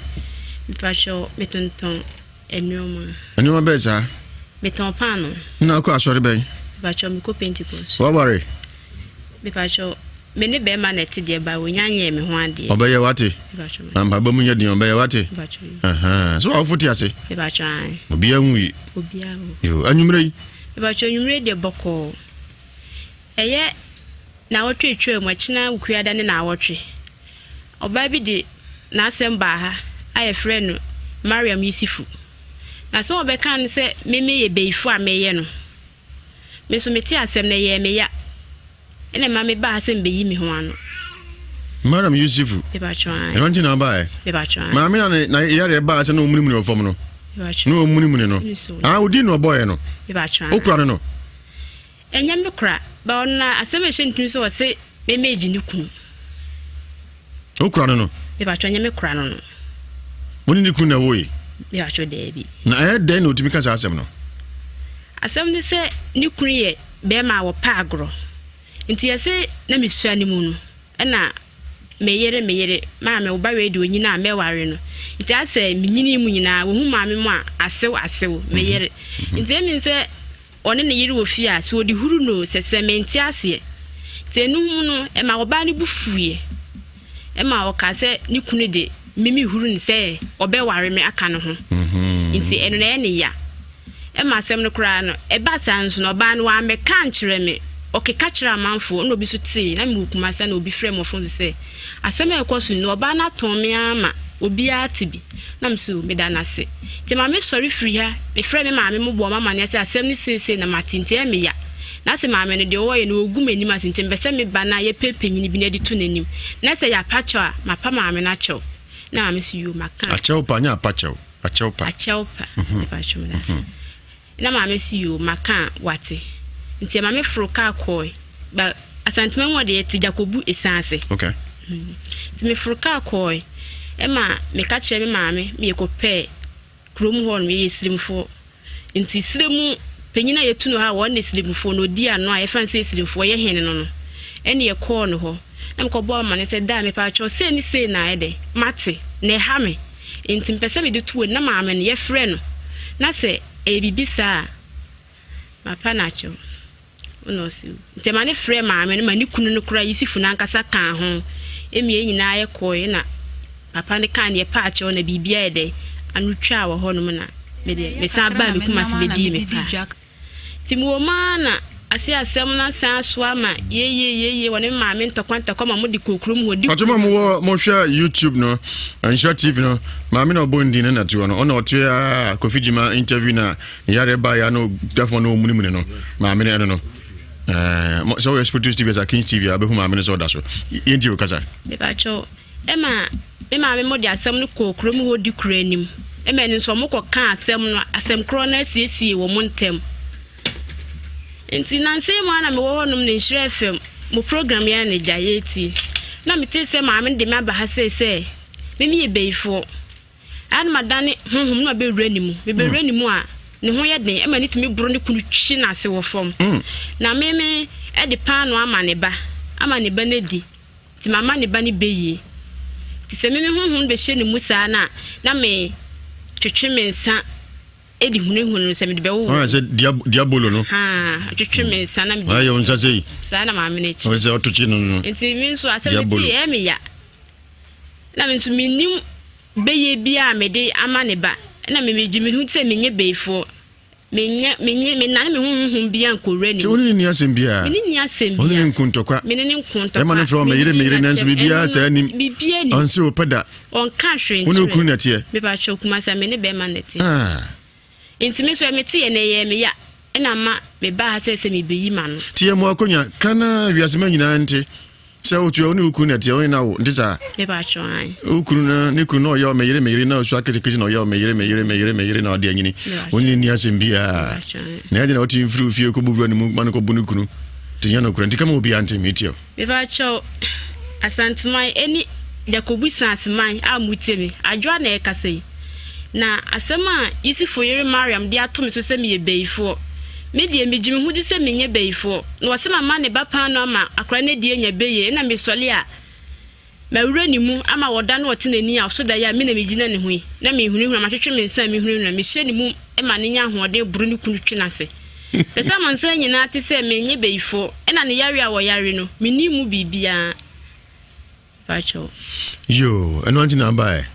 e pa twa metonton enuoma be sa meton pano na ko asori be e pa twa mi ko Pentecost wa worry me pa twa me ne be ma na ti de ba wonyanye me ho ade obeye wate amba ba munya din obeye wate so wa foti ase e ba twan obi anwi yo anyumre e ba twa anyumre de boko eye na wotwetwe mu akina ukuada ne na wotwe oba bi de na asemba ha aye frɛ Mariam Yusufu na so obeka ne se meme ye beifu a meye no me so meti asem na ye me ya ene ma me ba asem beyi mi ho ano Mariam Yusufu e ba twan e wonti na ba e ba twan ma me na yare ba asem no munimuni ofom no no munimuni no odi no boy no e ba twan okura no enya me kura ba ona asem e hentun so se meme eji ni kunu okura no e ba twan enya me kura no woni ni kunu na woyi e ba twan de bi na den no otimi kasa asem no asem ni se ni kunu ye be ma wo pa agro nti yese na misua ni mu no na meyere ma me wo ba we de onyina me ware no nti ase minyini mu nyina wo hu ma me mu asew meyere nti emi se one ne yiri wo fi a so di huru no sese menti ase tenu mu no e ma wo ba ni bufuye e ma wo ka se ni kunu de mimi huru ni se obe ware me aka no ho nti eno na ye ya e ma asem no kra no e ba sanso no ba no wa me kan kire me okay kachira manfo no bi so ti na mi kuma sa na obi frɛ mo fon se asem e kwasu no ba na ton me ama obiara te bi na mso me da na se te maame sori free ha me frɛ me maame mo bo mama ne se asɛm ne sese na matinte me ya na se maame ne de wo ye no ogu manim asinte mbese me ba na ye pepanyini bi na di to nanim na se ya pacho a mapa maame na chew na maame so you maka a chew pa nya pacho a chew pa pacho me da se na maame so you maka wate nti maame fro ka koi ba asantema mo de ti Jacobu esanse okay ti me fro ka koi ema me ka kire me maame me ekopɛ krom ho no ye sirimfo nti siremu penyina yetu no ha won ne sirimfo no di ano a ye fanse sirimfo ye hene no ene ye call no ho na me ko bo ma ne se da me pa cho se ni se na ye de mate ne ha me nti mpese me de tuo na maame ne ye frɛ no na se e bibisa ma pa na cho no si nti ma ne frɛ maame ne ma ni kunu no kura yisifu na nkasa kan ho emie nyina ye koy na papa ne kan ye pa che na bibia de anu twa wo ho no na me sa ba me kuma se bedi me pa ti mo ma na ase asem na san so ama ye woni maame ntokwanto koma mo di kokrum ho di atuma mo hwa YouTube no Nhyira TV no maame na obondi na tuo no ona otu ya Kofijima interview na yare ba ya no dafo no munimune no maame ne no so we produce TV as a Kings TV abehu maame ne so da so yenti o kaza be ba cho ema me maame mo di asem no kokrum ho di kuranim ema ni so mo ko kan asem no asem kro na siesie wo mo ntem enti nanse mo ana me wo honum ne Nhyira FM mo program ya ne jayeti na me tese maame de me aba ha se me ye beifo an madane honhom no be wuranimu me be wuranimu a ne ho ye den ema ni tumi bro ne kunu twi na ase wo fom na me e de pan no ama ne ba na di ti mama ne ba ne beyi ti se me honhom be hye ne musa na me twetwe me nsa edi hunehunu se me de be wo se diabolo no twetwe me nsa na me ayo nsa sei sa na mama ne chi o se otuchi no enti me so asem ti e me ya na me so minim beye bia me de ama ne ba na me megimi hu se menye beifo menye me na me hunhun bia nkowra ni oni ni asem bia oni nkuntokwa me ne nkuntokwa e ma ne fro me yire nanso bibia sa ni bibia ni onse opada on ka hwe oni okunu na tie me ba chokuma sa me ne be ma na tie intime so me tie na ye me ya na ma me ba ha se me beyi ma no tie mo akonya kana wiase ma nyina nte se otu oni ukunu na tie oni na wo ndisa me ba cho an ukunu na ne kunu no yo me yire na osu akete no yo me yire na odi anyini oni ni asembia na ya na oti mfiri ofie ko bubura ni mu man ko bunu kunu tinya no kura ntika mo obi ante metio me ba cho asantman eni Jacobu sansman amutie me adwa na e kasei na asema isi foyere Mariam de atom so se me ye beifo me de me jimi hu de se me nye beifo na wasema ma ne ba pan no ama akra ne de nya beye na me sole a ma wura ni mu ama woda na wote nani a so da ya me na me gina ne hu na me hunu ma twetwe me nsa me hunu na me hye ni mu e ma ne nya hoode buru ni kunu twi na se pesa man sa nyina te se me nye beifo e na ne yare a wo yare no me ni mu bibia pacho yo anwanti na ba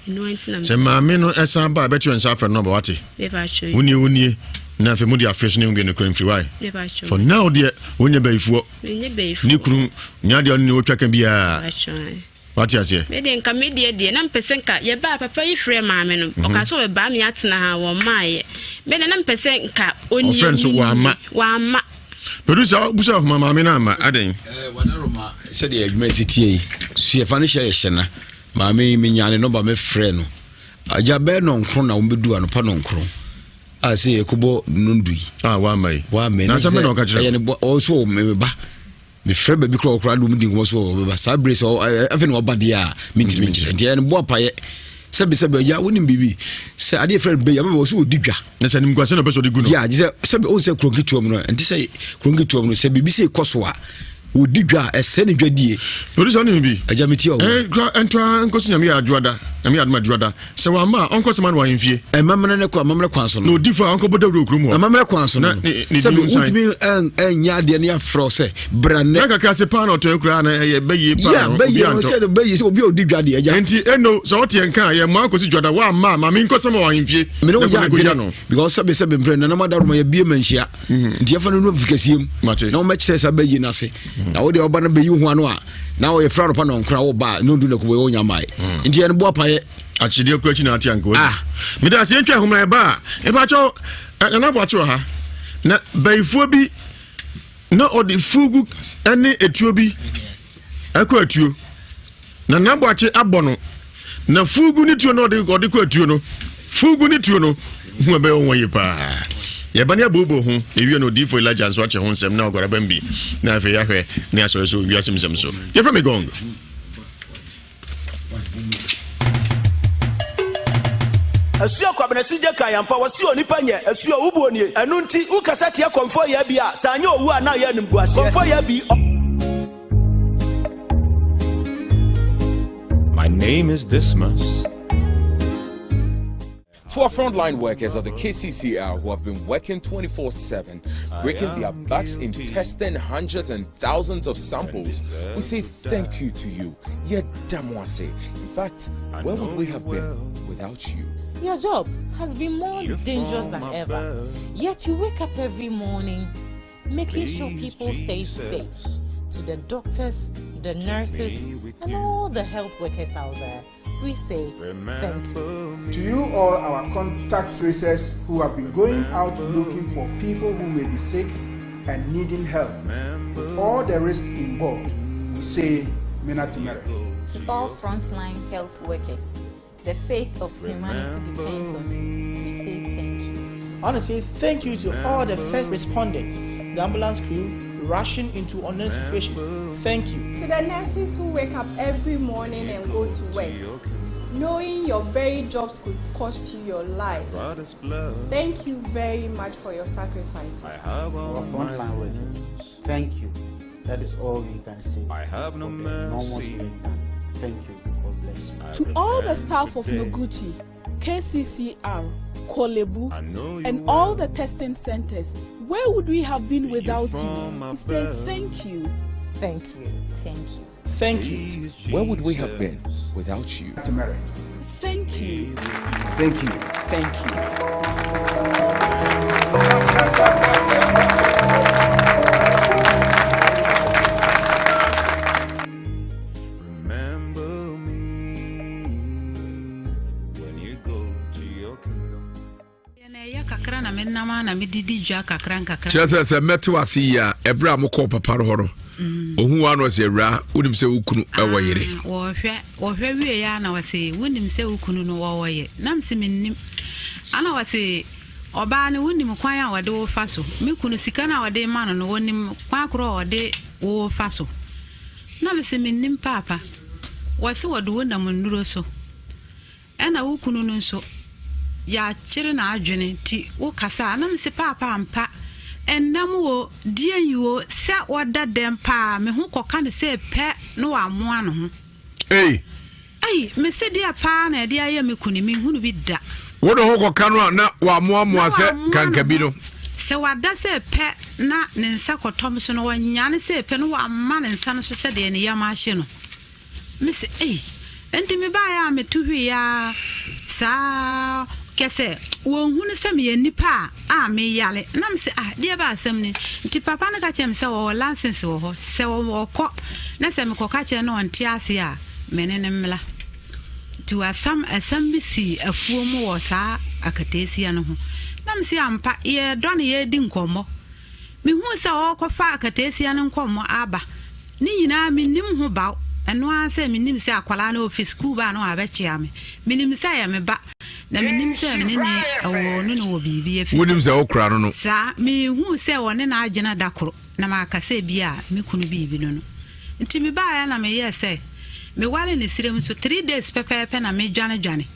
se maame no esan ba betu ensa afre no ba wate pacho uni na fe mudi afre so ne ngi no kran free why pacho for now there onye baifuo ni kunu nya de oni otwa kan bia pacho wate ase me de nka me de na mpese nka ye ba papa yi frɛ maame no o ka so we ba me atena ha wo maaye me de na mpese nka oni friends wa ma producer busa of mama me na ma aden wana roma said the university so fa no share shena maame me nyane no ba me frɛ no aja be no nkro na wo bedu anopa no nkro a se ekobo nundui wa mai na sa me no ka kire ye ne also me ba me frɛ ba bi kro kro adu mudi ngo so ba sa brace afi no ba dia minti nti ye ne bo paye sebe ya woni bibi se ade friend be ya ba so odidwa na se nim kwase no be so de gu no ya sebe on se kronkitu no nti se kronkitu no se bibi se koso a odidwa ese ne dwadie producer ni bi ajamiti o entwa nkoso nyame ya adwada nyame ya adwada se wa ma onkoso man wa yemfie mamre ne kwa mamre kwanso no difa onko boda wuro krum ho mamre kwanso no sebe ultimi nya de ne afro se brane ka ka se pa no to kura na ye bayi pa no obi anto se bayi se obi odidwa de aja enti eno so wote enka ye ma nkoso dwada wa ma me nkoso ma wa yemfie me no ya no because sebe mpre na ma daruma ye bie manhia nti ye fa no notification na o ma kire se bayi na se na wo de oba na beyi hu ano a na wo ye fra no pa no nkra wo ba no ndu na ko wo nya mai nti ye no bo paye Achidi okwachi na ati anko. Me da se ntwa homra eba eba cho na boacho ha. Na baifo bi na odi fugu ene etuo bi akọ atuo. Na boache abono. Na fugu ni tuo no odi kọ atuo no. Fugu ni tuo no hu ebe won ye pa. Ye bani abobo hu ewie no di for Elijah nso ache ho nsem na ogora bambi na afi ya hwe na aso so Ewiase nsem so. Ye from me gong. Asuo kwabenesi je kan yampa wasi onipa nye asuo ubuonie enu nti ukasa tie komfo ya bia sanye owu ana ya nimguase komfo ya bi. My name is Dismas. To our frontline workers of the KCCR who have been working 24/7, breaking their backs in testing hundreds and thousands of samples, we say thank you to you. Yedamwase. In fact, where would we have been without you? Your job has been more dangerous than ever, yet you wake up every morning making sure people stay safe. To the doctors, the nurses, and all the health workers out there, we say thank you. To you all our contact tracers who have been going out looking for people who may be sick and needing help, with all the risk involved, we say Minatimere. To all frontline health workers, the faith of humanity depends on you. We say thank you. I want to say thank you to all the first responders, the ambulance crew, rushing into unknown situations. Thank you. To the nurses who wake up every morning and go to work, knowing your very jobs could cost you your lives. Thank you very much for your sacrifices. Our frontline workers, thank you. That is all we can say. I have no mercy. Thank you. God bless you. To all the staff of Noguchi, KCCR, Kolebu, and all the testing centers, where would we have been without you? We say thank you. Thank you. Thank you. Thank you. Where would we have been without you? Thank you. Thank you. Thank you. Chese se metu asi ya ebra moko papa rohoro ohu wa no se ra unim se ukunu ewoyere wo hwe wie ya na wase wunim se ukunu no woye nam se minnim ana wase oba ne wunim kwan a wode wo faso me kunu sika na wode ma no wonim kwa kro wode wo faso nam se minnim papa wase wode wonam nnuro so ena ukunu no so ya chire na adwene ti wo kasa na mse papa ampa ennam wo die yiwo se oda dem pa me hu koka ne se pe no amoa no ho me se dia pa na dia ya me kuni me hu no bi da wo do ho koka no na wa amoa se kanka bi no se wada se pe na ne nsa kotom so no wanya ne se pe no wa amma ne nsa no so se de ne ya ma hye no me se enti me ba ya me tuhwi ya sa kese wo hunu se me nipa a me yale na me se dia ba asem ni nti papa na ka chem se wo license wo ho se wo ko na se me ko ka che no nti ase a menene mla tu asam bisi afuo mu wo sa akatesi no ho na me se ampa ye do na ye di nkomo me hu se wo ko fa akatesi no nkomo aba ni nyina me nim ho ba eno ase me nim se akwala na office school ba no abechia me nim se ya me ba na menim se menene awo no no bibi efi wonim se okra no no sa me hu se wone na agena dakoro na maka se bia me kunu bibi no no nti me ba ya na me yese me wale ne sirem so 3 days pepepe na me dwane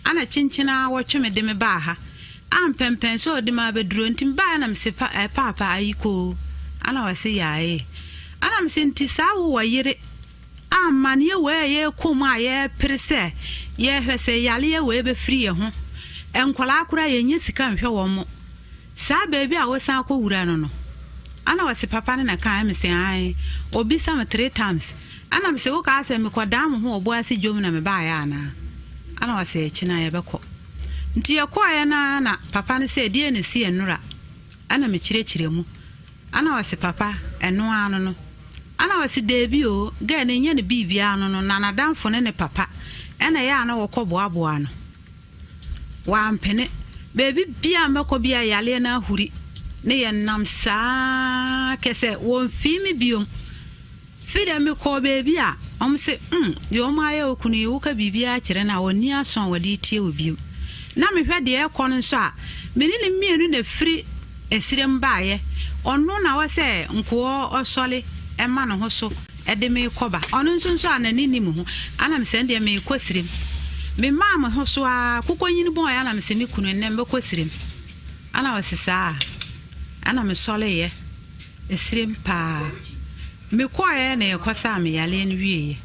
ana chinchina wo twe me de me ba ha ampempen so de ma beduro nti me ba na me se papa ayiko ana wase yae ana me se nti sa wo yire amane we ye koma ye prese ye hwese yale ye we be free ho enkwala akura ye nya sika nhwe wo mo sa baby a wo san ko wura no ana wase papa na kan me se ai obi sam 3 times ana me se wo ka ase me kodam ho obo ase dwom na me ba ya ana wase china ye beko nti ye ko ya na papa ne se die ne si enura ana me chire mu ana wase papa eno ano no ana wasi debi o ga na nya ne bibia no na nadamfo ne papa ɛna yɛ ana wɔkɔ boaboa no wampene baby bia mɛkɔ bia yale na ahuri ne yɛ nam saa kɛsɛ wɔn fi mi biom fida mi kɔ baby a se yo ma yɛ okunu yi wo ka bibia kyerɛ na wɔni aso wɔde tie obiom na mehwɛ de ɛkɔ no nso a meni ne mienu na firi esirem baaye ɔno na wɔ sɛ nkoɔ ɔsɔle ɛma no ho so ɛde me kɔba ɔno nso nso anani ni mu ho ana me sɛ de me kɔsirem me ma mo ho so a kokɔnyini bɔn ya na me sɛ me kunu ne me kɔsirem ana wɔ sisa ana me sɔle ye esirem pa me kɔɛ na ɛkɔsa me yale no wie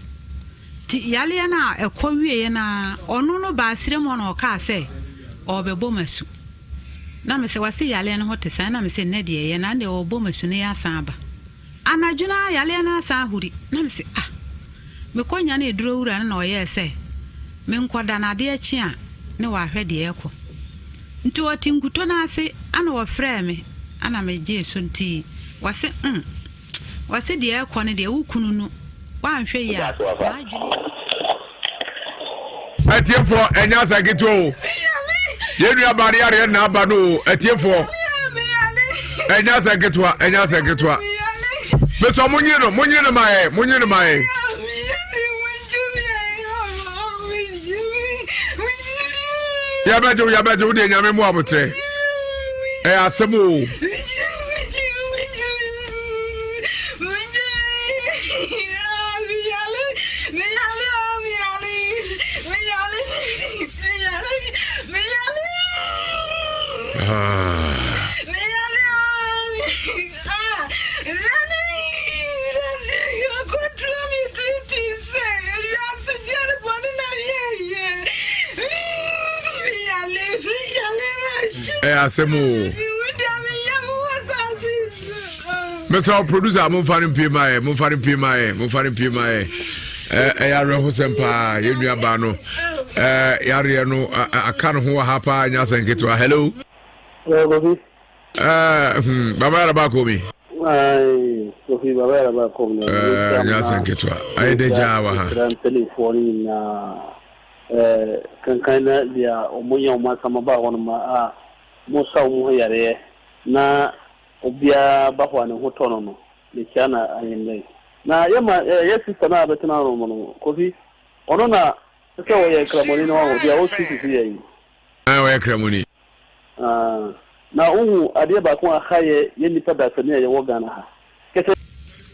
ti yale na ɛkɔ wie na ɔno no ba sirem ɔno ɔka sɛ ɔbɛbɔ masu na me sɛ wase yale no hote san na me sɛ ne de ye na de ɔbɔ masu ne ya san ba anadwuna yale na san huri na me sɛ me kɔnya na eduro wura na ɔyɛ sɛ me nkɔda na de akyi a ne wahwɛ de ɛkɔ nti ɔti nkuto na ase ana wɔfrɛ me ana me gye so nti wase wase de ɛkɔ ne de wukunu no wanhwɛ ya atiefo enya saketo yenu abari yare na aba no atiefo enya saketo me so munyino mae ya bejo de nyame mu abote asemu asemu Mr. Producer mumfani PMI ya reho sempa yenu aba no yare no aka no ho ha pa nya senketwa hello baba ya ba ko mi Sophie baba ya ba ko mi nya senketwa ai de jawa ha telefoni na kankana dia omunya omasama ba wono ma musa mu yare na obia ba ho ne hotono no le kiana ayende na yema sister na betena no no kofi ono na se wo ye kramoni no wo dia wo sisi yi wo ye kramoni na uhu ade ba ko ahaye ye nipa da sane ye wo gana ha kete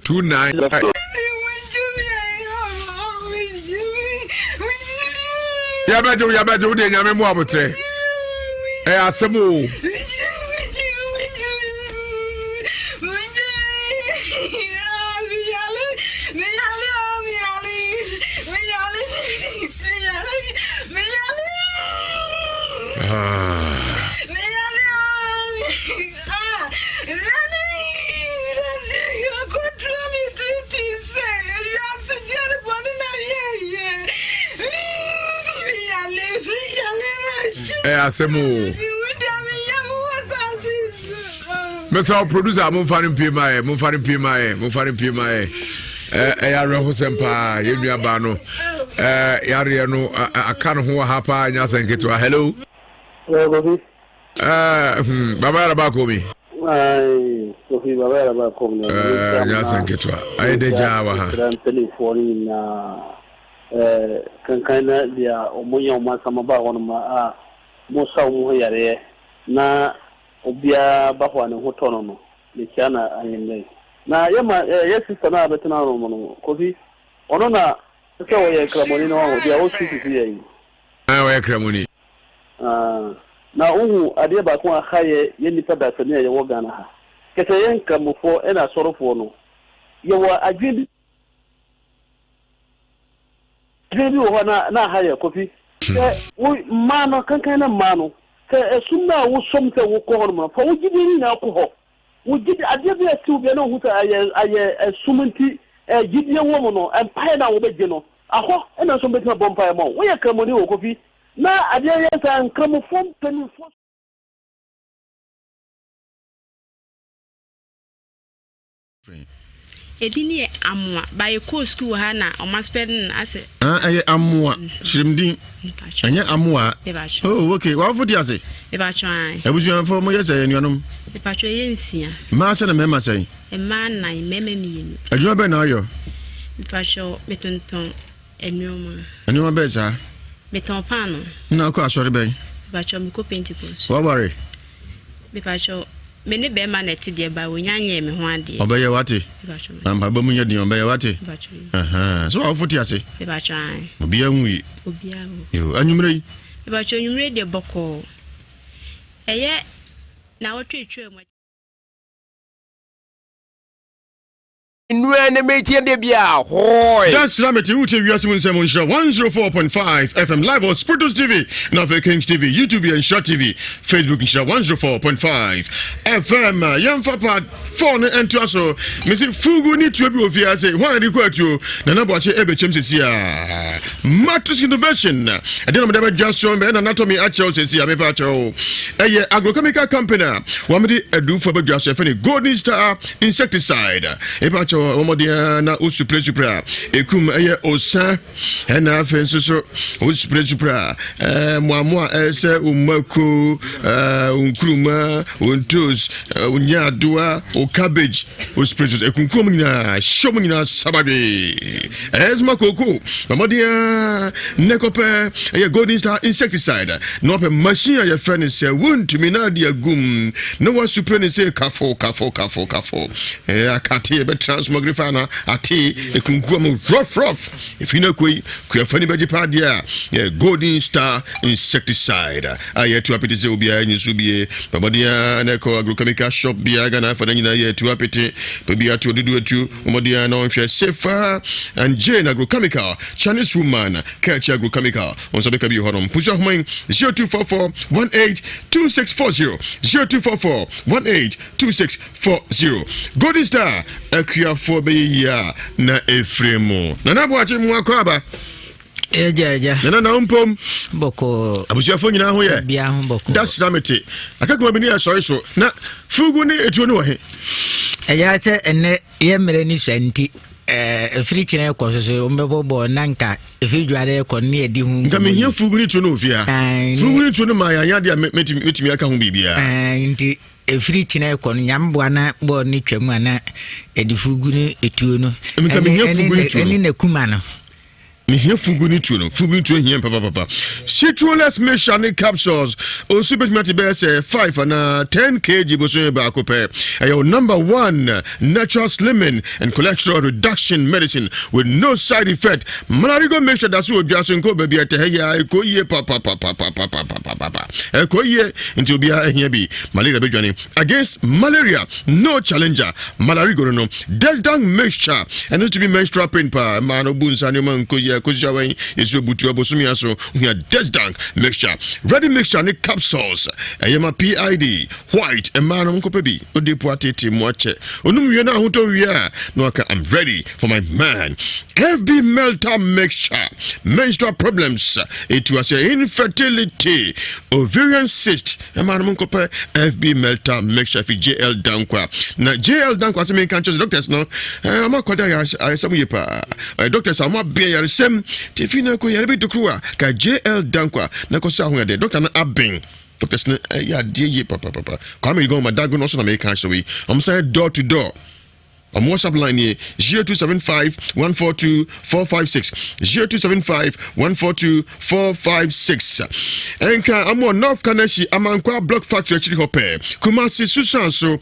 29 ya bejo de nyame mu abote asemu asemu Mr. Producer mumfani PMI ya reho sempa yenu aba no yare no aka no ho ha pa nya senketwa hello baba ya ba ko mi Sophie baba ya ba ko mi nya senketwa ai de jawa ha telefoni na kankana dia omunya omasama ba wono ma musa mu yare na obia ba ho ne hotono no le kiana ayende na yema sister na betena no no kofi ono na se wo ye kramoni no wo dia wo sisi yi wo ye kramoni na uhu ade ba ko ahaye ye nipa da sane ye wo gana ha kete yen kramofo e na sorofo no ye wo adwedi wo na haye kofi wo mano kankan na mano se esumna wo somte wo ko hono fa wo gidi ni na ko ho wo gidi ade be ati bi na hu ta aye esumunti gidi wo mo no empire na wo beje no aho e na so betima bompa mo wo ye kramoni wo kofi na ade ye sa nkramofo penifo edini amwa by co school ha na o ma spend ase aye amwa shrimdin anya amwa oh okay wa foti ase e ba twan ebusu fo mo yesa enuanom e pa twa yensia ma se na mema sai e ma nan mema mienu adwuma be na ayo e pa twa metonton enuoma be sa meton pano na ko asori be e pa twa mi ko pentecost wa worry e pa twa me ne be ma na ti de ba wonyanye me ho ade obeye wate amba ba munye din obeye wate so wa foti ase e ba twa obi anwi yo anyumre e ba twa anyumre de boko eye na wotwetwe mo Nhyira metie de bia hoy. That's Rameti Ute Ewiase Nsem 104.5 FM live on Spiritus TV, Nova Kings TV, YouTube and Shot TV, Facebook 104.5 FM. Yamfa part 4 and to aso. Missing Fugu ni to be ofiase. Why the quatu? Nana boache ebe chemsesia. Matrix innovation. I don't know just show me anatomy at Chelsea. Me pacho. Eye agrochemical company. Wamedi edu for just a Golden Star insecticide. E pacho omodia na supra ekum eye osa na afenso so supra moamoa ese umako unkruma untos unyadoa o cabbage o supra ekunkum na shom na sababe ezma koko omodia nekope eye Golden Star insecticide no pe machine ya fene se wontumi na dia gum no wa supra ne se kafo akate be transmogrifana ati ekunkuam rough if you know kuyafani beji padia Golden Star insecticide ayetu apete se obia nyisubie babadia na ko agrochemical shop bia ga na fa nyina yetu apete bia to dudu atu omodia na onhwe safer and Jane agrochemical Chinese woman catch agrochemical on so be ka bi honom pusu ahman 0244182640 0244182640 Golden Star akua be ya na Efremo na naboache mu akwaba eja na umpom boko abusuafo nyina ho ye bia ho boko that's ramete akakuma bi ni asori so na fugu ni etuo ni wo he eja che ene ye mere ni swanti efiri chine ko so mbebo nanka efiri dware ko ne edi hu nka me hia fugu ni tuo no ofia fugu ni tuo no ma ya dia metimi aka ho bibia nti efiri chine ko nyamboa na bo ni twam ana edifugu ni etuo no nka me hia fugu ni tuo eni na kuma no me hia fugu ni tuo no hia papa citrulous meshani capsules o super mati be say 5 and 10 kg boso ba akope ayo number 1 natural slimming and cholesterol reduction medicine with no side effect malarigo make sure that so obiaso nko ba bia te ya ekoye papa ekoye into obia ehia bi malaria bedwane against malaria no challenger malarigo no desdang mixture and it to be menstrual pain pa man obunsa no man koye kojawen yeso butu abosumi aso hia desdang mixture ready mixture ni capsules ayema PID white and man nkope bi odepo atete moache onum wie na ahoto wie no aka I'm ready for my man FB Melta mixture menstrual problems Ewiase infertility ovarian cyst man nkope FB Melta mixture fi JL Dankwa na JL Dankwa se men kan doctors no amakoda ya some yepa doctors ama be ya sem tifina ko yare bi dokruwa ka JL Dankwa na ko sa ho de doctor na abin doctors na ya die papa come you go my diagnose na me kan so we I'm saying door to door on WhatsApp line here 0275-142-456 0275-142-456 enka amo North Kanashi amankwa block factory chiri hope Kumasi Susanso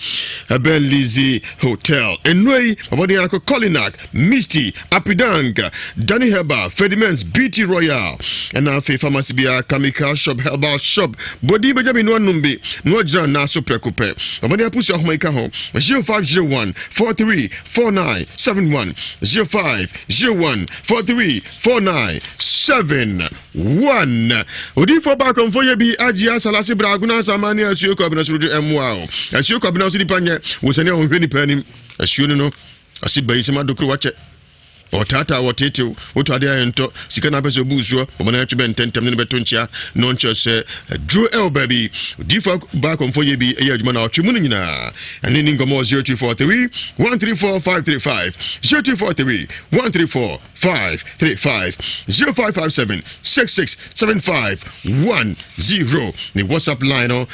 Belize Hotel enwei abodi anko Colinac Misty Apidang Danny Heba Fedimens BT Royal and afi pharmacy bia chemical shop herbal shop body bejami no numbi no jira na so prekope abodi apusi ahomaika ho 0501-434971 0501-434971 odi for back on for ye bi agia salasi braguna samani asuo ko abina surudu emwa asuo ko abina sudi panye wo sene on hweni panim asuo no asi bayi sema dokro wache tata wotete woto ade ayento sika na pese obusuo bomana twebe ntentem ne beto nchia no nche se Drew L baby difa back on for ye bi e adwuma na otwemu no nyina ene ni ngomo 0243 134535 0243 134535 0557 667510 ni WhatsApp line no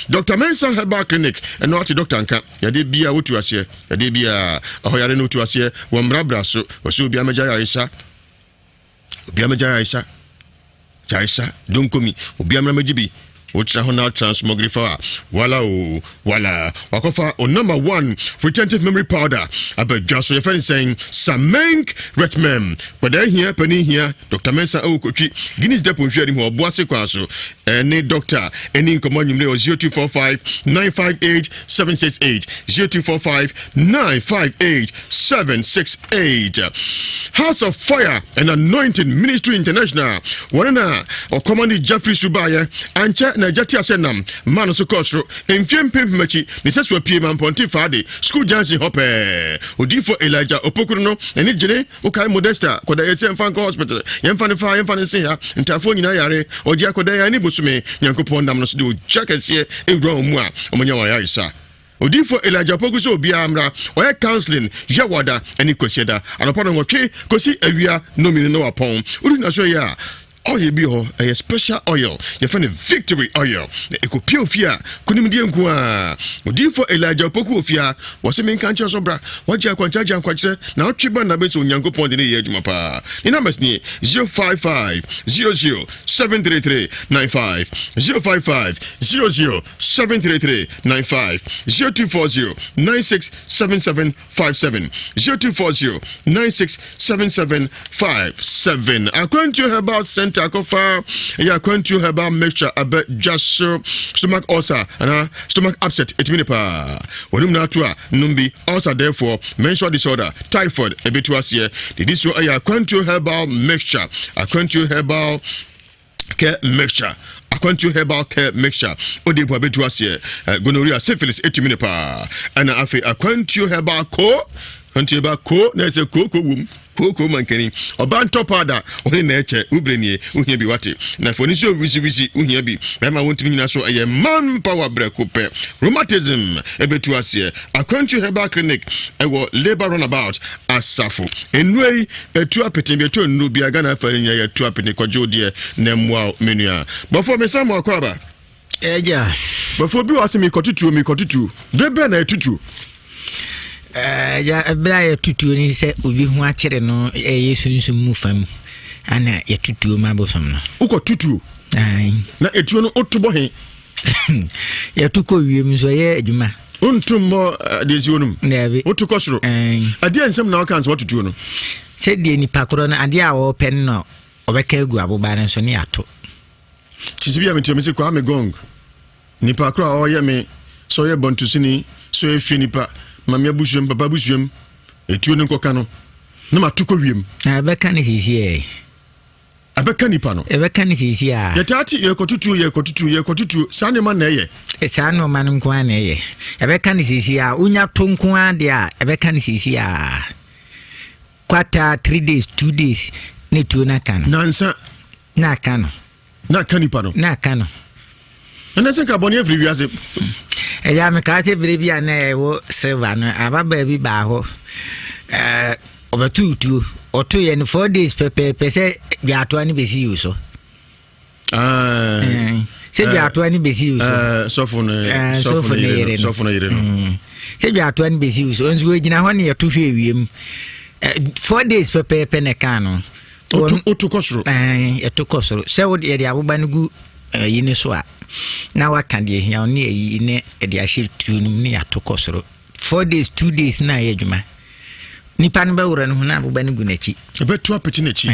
Dr. Mensa Herbal Clinic and not Dr. Nka yade bia wotu ase yade bia ahoyare no wotu ase wo mrabra so osu bia meja Yaisa don't komi obi amra mejibi Utra Honal Transmogrifa, wala, Wakofa, or number 1 retentive memory powder. About just so your friend saying, Samenk Retmem. But then here, penny here, Dr. Mensa Okuchi, Guinness Depot sharing more Boise Kwaso, any doctor, any command 0245 958 768, 0245 958 768. House of Fire and Anointing Ministry International, Wanana, or Command Jeffrey Subaya, and na jati asenam mano so kosro enfiem pemmachi ne seso apie man ponte fade school jansi hope odifo Elijah Opokuru no ene gene ukai Modesta koda ese mfanko hospital yemfa ne se ya ntafo nyina yare odi akoda ya ni bosume nyankopon nam no so de jakese ewura mu a omonya wa Yaisa odifo Elijah Opokuru so obi amra oye counseling yawada ene kosieda anopo no nwotwe kosi awia no mini no wapon uri na so ya oil be a special oil. You find a victory oil. Ekopia ofia kunimdie nkoa. Odifo Elijah Opoku ofia wose menkanche sobra. Waje akwancha na otweba na beso nyankopon de ne ye adwuma pa. Ni numbers ni 055 00 733 95 055 00 733 95 0240 967757 0240 967757. According to Herbal Center Akofa, ya kwantu herbal mixture about just stomach ulcer and stomach upset etminipa. Wonum na to numbi ulcer therefore menstrual disorder, typhoid ebituasie. This so ya kwantu herbal mixture, akwantu herbal care mixture. Akwantu herbal care mixture. Odi bo ebituasie gonorrhea, syphilis etminipa. And afi akwantu herbal ko Anti ba ko na se ko wum ko mankani oban topada oni na eche ubrenie uhia bi wate na foni so wisi uhia bi ma wontimi nyina so eye man power break up rheumatism ebetu ase Akwantu Herbal Clinic ewo labor runabout asafo enwei etu apetin bi etu no bi aga na fa nya ya etu apetin kojo de na mwa menua before me sam akwaba eja before bi wase mi kotutu bebe na etutu ya bra tutu ni se obi hu akere no yesunsun mu fam ana ya tutu ma bosom no uko tutu ai na etuo no otubo he ya tuko wiem so ye adwuma untummo dezi wonum nabe otuko soro ade nsem na waka nso tutu no se die ni pakoro no ade a wo pen no obeka egu aboba ne so ne ato tisibia metemese kwa me gong ni pakoro a oye me so ye bontusini so ye finipa mamia busuem papa busuem etuo ne nkoka no na matuko wiem abeka ne sisi abeka nipa no ebeka ne sisi a yetati yekotutu sane man na eye sane man nko an eye ebeka ne sisi a unya tonko ade a ebeka ne sisi a kwata 3 days 2 days ne tuo na kano nansa na kano na kanipa no na kano na se ka boni every wiase eya me ka se brebia na ewo silver no ababa bi ba ho obetutu oto ye no 4 days pepe se biato ani besi uso se biato ani besi uso sofo no yere no se biato ani besi uso onzu ejina ho ne yetohwe ewiem 4 days pepe ne ka no otu kosoro etokosoro se wo de aboba no gu yini so a na waka de hia oni eyi ne de ahye tunum ne atokosoro 4 days 2 days na ye dwuma nipa no bawura no na aboba no gu nachi ebetu apeti nachi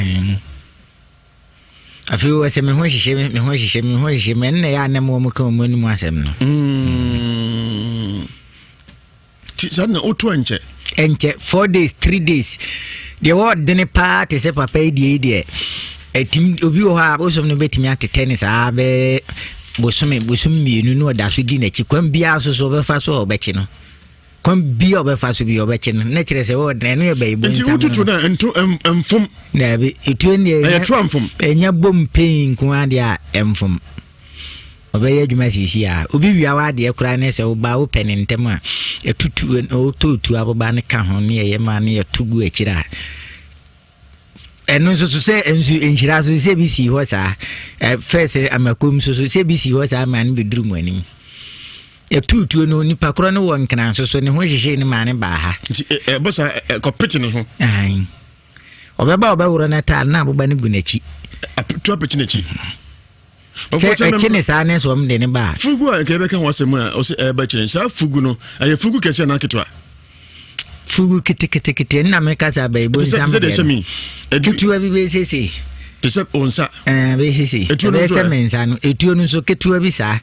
afi wo se me ho hihye me nne ya na mo ka mo ni mu asem no ti sana otu enche 4 days 3 days the word de ne part se papa die etim obi ho a bosom no betimi atete ne sa be bosom mienu no da so di na chi kwam bia so be fa so obechi no kwan bi obefa so bi obeche no na kire se wo na no be ibu nti ututu na ento emfom na bi etu ne eto amfom enya bom pain ko ade a emfom obeye adwuma sisi a obi wia wa de kura ne se wo ba wo pene ntem a etutu o totu aboba ne ka ho ne ye ma ne etugu akira eno so se ensu Nhyira so se bi si ho sa first amakom so se bi si ho sa man be duru manim etutu no nipa kro ne won kana so ne ho hyehe ne ma ne ba ha bosa kopeti ne ho ai obeba obewuro na ta na aboba ne gunachi tu apeti nachi Chine sa ne so mde ne ba fugu a nke be ka ho asem a o se ba chine sa fugu no aye fugu kese na ketwa fugu kiti na me ka sa ba ibo nsam etutu abi be sese te se onsa be sese etuo no so mensa no etuo no so ketu abi sa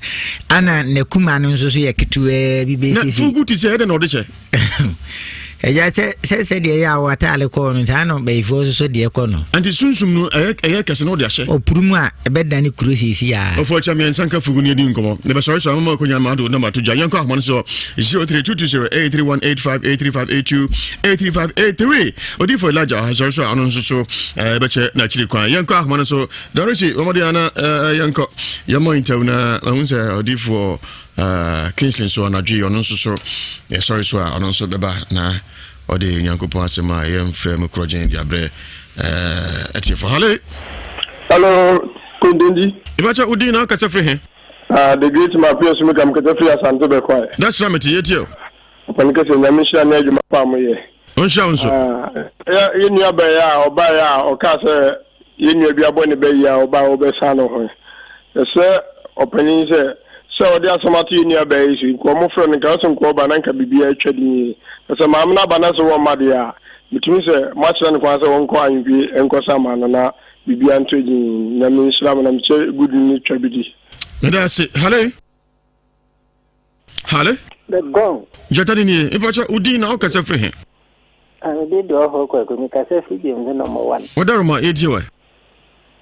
ana ne kuma no so ye ketu abi be sese na fugu ti se ede no de che eja se de ya wata ale ko no sa no be ifo so de ko no anti sunsum no eye kese no de ahye opurumu a ebeda ni kurosisi ya ofo cha me nsanka fugu ne di nkomo ne be so so amama ko nyama do na ma to ja yanko ahmo so 03220831858358283583 odi for laja so so anu so be che na chiri kwan yanko ahmo so dorichi omodi ana yanko yamo intawna unse odi for Kingsley so anadwi ono so sorry so ono so beba na ode nyankopon asema yem frem krojen dia bre etifo hello Kundendi ibacha udina ka sefre he the great Mafias me kam ka sefre asanto be kwai that's right yetio opani ka se nyamisha na adwuma pa mo ye onsha onso ya yenu aba ya oba ya o ka se yenu bi abone be ya oba obe sano ho se opani se so they are some at you near base, come from the Gasson Coba and Cabibia Chedi. As a mamma Banas or Madia, between much than Quasa on coin and Cosaman and Bibian trading, Yamin Slam and I'm good in nature. That's it. Hello? The gong. Jatani, if I Udina or Casafre. I did do a whole quick with Casafi, the number one. What are my 8 years?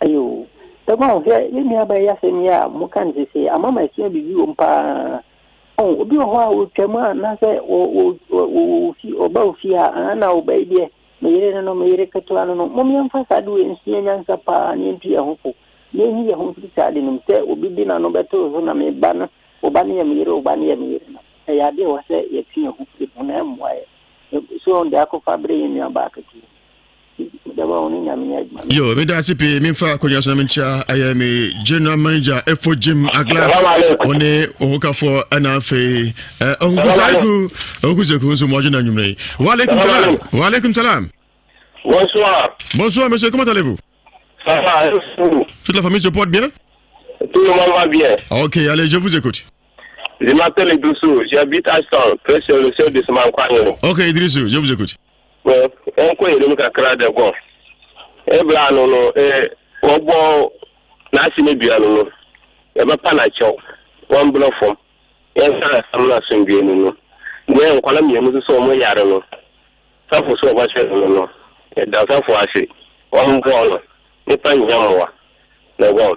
Ayo. The one here, you near by Yasemia, Mukan say, a mamma is maybe you umpa. Oh, do how come on, Nasa or see or both here, and now, baby, Mayre no Mayre Catuano, Mommy and Fasa do in Sian Sapa and into a home. Then he a home to sad in himself will be dinner no better than a banner or Bania Miro, Bania Mirna. A idea was a king of on them why. So on the Aco Fabri in your back. Yo, me da sipi me fa konya so me cha ayame general manager efo gym agla one ohoka for ana fe oguzeku so mo jina nyumre wa alaikum salam bonsoir monsieur, comment allez-vous? Ça va, toute la famille se porte bien? Tout le monde va bien. OK, allez, je vous écoute. Je m'appelle Idrissou, j'habite à Aston, près sur le ciel de Semankwanyo. OK, Idrissou, je vous écoute. Ouais, on quoi il nous kakra de gon. E bla no no obo na sime bia no. E ba pa na cho. One block from. E sa samla sungwe no. Ne nkwala miemu so mo yare no. Sa fo so ba che no. E da sa fo ase. One ball. Ne pa nyamwa. Na gon.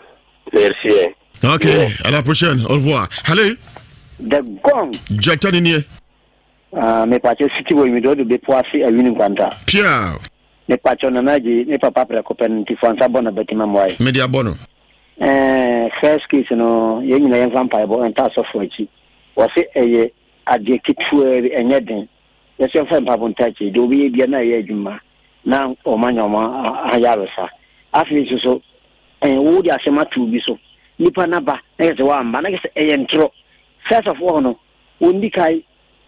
Merci. OK, à la prochaine. Au revoir. Allez. The gong. Jatani nie. Me pacho city boy mi do be poasi a wini kwanta. Pia. Me pacho na naji ne papa pre kopen ti fansa bona betima moy. Media bono. First case no ye nyina yen vampire bo enta so for chi. Wo se eye ade kitu enye den. Ye se fa papa ntachi do bi bia na ye adwuma. Na o manyoma ayaresa. Afi so wo di asema tu bi so. Nipa na ba na se wa amba na se eye ntro. First of all no, wondi kai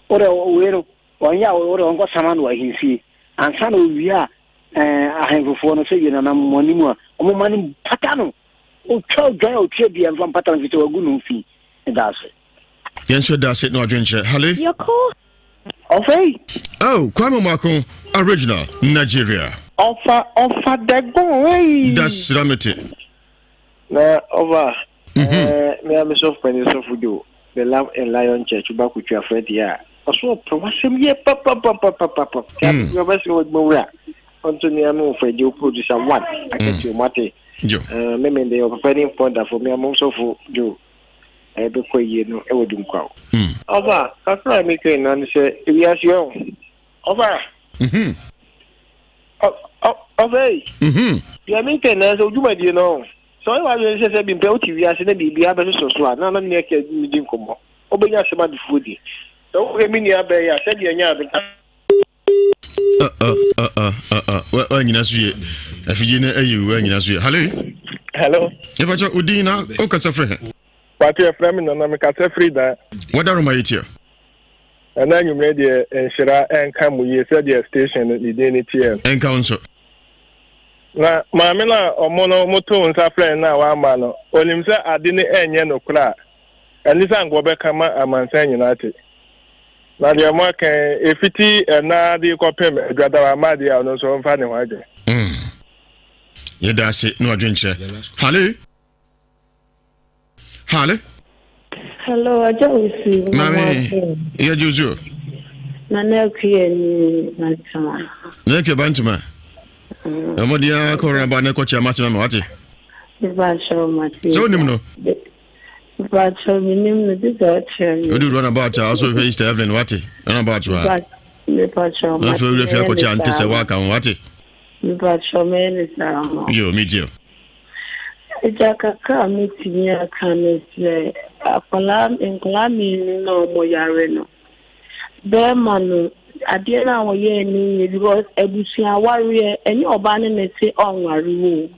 ore wero onya ore onko saman wa hinsi ansa no wia ahemfofo no se yina na monimu a omo mani patano o twa dwa o twa bia mfa patano fito agunu fi dase yenso dase no adwenche hale yako ofei kwame mako original Nigeria Offer the go way. That's Ramete. Na over me am so friend so fudo the Lamb and Lion Church back with your friend here. Also promotion ye papa. You best with Mura. Anthony am for you produce one. I get you mate. Jo. Me the opening point for me am also for you. be ko ye no e wodum kwa oba kakra mi ke na se Ewiase yo oba oba ya mi ke na so djuma die no so e wa ye se bi mpe o ti Ewiase na bibia be so so na na ne ke mi din komo obenya se ma di fudi so o mi ni abe ya se die nya be wa nyina suye afiji na ayu wa nyina suye hello e ba cha udina o ka safre Pati Efrem na me ka safre da wada roma yitia ana nyumre de Nhyira enka mu ye se de station ni de ni tie enka onso na ma me na omo no moto nsa friend na wa ma no onim se ade ni enye no kura ani sa ngwo be kama amansa nyina te na de mo kan efiti na de kopem adwada ma de a no so mfa ne ho age ye da se no adwenche Hello, Ajawisi. Mami, ye juju. Na nekie ni Bantama. Nekie Bantama. Amodia ko ran ba ne ko chia masema me wate. Ba show mati. So nim no. Ba show minim no dis chair. We do run about also face to Evelyn wate. Run about you. Ba show mati. Na fe we fe ko chia ante se wa kan wate. Ba show me ni sa. Yo me deal. Ejakaka mitinya kanese akola enklami no moyare no be manu ade na wo ye ni because ebusia ware eni oba ne nese onware wo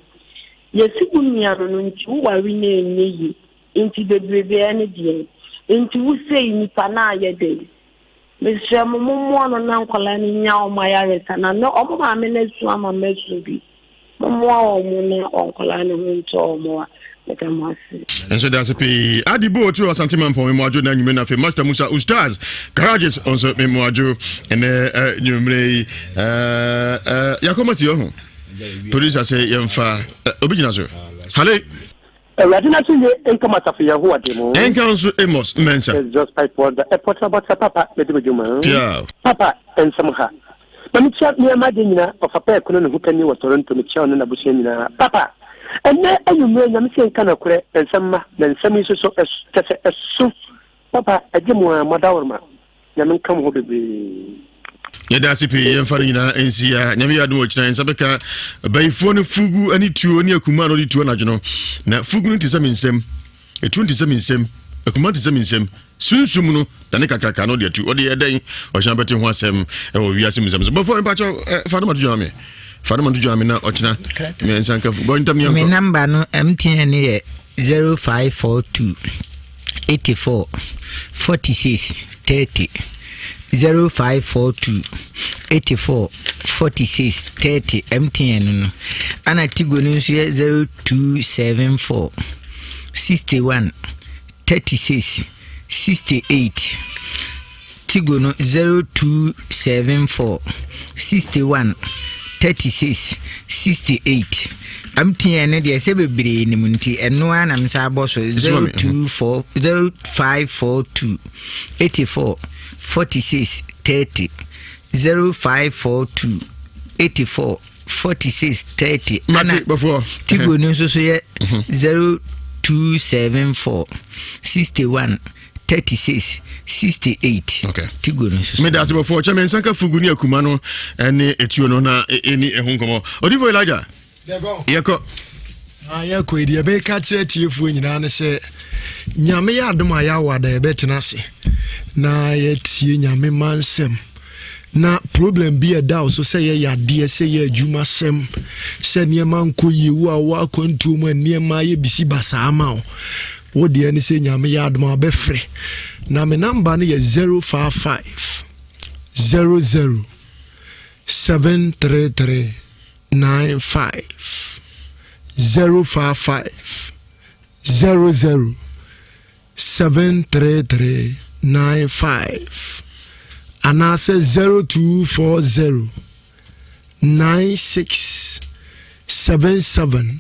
yesi bunia no nti ware na enyi nti bebrebe ene die nti wo sei nipa na ayede mesha mumu no na nkola ni nya o mayare sana no omo ma me na su ama mesu bi mumu o mu na onkola ni hunto omo and so that's a pay adibo to sentiment for mojo na nyume na fe master Musa Ustaz garages also me mojo and nyumre yakoma ti ho producer say yemfa obigina so hale Radina to ye enkama tafiya ho ademo enkanso Amos mensa just pipe for the airport about papa medibujuma yeah papa ensem ha mami chat me ma de nyina ofafa ekono ne hukani wo Toronto me chat na busia nyina papa enne ayumwe nyam se nka na kure ensema na nsemi so tese esu papa agemu amadawrma nyam nka ho bebe yeda sipi yemfa nyina ensia nyam yadu ochina ensabeka bayifo ne fugu ani tuo ne akuma no tuo na dwono na fugu nti sɛ mensem etu nti sɛ mensem akuma nti sɛ mensem sunsum no dane kakraka no de tu ode yɛdan ɔhyan bɛte ho asɛm ɛwɔ wiase musem so before empacho fa no madu ame Fadama do jamina ochina me ensanka go intam ni me number no MTN ne 0542 84 46 30 0542 84 46 30 MTN no ana Tigo no nso 0274 61 36 68 Tigo no 0274 61 36 68 MTN de se bebre ni munti eno ana msa boso 024 0542 84 46 30 0542 84 46 30 mate before Tigo no so ye 0274 61 36 68 okay Tigo no so me da se before chairman sanka fugu ni akuma no ene etuo no na eni ehunkomo Odivo Elijah yeko ayeko edi ebe ka kire tiefu nyina ne se nyame ya adom aya wada ebe tenase na ye tie nyame mansem na problem bi eda so se ye yade se ye adwuma sem se niema nko yewu a wa kwantu mu niema ye bisi basa ama wo de ne se nyame ya adom abefre na me number ne ye 055 00 733 95 055 00 733 95 and I say 0240 96 77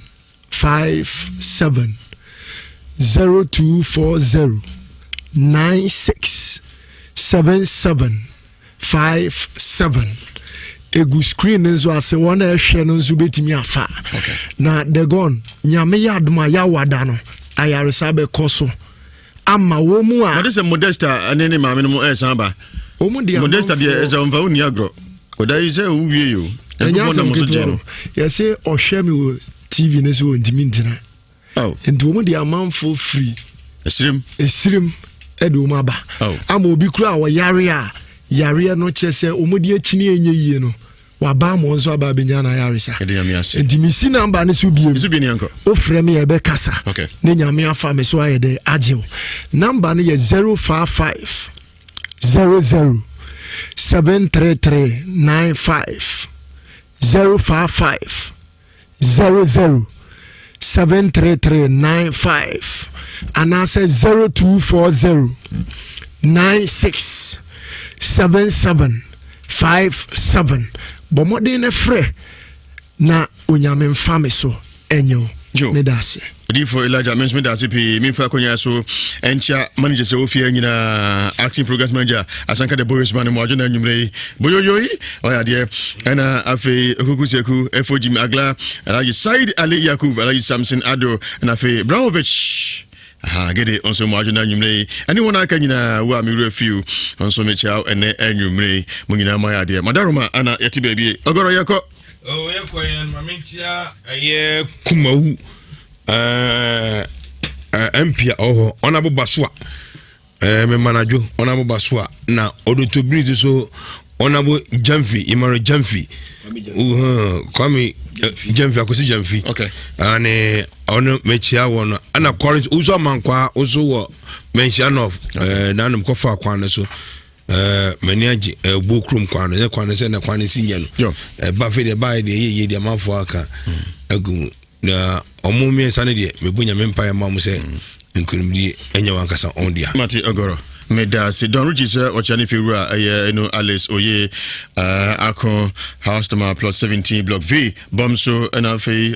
57 0240 96 77 57 egu screen nso ase wona ehwe no nso betimi afa na the gone nyame yadoma ya wada no ayaresa be koso ama wo mu a Modesta modesta ane ne maame no samba omu dia modesta dia eza mfa uni agro oda ise uwie yo enya so mojeno yese ohwe mi wo TV ne so ntimi ntina nti omu dia manfo free esrim edo mu aba ama obi kura wo yare no chese omu dia chini enye yie no waba mo nso aba benya na yarisa nti misi namba ne so biem o frɛ me ebe kasa ne nyame afa me so ayede agyew namba ne ye 055 00 73395 055 00 73395 anase 0240 96 7757 bomodin ne frɛ na onyame mfa me so enyo me dase Difo Elijah Mensme da CP min fa konya so encha manager se ofia nyina acting progress manager asanka de boys man mo ajona nyumre boyoyoyi oya de na afi okukuseku efojim agla alaji Said Ali Yakub alaji Samson Ado na afi Bramovich gede onso mo ajona nyumre ani wona aka nyina wa mi refiu onso me chao ene enyumre mo nyina ma ya de madaroma ana yeti baby ogoro yako yako yan mamintia aye kumawu empia oho onabo baswa me manajo onabo baswa na odotobiri so onabo jamfi imaro jamfi kwami jamfi akosi jamfi ane ono mechia wono ana college uso mankwa uso wo mention of nanum kofa kwana so maniaji bokrum kwana ye kwana se na kwana sinya no ba fe de ba de ye de amafo aka agu na omumi sane de mebunya mempa ma mu se nkurumdi enya wankasa on dia mati ogoro meda se don register ochani fewura eno Alice Oye akon house number plus 17 block V bomso na fe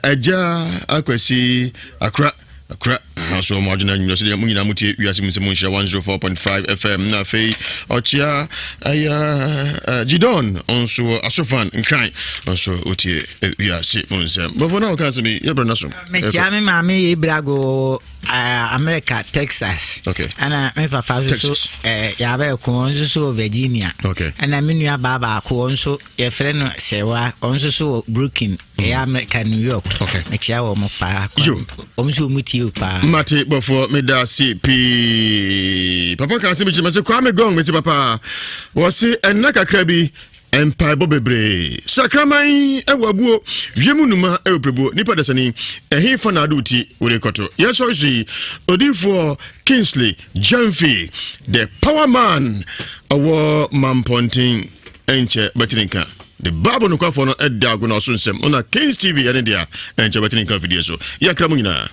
aja akwesi akra so marginal university mungina muti Ewiase musemunsha 104.5 FM na fe ochia Jidon onso asofan nkran onso otie Ewiase munsem bofona okansemi yebrana so me chiame mami Ibrago America Texas ana me papa so yabe ko onso so Virginia ana me nua baba ko onso ye frɛ no Sewa onso so Brooklyn America New York me chia wo mo pa onso muti pa mate before me da CP papa kan se me chima se kwa me gong me se papa wo se enna kakra bi empire bobebre sakraman ewabuo hwemunuma ewoprebo nipa dasani ehin fa na aduti urekoto yeso isi odifo Kingsley Jamfi the power man owo mampontin enche batininka the Bible no kwa for no edago na so nsem ona Kings TV ene dia enche batininka video so yakra mu nyina